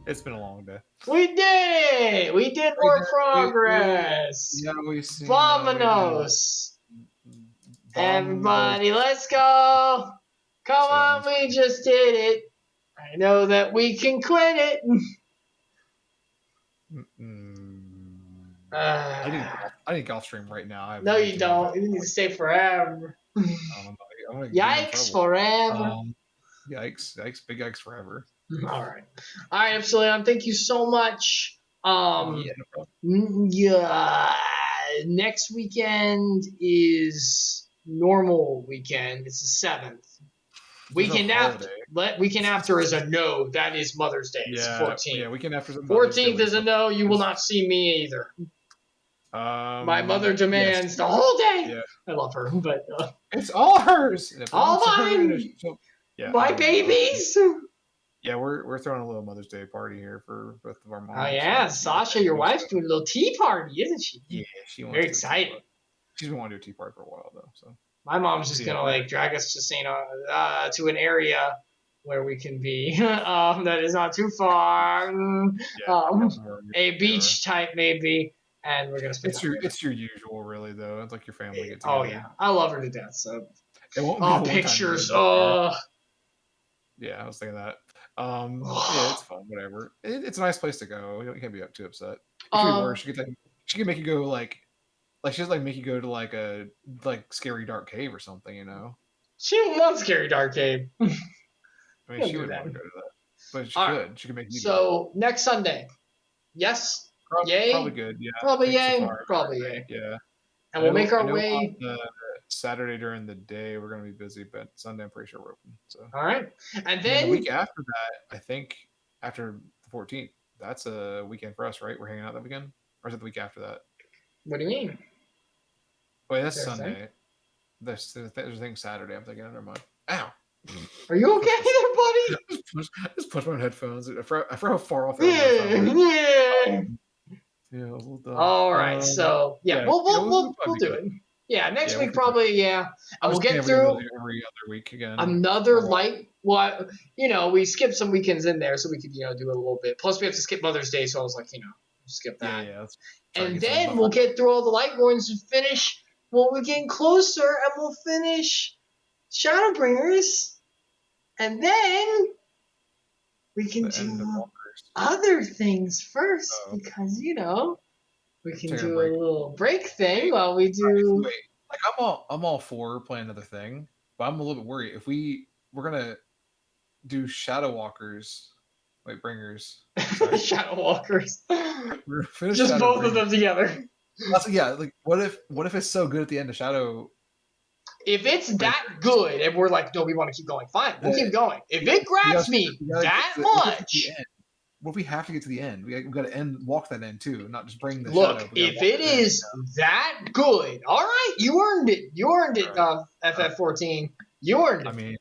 It's been a long day. We did it! We did more progress! We see. Vamonos! Everybody, let's go! Come on, we just did it! I know that we can quit it! I need golf stream right now. No, you don't. You need to stay forever. Yikes forever. Yikes, big yikes forever. All right, Epsilion, thank you so much. No problem. Next weekend is normal weekend. It's the 7th. Weekend after is a no. That is Mother's Day. It's 14th. Yeah, weekend after is 14th is a no. You will not see me either. My mother demands the whole day. Yeah. I love her, but it's all hers. All mine. My babies. Yeah, we're throwing a little Mother's Day party here for both of our moms. Oh yeah, Sasha, your wife's doing a little tea party, isn't she? Yeah, she wants very excited. She's been wanting to do a tea party for a while though. So my mom's just gonna drag us to to an area where we can be that is not too far. A beach type maybe, and we're gonna spend. It's your usual, really though. It's like your family get together. Oh yeah, I love her to death. So it won't be pictures. Yeah, I was thinking that. Yeah, it's fun. Whatever. It's a nice place to go. You can't be too upset. It could be worse. She could make you go like she just make you go to a scary dark cave or something. You know. She don't want scary dark cave. I mean, she would want to go to that, but she could. She could make you. So next Sunday, yes, yay. Probably good. Yeah. Probably yay. Probably yay. Yeah. And we'll make our way. Saturday during the day we're going to be busy, but Sunday I'm pretty sure we're open. So all right, and then the week after that, I think after the 14th, that's a weekend for us, right? We're hanging out that weekend, or is it the week after that? What do you mean? Wait, that's Sunday. There's a thing Saturday. I'm thinking, never mind. Ow. Are you okay there, buddy? Just push my headphones. I forgot how far off. Yeah. All right, so we'll do it. Yeah, next week probably, and we'll get through every other week again. Another light. Well, we skipped some weekends in there, so we could do a little bit. Plus, we have to skip Mother's Day, so I was like, skip that. Yeah. And then we'll get through all the Lightwarden and finish. Well, we're getting closer, and we'll finish Shadowbringers, and then we can do other things first because we can do a little break thing while we do. Wait, I'm all for playing another thing, but I'm a little bit worried if we're gonna do Shadowwalkers. Wait, Bringers. Shadowwalkers. Just both of them together. Yeah, what if it's so good at the end of Shadow? If it's that good and we're like, no, we want to keep going, fine, we'll keep going. If it grabs me that much. What if we have to get to the end? We've got to walk that end too, not just bring the Look, shadow. If it is that good, all right, you earned it. You earned it, FF14. You earned it. I mean,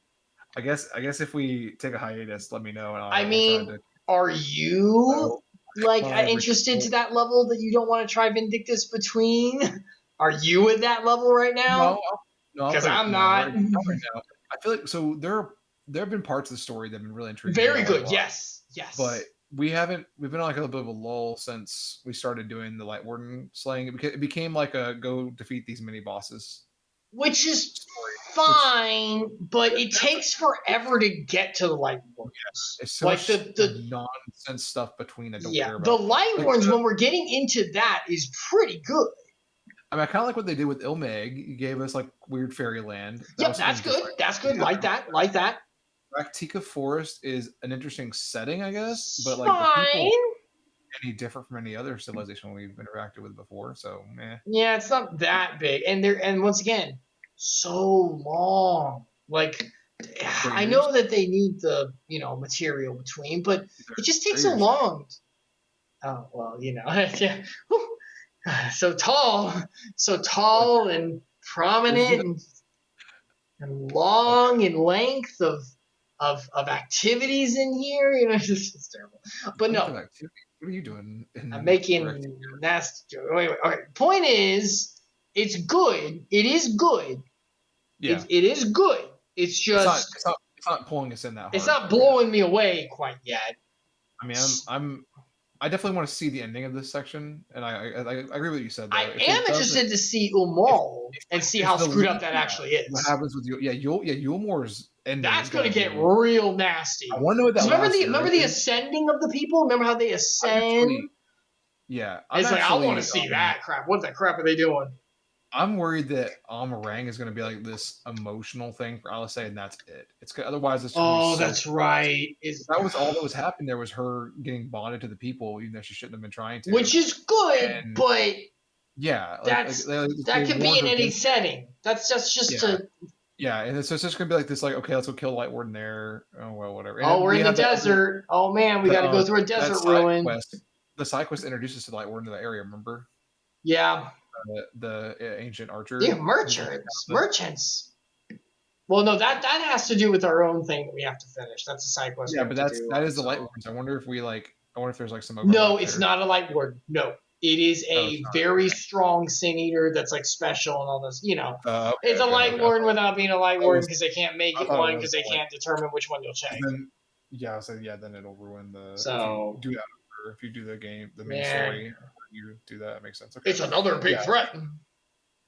I guess if we take a hiatus, let me know. And are you interested to that level that you don't want to try Vindictus between? Are you at that level right now? No, because I'm not. Right now. I feel like there have been parts of the story that have been really intriguing. Very good, yes. But we've been on a little bit of a lull since we started doing the Lightwarden slaying. It became a go defeat these mini bosses, which is fine, but it takes forever to get to the Lightwarden. It's so much the nonsense stuff between I don't care about. The Lightwardens, when we're getting into that, is pretty good. I mean, I kind of like what they did with Eulmore. You gave us weird fairyland. That's good. That's good. Like that. Raktika Forest is an interesting setting, I guess, but the people any different from any other civilization we've interacted with before. So, yeah, it's not that big, and once again, so long. I know that they need the material between, but it just takes so long. Oh well, yeah. so tall, and prominent and long in length of activities in here. You know, it's terrible. But Length no, of activity. What are you doing? I'm making nasty. Wait. Okay. Point is, it's good. It is good. Yeah. It is good. It's just It's not pulling us in that hard. it's not blowing me away quite yet. I mean, I definitely want to see the ending of this section, and I agree with what you said. Though. I am interested to see Eulmore and see how screwed up that actually is. What happens with you? Yeah, Eulmore's ending. That's going to get real nasty. I want to know what that. Remember the ascending of the people. Remember how they ascend? It's like I want to see that crap. What the crap are they doing? I'm worried that Amarang is going to be like this emotional thing for Alice, and that's it. It's otherwise it's. That's right. That was all that was happening. There was her getting bonded to the people, even though she shouldn't have been trying to. Which is good, but yeah, that could be in any setting. That's just a. Yeah, and so it's just gonna be like this, like, okay, let's go kill Lightwarden there. Oh well, whatever. And we're in the desert. Oh man, we got to go through a desert ruin. The side quest introduces to Lightwarden to the area. Remember? Yeah. The ancient archer. Yeah, merchants. Well, no, that has to do with our own thing that we have to finish. That's a side quest. Yeah, but that is the Lightwardens. I wonder if there's like some. No, it's not a Lightwarden. No, it is a very strong Sin Eater that's like special and all this. You know, it's a Lightwarden without being a Lightwarden because they can't make it one because they can't determine which one you'll check. Then it'll ruin the. So if you do that. If you do the game, the main story, you do that. It makes sense. Okay. It's another big threat.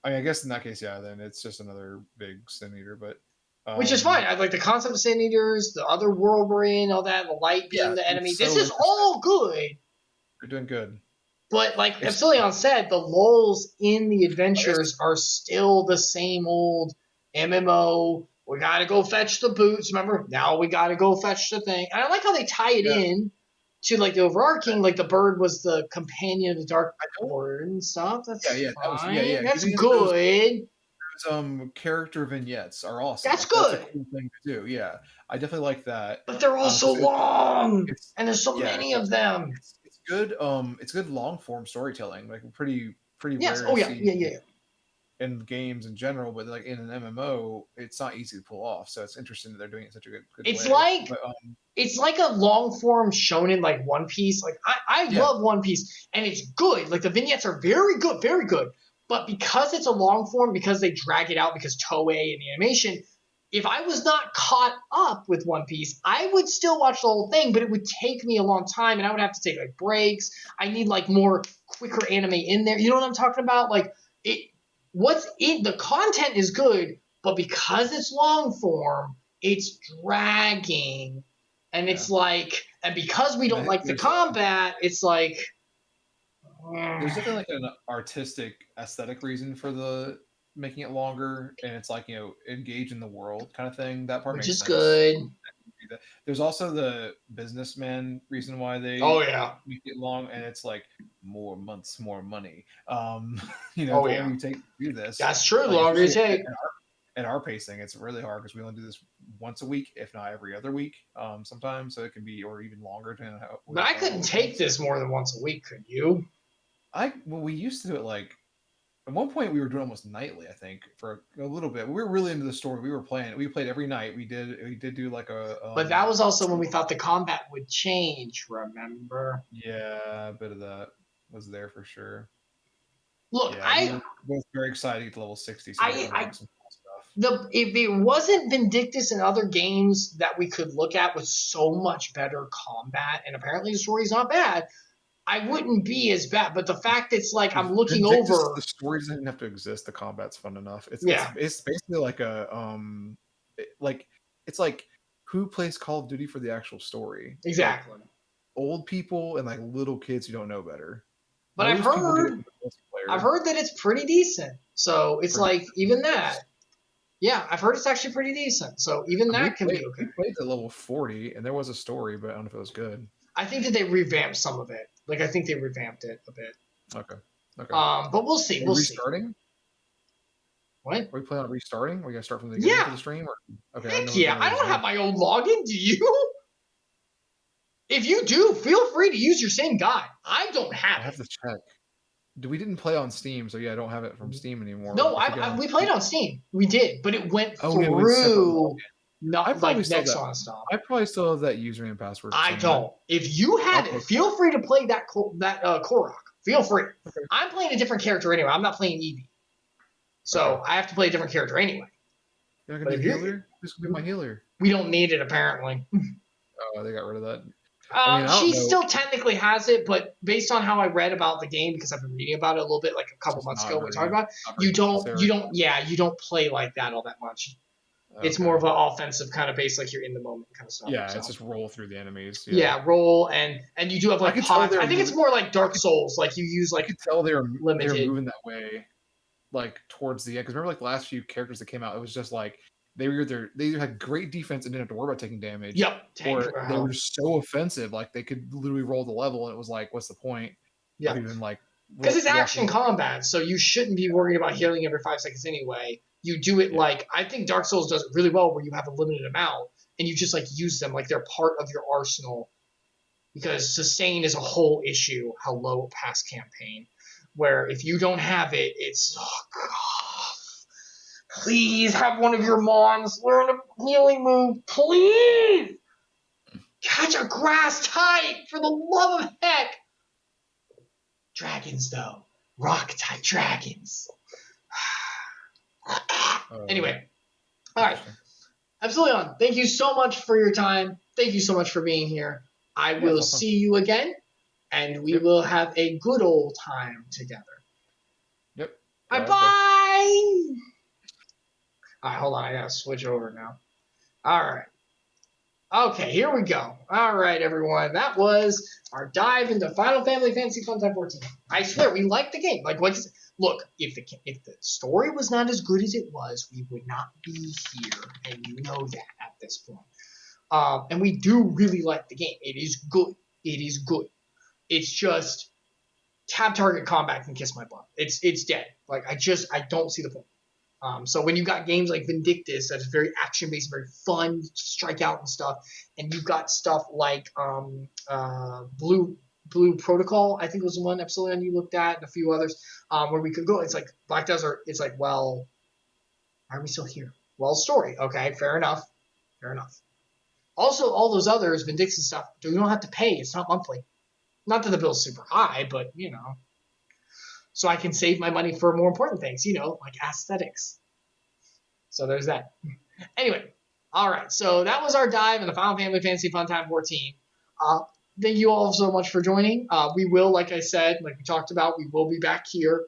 I mean, I guess in that case, then it's just another big Sin Eater, but which is fine. I like the concept of Sin Eaters, the other world we're in, all that, the light being the enemy. This is all good. You're doing good. But like Epsilion said, the lulls in the adventures are still the same old MMO. We gotta go fetch the boots. Remember? Now we gotta go fetch the thing. And I like how they tie it in to like the overarching, like the bird was the companion of the Dark Lord and stuff. That's fine. That's good. Those character vignettes are awesome. That's good. That's a cool thing to do. Yeah, I definitely like that. But they're all so long, and there's so many of them. It's good. It's good long form storytelling. Like pretty rare. Yeah. In games in general, but like in an MMO, it's not easy to pull off. So it's interesting that they're doing it in such a good way. It's like a long form shonen like One Piece. Like I love One Piece, and it's good. Like the vignettes are very good, very good. But because it's a long form, because they drag it out, because Toei and the animation, if I was not caught up with One Piece, I would still watch the whole thing, but it would take me a long time, and I would have to take like breaks. I need like more quicker anime in there. You know what I'm talking about? Like the content is good, but because it's long form, it's dragging, and it's like, and because we don't like the combat, it's like. There's definitely like an artistic aesthetic reason for the making it longer, and it's like, engage in the world kind of thing. That part makes sense. Which is good. There's also the businessman reason why they make it long, and it's like more months, more money. The longer you take to do this. That's true. The longer you take. At our pacing, it's really hard because we only do this once a week, if not every other week. Sometimes, so it can be, or even longer. But I couldn't take this more than once a week. Could you? We used to do it like. At one point, we were doing almost nightly. I think for a little bit. We were really into the story. We played every night. We did do like a. But that was also when we thought the combat would change. Remember? Yeah, a bit of that was there for sure. Look, we were both very excited to get to level 60. So if it wasn't Vindictus and other games that we could look at with so much better combat, and apparently the story's not bad, I wouldn't be as bad. But the fact it's like I'm looking over. The story doesn't even have to exist. The combat's fun enough. It's basically like it's like who plays Call of Duty for the actual story? Exactly. Like, old people and like little kids who don't know better. But I've heard that it's pretty decent. So it's like even that. Yeah, I've heard it's actually pretty decent. So even that can be okay. We played to level 40, and there was a story, but I don't know if it was good. I think that they revamped some of it. Like I think they revamped it a bit. Okay. But we'll see. We'll restarting? What? Are we planning on restarting? We gotta start from the beginning of the stream? Okay. Heck yeah! I don't have my own login. Do you? If you do, feel free to use your same guide. I don't have it. I have to check. we didn't play on Steam, so yeah, I don't have it from Steam anymore. No, I forget we played on Steam. We did, but it went Oh, yeah, we separate through login. not like Nexon stuff. I probably still have that username and password. I somewhere. don't. If you have it, feel free to play that Korok. Feel free. Okay. I'm playing a different character anyway. I'm not playing Eevee, so I have to play a different character anyway. You're not gonna be healer? This will be my healer. We don't need it apparently. Oh, they got rid of that. I mean, She still technically has it, but based on how I read about the game, because I've been reading about it a little bit, like a couple months ago, we talked about you don't play like that all that much. Okay. It's more of an offensive kind of base, like you're in the moment kind of stuff. Yeah, it's just roll through the enemies. Yeah, roll and you do have like pods. I think it's more like Dark Souls, like you use like. I could tell they were limited. moving that way, like towards the end. Because remember, like the last few characters that came out, it was just like. They either had great defense and didn't have to worry about taking damage. Yep. Or they were so offensive, like they could literally roll the level, and it was like, what's the point? Yeah. Even like because it's action combat, so you shouldn't be worried about healing every 5 seconds anyway. You do it like I think Dark Souls does it really well, where you have a limited amount and you just like use them like they're part of your arsenal. Because sustain is a whole issue. How low it pass campaign, where if you don't have it, it's please have one of your mons learn a healing move. Please! Catch a grass type, for the love of heck! Dragons, though. Rock type dragons. Anyway. Alright. Epsilion, thank you so much for your time. Thank you so much for being here. I will see you again, and we will have a good old time together. Yep. Bye-bye! Alright, hold on. I gotta switch over now. Alright. Okay, here we go. Alright, everyone. That was our dive into Final Fantasy Funtimes 14. I swear, we liked the game. Like, look, if the story was not as good as it was, we would not be here, and you know that at this point. And we do really like the game. It is good. It is good. It's just tab target combat can kiss my butt. It's dead. Like, I don't see the point. So when you got games like Vindictus that's very action-based, very fun, strike out and stuff, and you've got stuff like Blue Protocol, I think was the one Epsilion you looked at, and a few others, where we could go. It's like Black Desert. It's like, well, why are we still here? Well, story. Okay, fair enough. Fair enough. Also, all those others, Vindictus stuff, you don't have to pay. It's not monthly. Not that the bill's super high, but, you know. So I can save my money for more important things, you know, like aesthetics. So there's that. Anyway, all right. So that was our dive into Final Fantasy Funtimes 14. Thank you all so much for joining. We will, like I said, like we talked about, we will be back here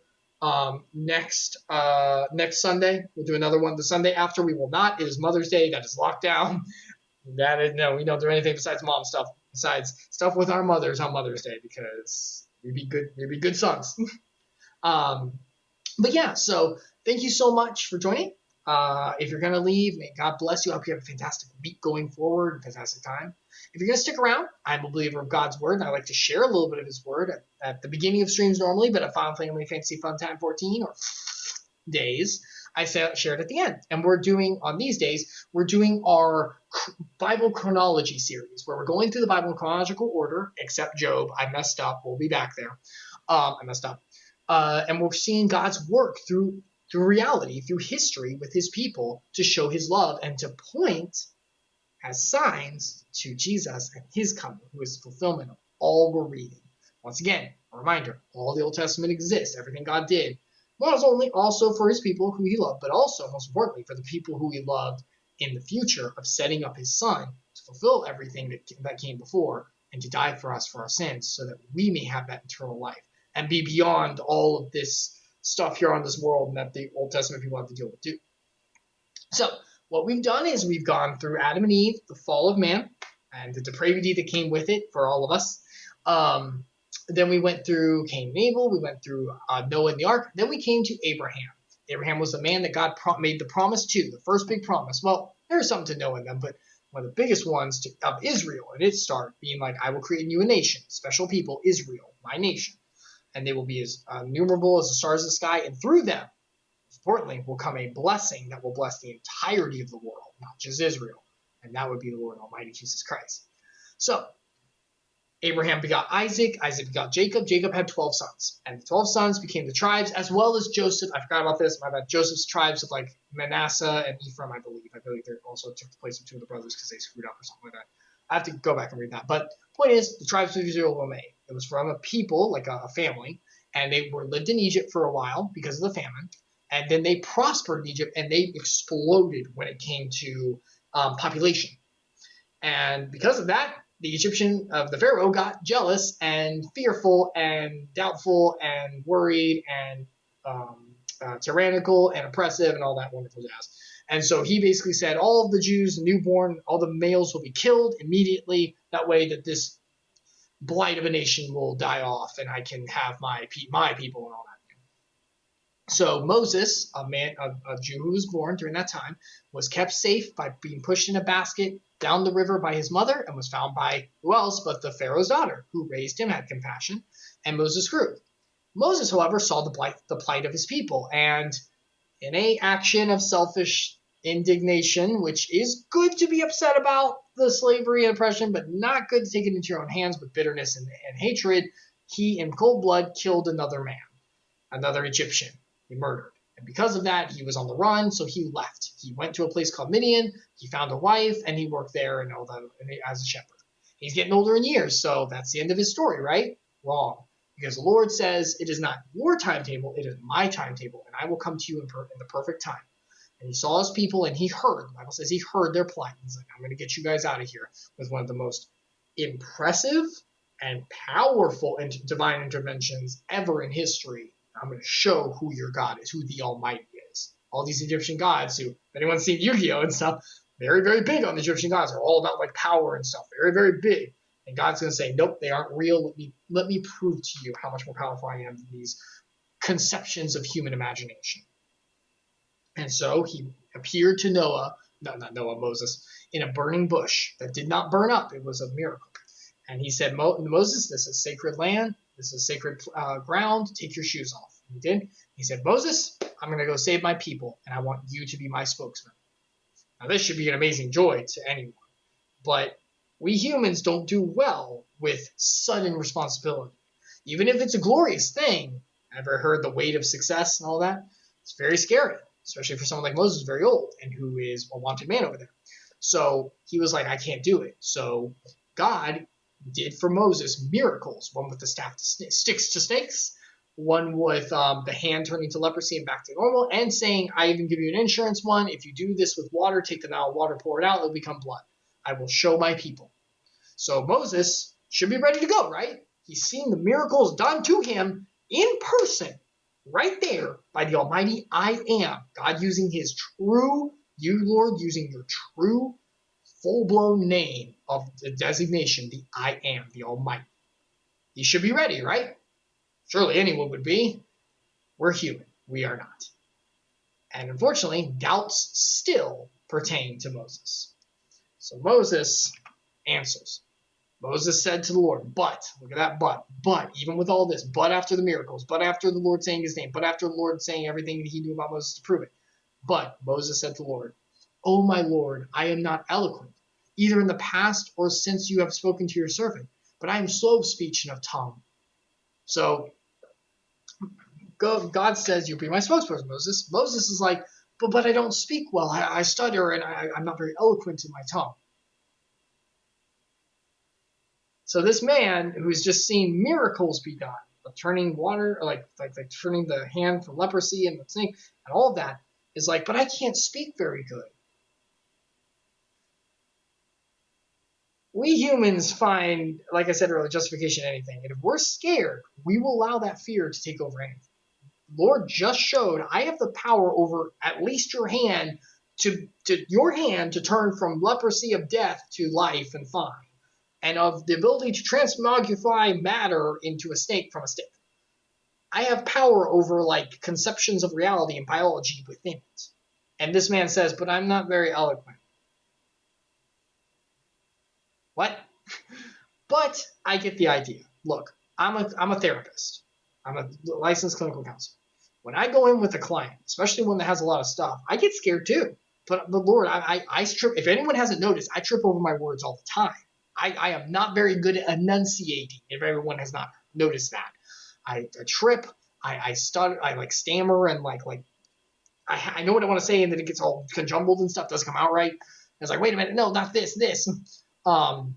next Sunday. We'll do another one the Sunday after. We will not. It is Mother's Day. That is lockdown. No, we don't do anything besides mom stuff. Besides stuff with our mothers on Mother's Day, because we'd be good sons. But yeah, so thank you so much for joining. If you're going to leave, may God bless you. I hope you have a fantastic week going forward, a fantastic time. If you're going to stick around, I'm a believer of God's word, and I like to share a little bit of his word at the beginning of streams normally, but at Final Fantasy Funtimes 14 or days, I share it at the end. And we're doing, on these days, we're doing our Bible chronology series, where we're going through the Bible in chronological order, except Job. I messed up. We'll be back there. I messed up. And we're seeing God's work through reality, through history with his people to show his love and to point as signs to Jesus and his coming, who is the fulfillment of all we're reading. Once again, a reminder, all the Old Testament exists, everything God did, not only also for his people who he loved, but also, most importantly, for the people who he loved in the future of setting up his son to fulfill everything that came before and to die for us for our sins so that we may have that eternal life and be beyond all of this stuff here on this world and that the Old Testament people have to deal with too. So what we've done is we've gone through Adam and Eve, the fall of man, and the depravity that came with it for all of us. Then we went through Cain and Abel. We went through Noah and the ark. Then we came to Abraham. Abraham was the man that God made the promise to, the first big promise. Well, there's something to know in them, but one of the biggest ones of Israel and its start being like, I will create you a nation, special people, Israel, my nation. And they will be as innumerable as the stars of the sky. And through them, importantly, will come a blessing that will bless the entirety of the world, not just Israel. And that would be the Lord Almighty Jesus Christ. So Abraham begot Isaac. Isaac begot Jacob. Jacob had 12 sons. And the 12 sons became the tribes, as well as Joseph. I forgot about this. My bad. Joseph's tribes of like Manasseh and Ephraim, I believe. I believe they also took the place of two of the brothers because they screwed up or something like that. I have to go back and read that. But point is, the tribes of Israel were made. It was from a people, like a family, and they were lived in Egypt for a while because of the famine. And then they prospered in Egypt, and they exploded when it came to population. And because of that, the Pharaoh got jealous and fearful and doubtful and worried and tyrannical and oppressive and all that wonderful jazz. And so he basically said all of the Jews, the newborn, all the males will be killed immediately. That way that this blight of a nation will die off and I can have my people and all that. So Moses, a Jew who was born during that time, was kept safe by being pushed in a basket down the river by his mother and was found by who else but the Pharaoh's daughter, who raised him, had compassion, and Moses grew. Moses, however, saw the plight of his people, and in an action of selfish indignation, which is good to be upset about the slavery and oppression, but not good to take it into your own hands with bitterness and hatred, he, in cold blood, killed another man, another Egyptian. He murdered. And because of that, he was on the run, so he left. He went to a place called Midian, he found a wife, and he worked there and all that as a shepherd. He's getting older in years, so that's the end of his story, right? Wrong. Because the Lord says, it is not your timetable, it is my timetable, and I will come to you in the perfect time. And he saw his people, and he heard. The Bible says he heard their plight. He's like, I'm going to get you guys out of here with one of the most impressive and powerful divine interventions ever in history. I'm going to show who your God is, who the Almighty is. All these Egyptian gods who, if anyone's seen Yu-Gi-Oh! And stuff, very, very big on the Egyptian gods. They're all about like power and stuff. Very, very big. And God's going to say, nope, they aren't real. Let me prove to you how much more powerful I am than these conceptions of human imagination. And so he appeared to Moses, in a burning bush that did not burn up. It was a miracle. And he said, Moses, this is sacred land. This is sacred ground. Take your shoes off. And he did. He said, Moses, I'm going to go save my people, and I want you to be my spokesman. Now, this should be an amazing joy to anyone. But we humans don't do well with sudden responsibility. Even if it's a glorious thing, ever heard the weight of success and all that? It's very scary, especially for someone like Moses, who's very old and who is a wanted man over there. So he was like, I can't do it. So God did for Moses miracles, one with the staff sticks to snakes, one with the hand turning to leprosy and back to normal, and saying, I even give you an insurance one. If you do this with water, take the Nile of water, pour it out, it'll become blood. I will show my people. So Moses should be ready to go, right? He's seen the miracles done to him in person, right there by the Almighty I Am. God using his true, you, Lord, using your true, full-blown name of the designation, the I Am, the Almighty. He should be ready, right? Surely anyone would be. We're human. We are not. And unfortunately, doubts still pertain to Moses. So Moses answers. Moses said to the Lord, but, look at that but, even with all this, but after the miracles, but after the Lord saying his name, but after the Lord saying everything that he knew about Moses to prove it. But Moses said to the Lord, O my Lord, I am not eloquent, either in the past or since you have spoken to your servant, but I am slow of speech and of tongue. So God says, you'll be my spokesperson, Moses. Moses is like, but I don't speak well. I stutter and I'm not very eloquent in my tongue. So this man who's just seen miracles be done, of turning water, like turning the hand from leprosy and the snake and all of that, is like, but I can't speak very good. We humans find, like I said earlier, justification in anything. And if we're scared, we will allow that fear to take over anything. The Lord just showed, I have the power over at least your hand to turn from leprosy of death to life and fine. And of the ability to transmogrify matter into a snake from a stick. I have power over like conceptions of reality and biology within it. And this man says, but I'm not very eloquent. What? But I get the idea. Look, I'm a therapist. I'm a licensed clinical counselor. When I go in with a client, especially one that has a lot of stuff, I get scared too. But Lord, I trip. If anyone hasn't noticed, I trip over my words all the time. I am not very good at enunciating, if everyone has not noticed that. I trip, I stutter, I like stammer, and like I know what I want to say, and then it gets all conjumbled and stuff, doesn't come out right. I was like, wait a minute, no, not this. And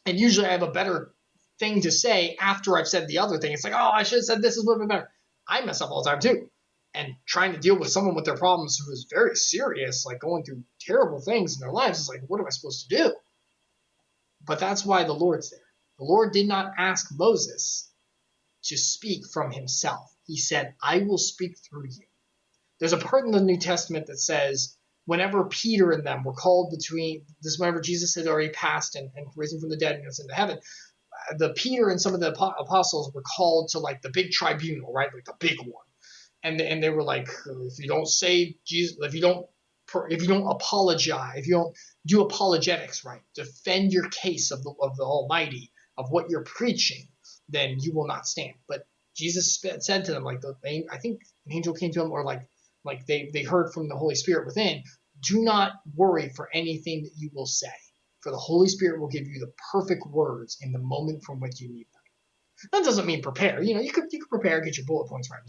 usually I have a better thing to say after I've said the other thing. It's like, oh, I should have said this is a little bit better. I mess up all the time too. And trying to deal with someone with their problems who is very serious, like going through terrible things in their lives, is like, what am I supposed to do? But that's why the Lord's there. The Lord did not ask Moses to speak from himself. He said, I will speak through you. There's a part in the New Testament that says, whenever Peter and them were called between this, whenever Jesus had already passed and risen from the dead and was into heaven, the Peter and some of the apostles were called to like the big tribunal, right? Like the big one. And they were like, if you don't say Jesus, if you don't apologize, if you don't do apologetics, right, defend your case of the Almighty, of what you're preaching, then you will not stand. But Jesus said to them, like, I think an angel came to them, or like they heard from the Holy Spirit within, do not worry for anything that you will say, for the Holy Spirit will give you the perfect words in the moment from which you need them. That doesn't mean prepare. You could prepare, get your bullet points right,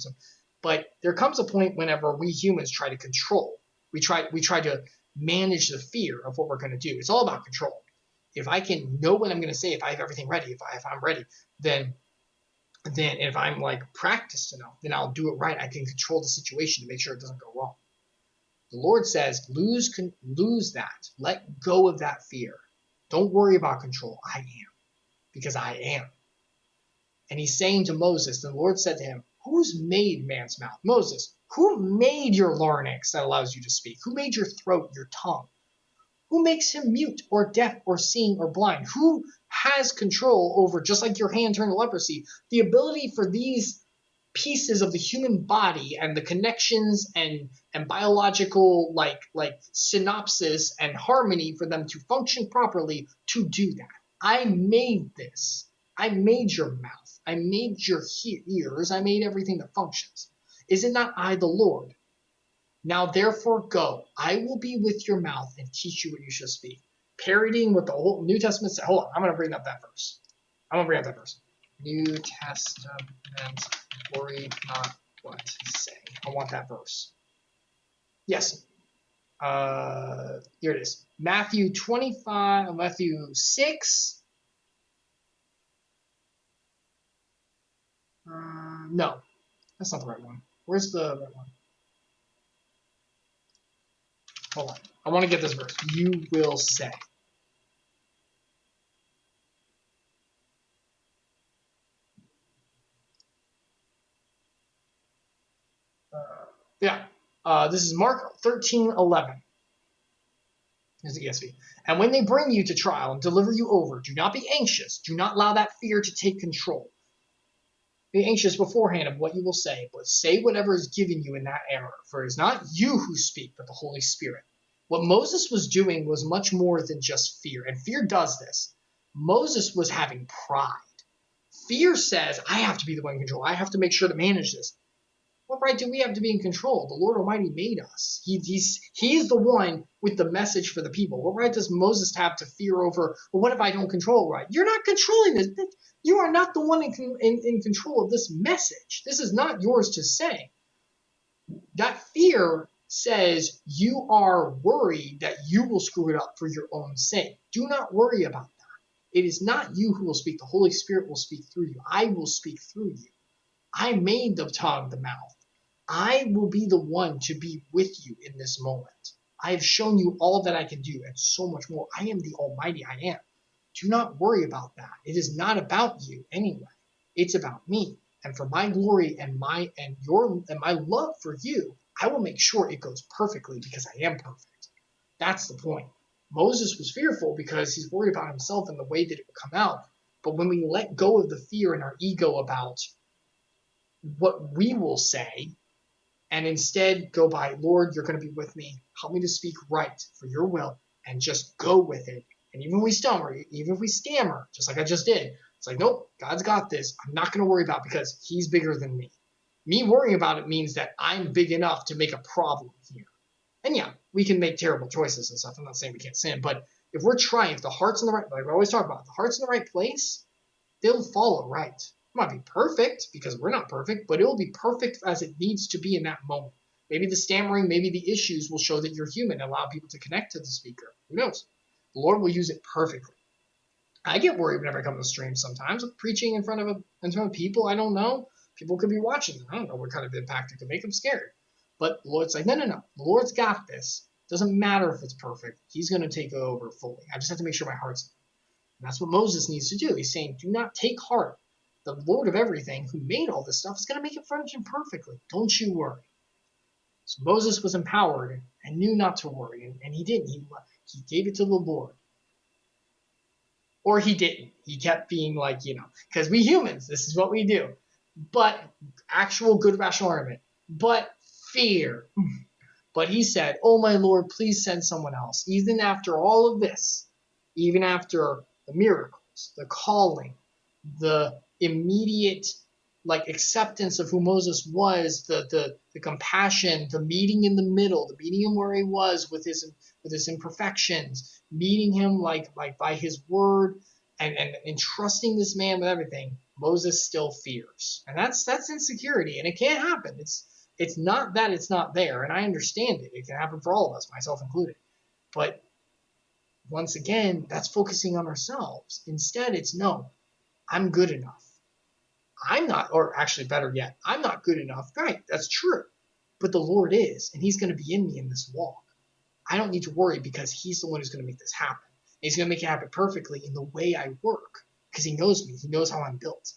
but there comes a point whenever we humans try to control. We try to manage the fear of what we're going to do. It's all about control. If I can know what I'm going to say, if I have everything ready, if I'm ready, then if I'm like practiced enough, then I'll do it right. I can control the situation to make sure it doesn't go wrong. The Lord says, lose that. Let go of that fear. Don't worry about control. I am, because I am. And he's saying to Moses, the Lord said to him, who's made man's mouth? Moses, who made your larynx that allows you to speak? Who made your throat, your tongue? Who makes him mute or deaf or seeing or blind? Who has control over, just like your hand turned to leprosy, the ability for these pieces of the human body and the connections and biological like synopsis and harmony for them to function properly to do that? I made this. I made your mouth. I made your ears. I made everything that functions. Is it not I, the Lord? Now therefore go. I will be with your mouth and teach you what you shall speak. Parodying what the whole New Testament said. Hold on, I'm going to bring up that verse. New Testament, worry not what to say. I want that verse. Yes. Here it is. Matthew 6. No, that's not the right one. Where's the right one? Hold on. I want to get this verse. You will say. This is Mark 13:11. Here's the ESV. And when they bring you to trial and deliver you over, do not be anxious. Do not allow that fear to take control. Be anxious beforehand of what you will say, but say whatever is given you in that hour. For it is not you who speak, but the Holy Spirit. What Moses was doing was much more than just fear. And fear does this. Moses was having pride. Fear says, I have to be the one in control. I have to make sure to manage this. What right do we have to be in control? The Lord Almighty made us. He's the one with the message for the people. What right does Moses have to fear over, well, what if I don't control right? You're not controlling this. You are not the one in control of this message. This is not yours to say. That fear says you are worried that you will screw it up for your own sake. Do not worry about that. It is not you who will speak. The Holy Spirit will speak through you. I will speak through you. I made the tongue, the mouth. I will be the one to be with you in this moment. I have shown you all that I can do and so much more. I am the Almighty I am. Do not worry about that. It is not about you anyway. It's about me. And for my glory and my love for you, I will make sure it goes perfectly because I am perfect. That's the point. Moses was fearful because he's worried about himself and the way that it would come out. But when we let go of the fear and our ego about what we will say, and instead go by, Lord, you're going to be with me. Help me to speak right for your will, and just go with it. And even if we stammer, just like I just did, it's like, nope, God's got this. I'm not going to worry about it because he's bigger than me. Me worrying about it means that I'm big enough to make a problem here. And yeah, we can make terrible choices and stuff. I'm not saying we can't sin, but if we're trying, if the heart's in the right, like we always talk about, if the heart's in the right place, they'll follow right. It might be perfect because we're not perfect, but it will be perfect as it needs to be in that moment. Maybe the stammering, maybe the issues will show that you're human and allow people to connect to the speaker. Who knows? The Lord will use it perfectly. I get worried whenever I come to stream sometimes. I'm preaching in front of people I don't know. People could be watching. I don't know what kind of impact it could make. I'm scared. But the Lord's like, no. The Lord's got this. Doesn't matter if it's perfect. He's going to take over fully. I just have to make sure my heart's in it. And that's what Moses needs to do. He's saying, do not take heart. The Lord of everything, who made all this stuff, is going to make it function perfectly. Don't you worry. So Moses was empowered and knew not to worry. And he didn't. He gave it to the Lord. Or he didn't. He kept being like, because we humans, this is what we do. But actual good rational argument. But fear. But he said, oh, my Lord, please send someone else. Even after all of this, even after the miracles, the calling, the immediate acceptance of who Moses was, the compassion, the meeting in the middle, the meeting him where he was with his imperfections, meeting him like by his word and entrusting this man with everything, Moses still fears. And that's insecurity, and it can't happen. It's not that it's not there, and I understand it. It can happen for all of us, myself included. But once again, that's focusing on ourselves. Instead, it's no, I'm good enough. I'm not, or actually better yet, I'm not good enough. Right, that's true. But the Lord is, and he's going to be in me in this walk. I don't need to worry because he's the one who's going to make this happen. And he's going to make it happen perfectly in the way I work because he knows me. He knows how I'm built.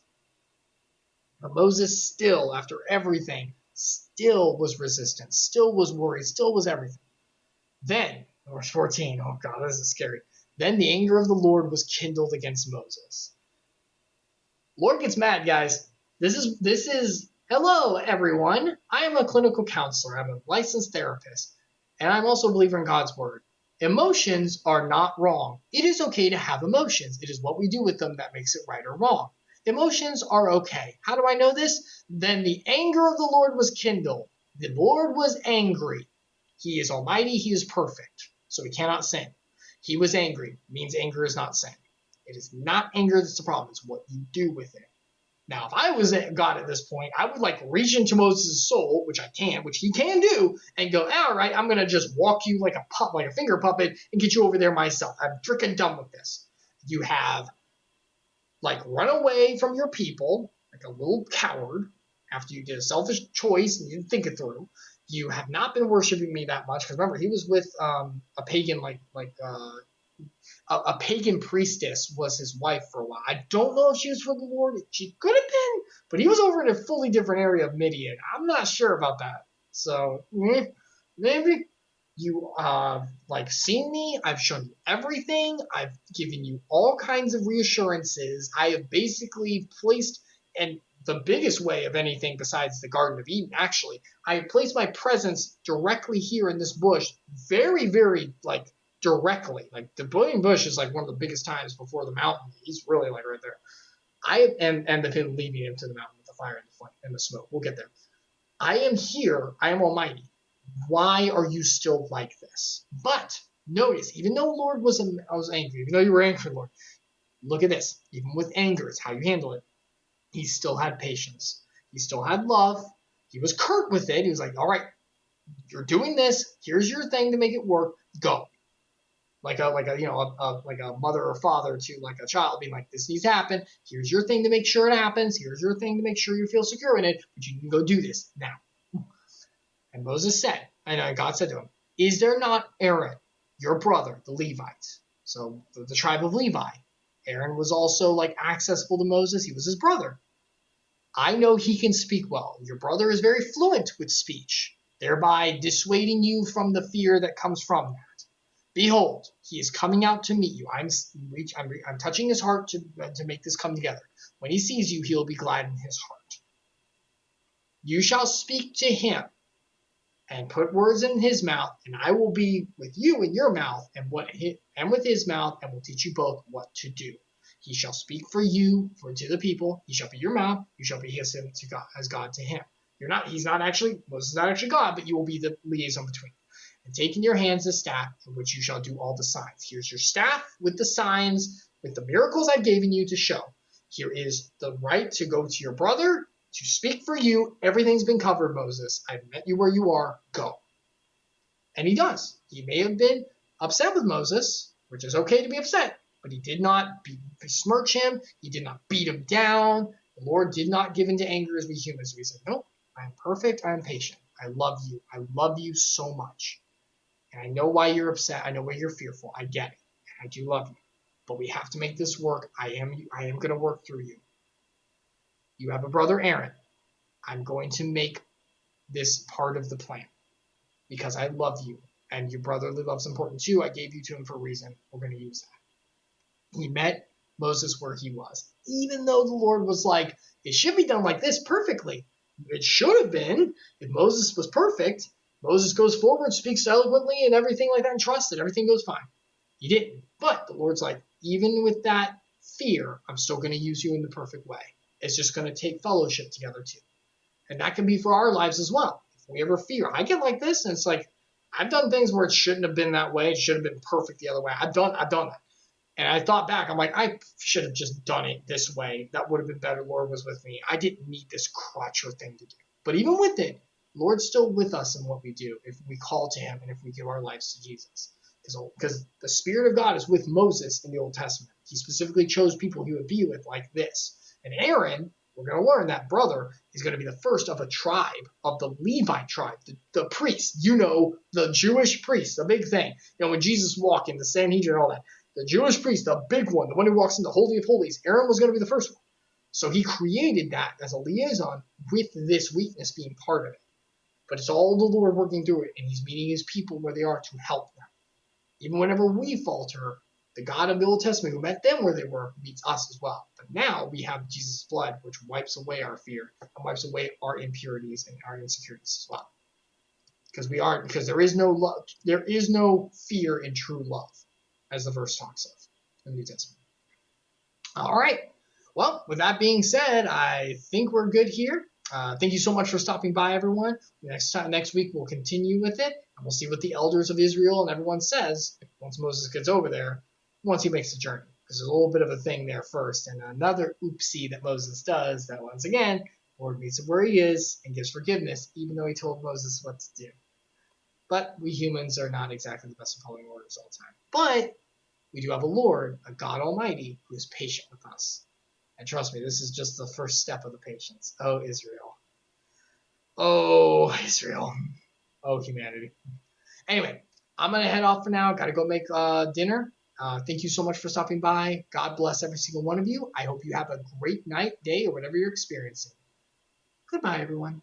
But Moses still, after everything, still was resistant, still was worried, still was everything. Then, verse 14, oh God, this is scary. Then the anger of the Lord was kindled against Moses. Lord gets mad, guys. This is hello, everyone. I am a clinical counselor. I'm a licensed therapist, and I'm also a believer in God's word. Emotions are not wrong. It is okay to have emotions. It is what we do with them that makes it right or wrong. Emotions are okay. How do I know this? Then the anger of the Lord was kindled. The Lord was angry. He is almighty. He is perfect. So he cannot sin. He was angry. It means anger is not sin. It is not anger that's the problem. It's what you do with it. Now, if I was God at this point, I would reach into Moses' soul, which he can do, and go, all right, I'm going to just walk you like a finger puppet and get you over there myself. I'm freaking done with this. You have run away from your people like a little coward after you did a selfish choice and you didn't think it through. You have not been worshiping me that much because remember he was with a pagan a pagan priestess was his wife for a while. I don't know if she was for the Lord. She could have been, but he was over in a fully different area of Midian. I'm not sure about that. So maybe you seen me. I've shown you everything. I've given you all kinds of reassurances. I have basically placed, and the biggest way of anything besides the Garden of Eden, actually, I have placed my presence directly here in this bush, very, very directly. The burning bush is one of the biggest times before the mountain. He's really right there. And the him leading him to the mountain with the fire and the flame and the smoke. We'll get there. I am here. I am almighty. Why are you still like this? But notice, even though Lord was angry, even though you were angry, Lord, look at this. Even with anger, it's how you handle it. He still had patience. He still had love. He was curt with it. He was like, all right, you're doing this. Here's your thing to make it work. Go. Like a mother or father to a child being like, this needs to happen. Here's your thing to make sure it happens. Here's your thing to make sure you feel secure in it. But you can go do this now. And Moses said, and God said to him, is there not Aaron, your brother, the Levites? So the tribe of Levi. Aaron was also accessible to Moses. He was his brother. I know he can speak well. Your brother is very fluent with speech, thereby dissuading you from the fear that comes from that. Behold, he is coming out to meet you. I'm touching his heart to make this come together. When he sees you, he will be glad in his heart. You shall speak to him and put words in his mouth, and I will be with you in your mouth and with his mouth, and will teach you both what to do. He shall speak for you to the people. He shall be your mouth. You shall be his to God, as God to him. Moses is not actually God, but you will be the liaison between. and take in your hands the staff, in which you shall do all the signs. Here's your staff with the signs, with the miracles I've given you to show. Here is the right to go to your brother, to speak for you. Everything's been covered, Moses. I've met you where you are. Go. And he does. He may have been upset with Moses, which is okay to be upset, but he did not besmirch him. He did not beat him down. The Lord did not give into anger as we humans. We said, nope, I am perfect. I am patient. I love you. I love you so much. And I know why you're upset. I know why you're fearful. I get it. And I do love you. But we have to make this work. I am going to work through you. You have a brother, Aaron. I'm going to make this part of the plan because I love you. And your brotherly love's important too. I gave you to him for a reason. We're going to use that. He met Moses where he was. Even though the Lord was like, it should be done like this perfectly. It should have been. If Moses was perfect, Moses goes forward, speaks eloquently and everything like that and trusts it. Everything goes fine. He didn't. But the Lord's like, even with that fear, I'm still going to use you in the perfect way. It's just going to take fellowship together too. And that can be for our lives as well. If we ever fear, I get like this and it's like, I've done things where it shouldn't have been that way. It should have been perfect the other way. I've done that. And I thought back, I'm like, I should have just done it this way. That would have been better. Lord was with me. I didn't need this crutch or thing to do. But even with it, Lord's still with us in what we do if we call to him and if we give our lives to Jesus. Because the Spirit of God is with Moses in the Old Testament. He specifically chose people he would be with like this. And Aaron, we're going to learn that brother is going to be the first of a tribe, of the Levite tribe, the priests, the Jewish priests, the big thing. When Jesus walked in, the Sanhedrin and all that, the Jewish priest, the big one, the one who walks in the Holy of Holies, Aaron was going to be the first one. So he created that as a liaison with this weakness being part of it. But it's all the Lord working through it, and he's meeting his people where they are to help them. Even whenever we falter, the God of the Old Testament who met them where they were meets us as well. But now we have Jesus' blood, which wipes away our fear and wipes away our impurities and our insecurities as well. Because there is no love, there is no fear in true love, as the verse talks of in the New Testament. All right. Well, with that being said, I think we're good here. Thank you so much for stopping by, everyone. Next week, we'll continue with it, and we'll see what the elders of Israel and everyone says once Moses gets over there, once he makes the journey. Because there's a little bit of a thing there first, and another oopsie that Moses does that once again, the Lord meets him where he is and gives forgiveness, even though he told Moses what to do. But we humans are not exactly the best at following orders all the time. But we do have a Lord, a God Almighty, who is patient with us. And trust me, this is just the first step of the patience. Oh, Israel. Oh, Israel. Oh, humanity. Anyway, I'm going to head off for now. Got to go make dinner. Thank you so much for stopping by. God bless every single one of you. I hope you have a great night, day, or whatever you're experiencing. Goodbye, everyone.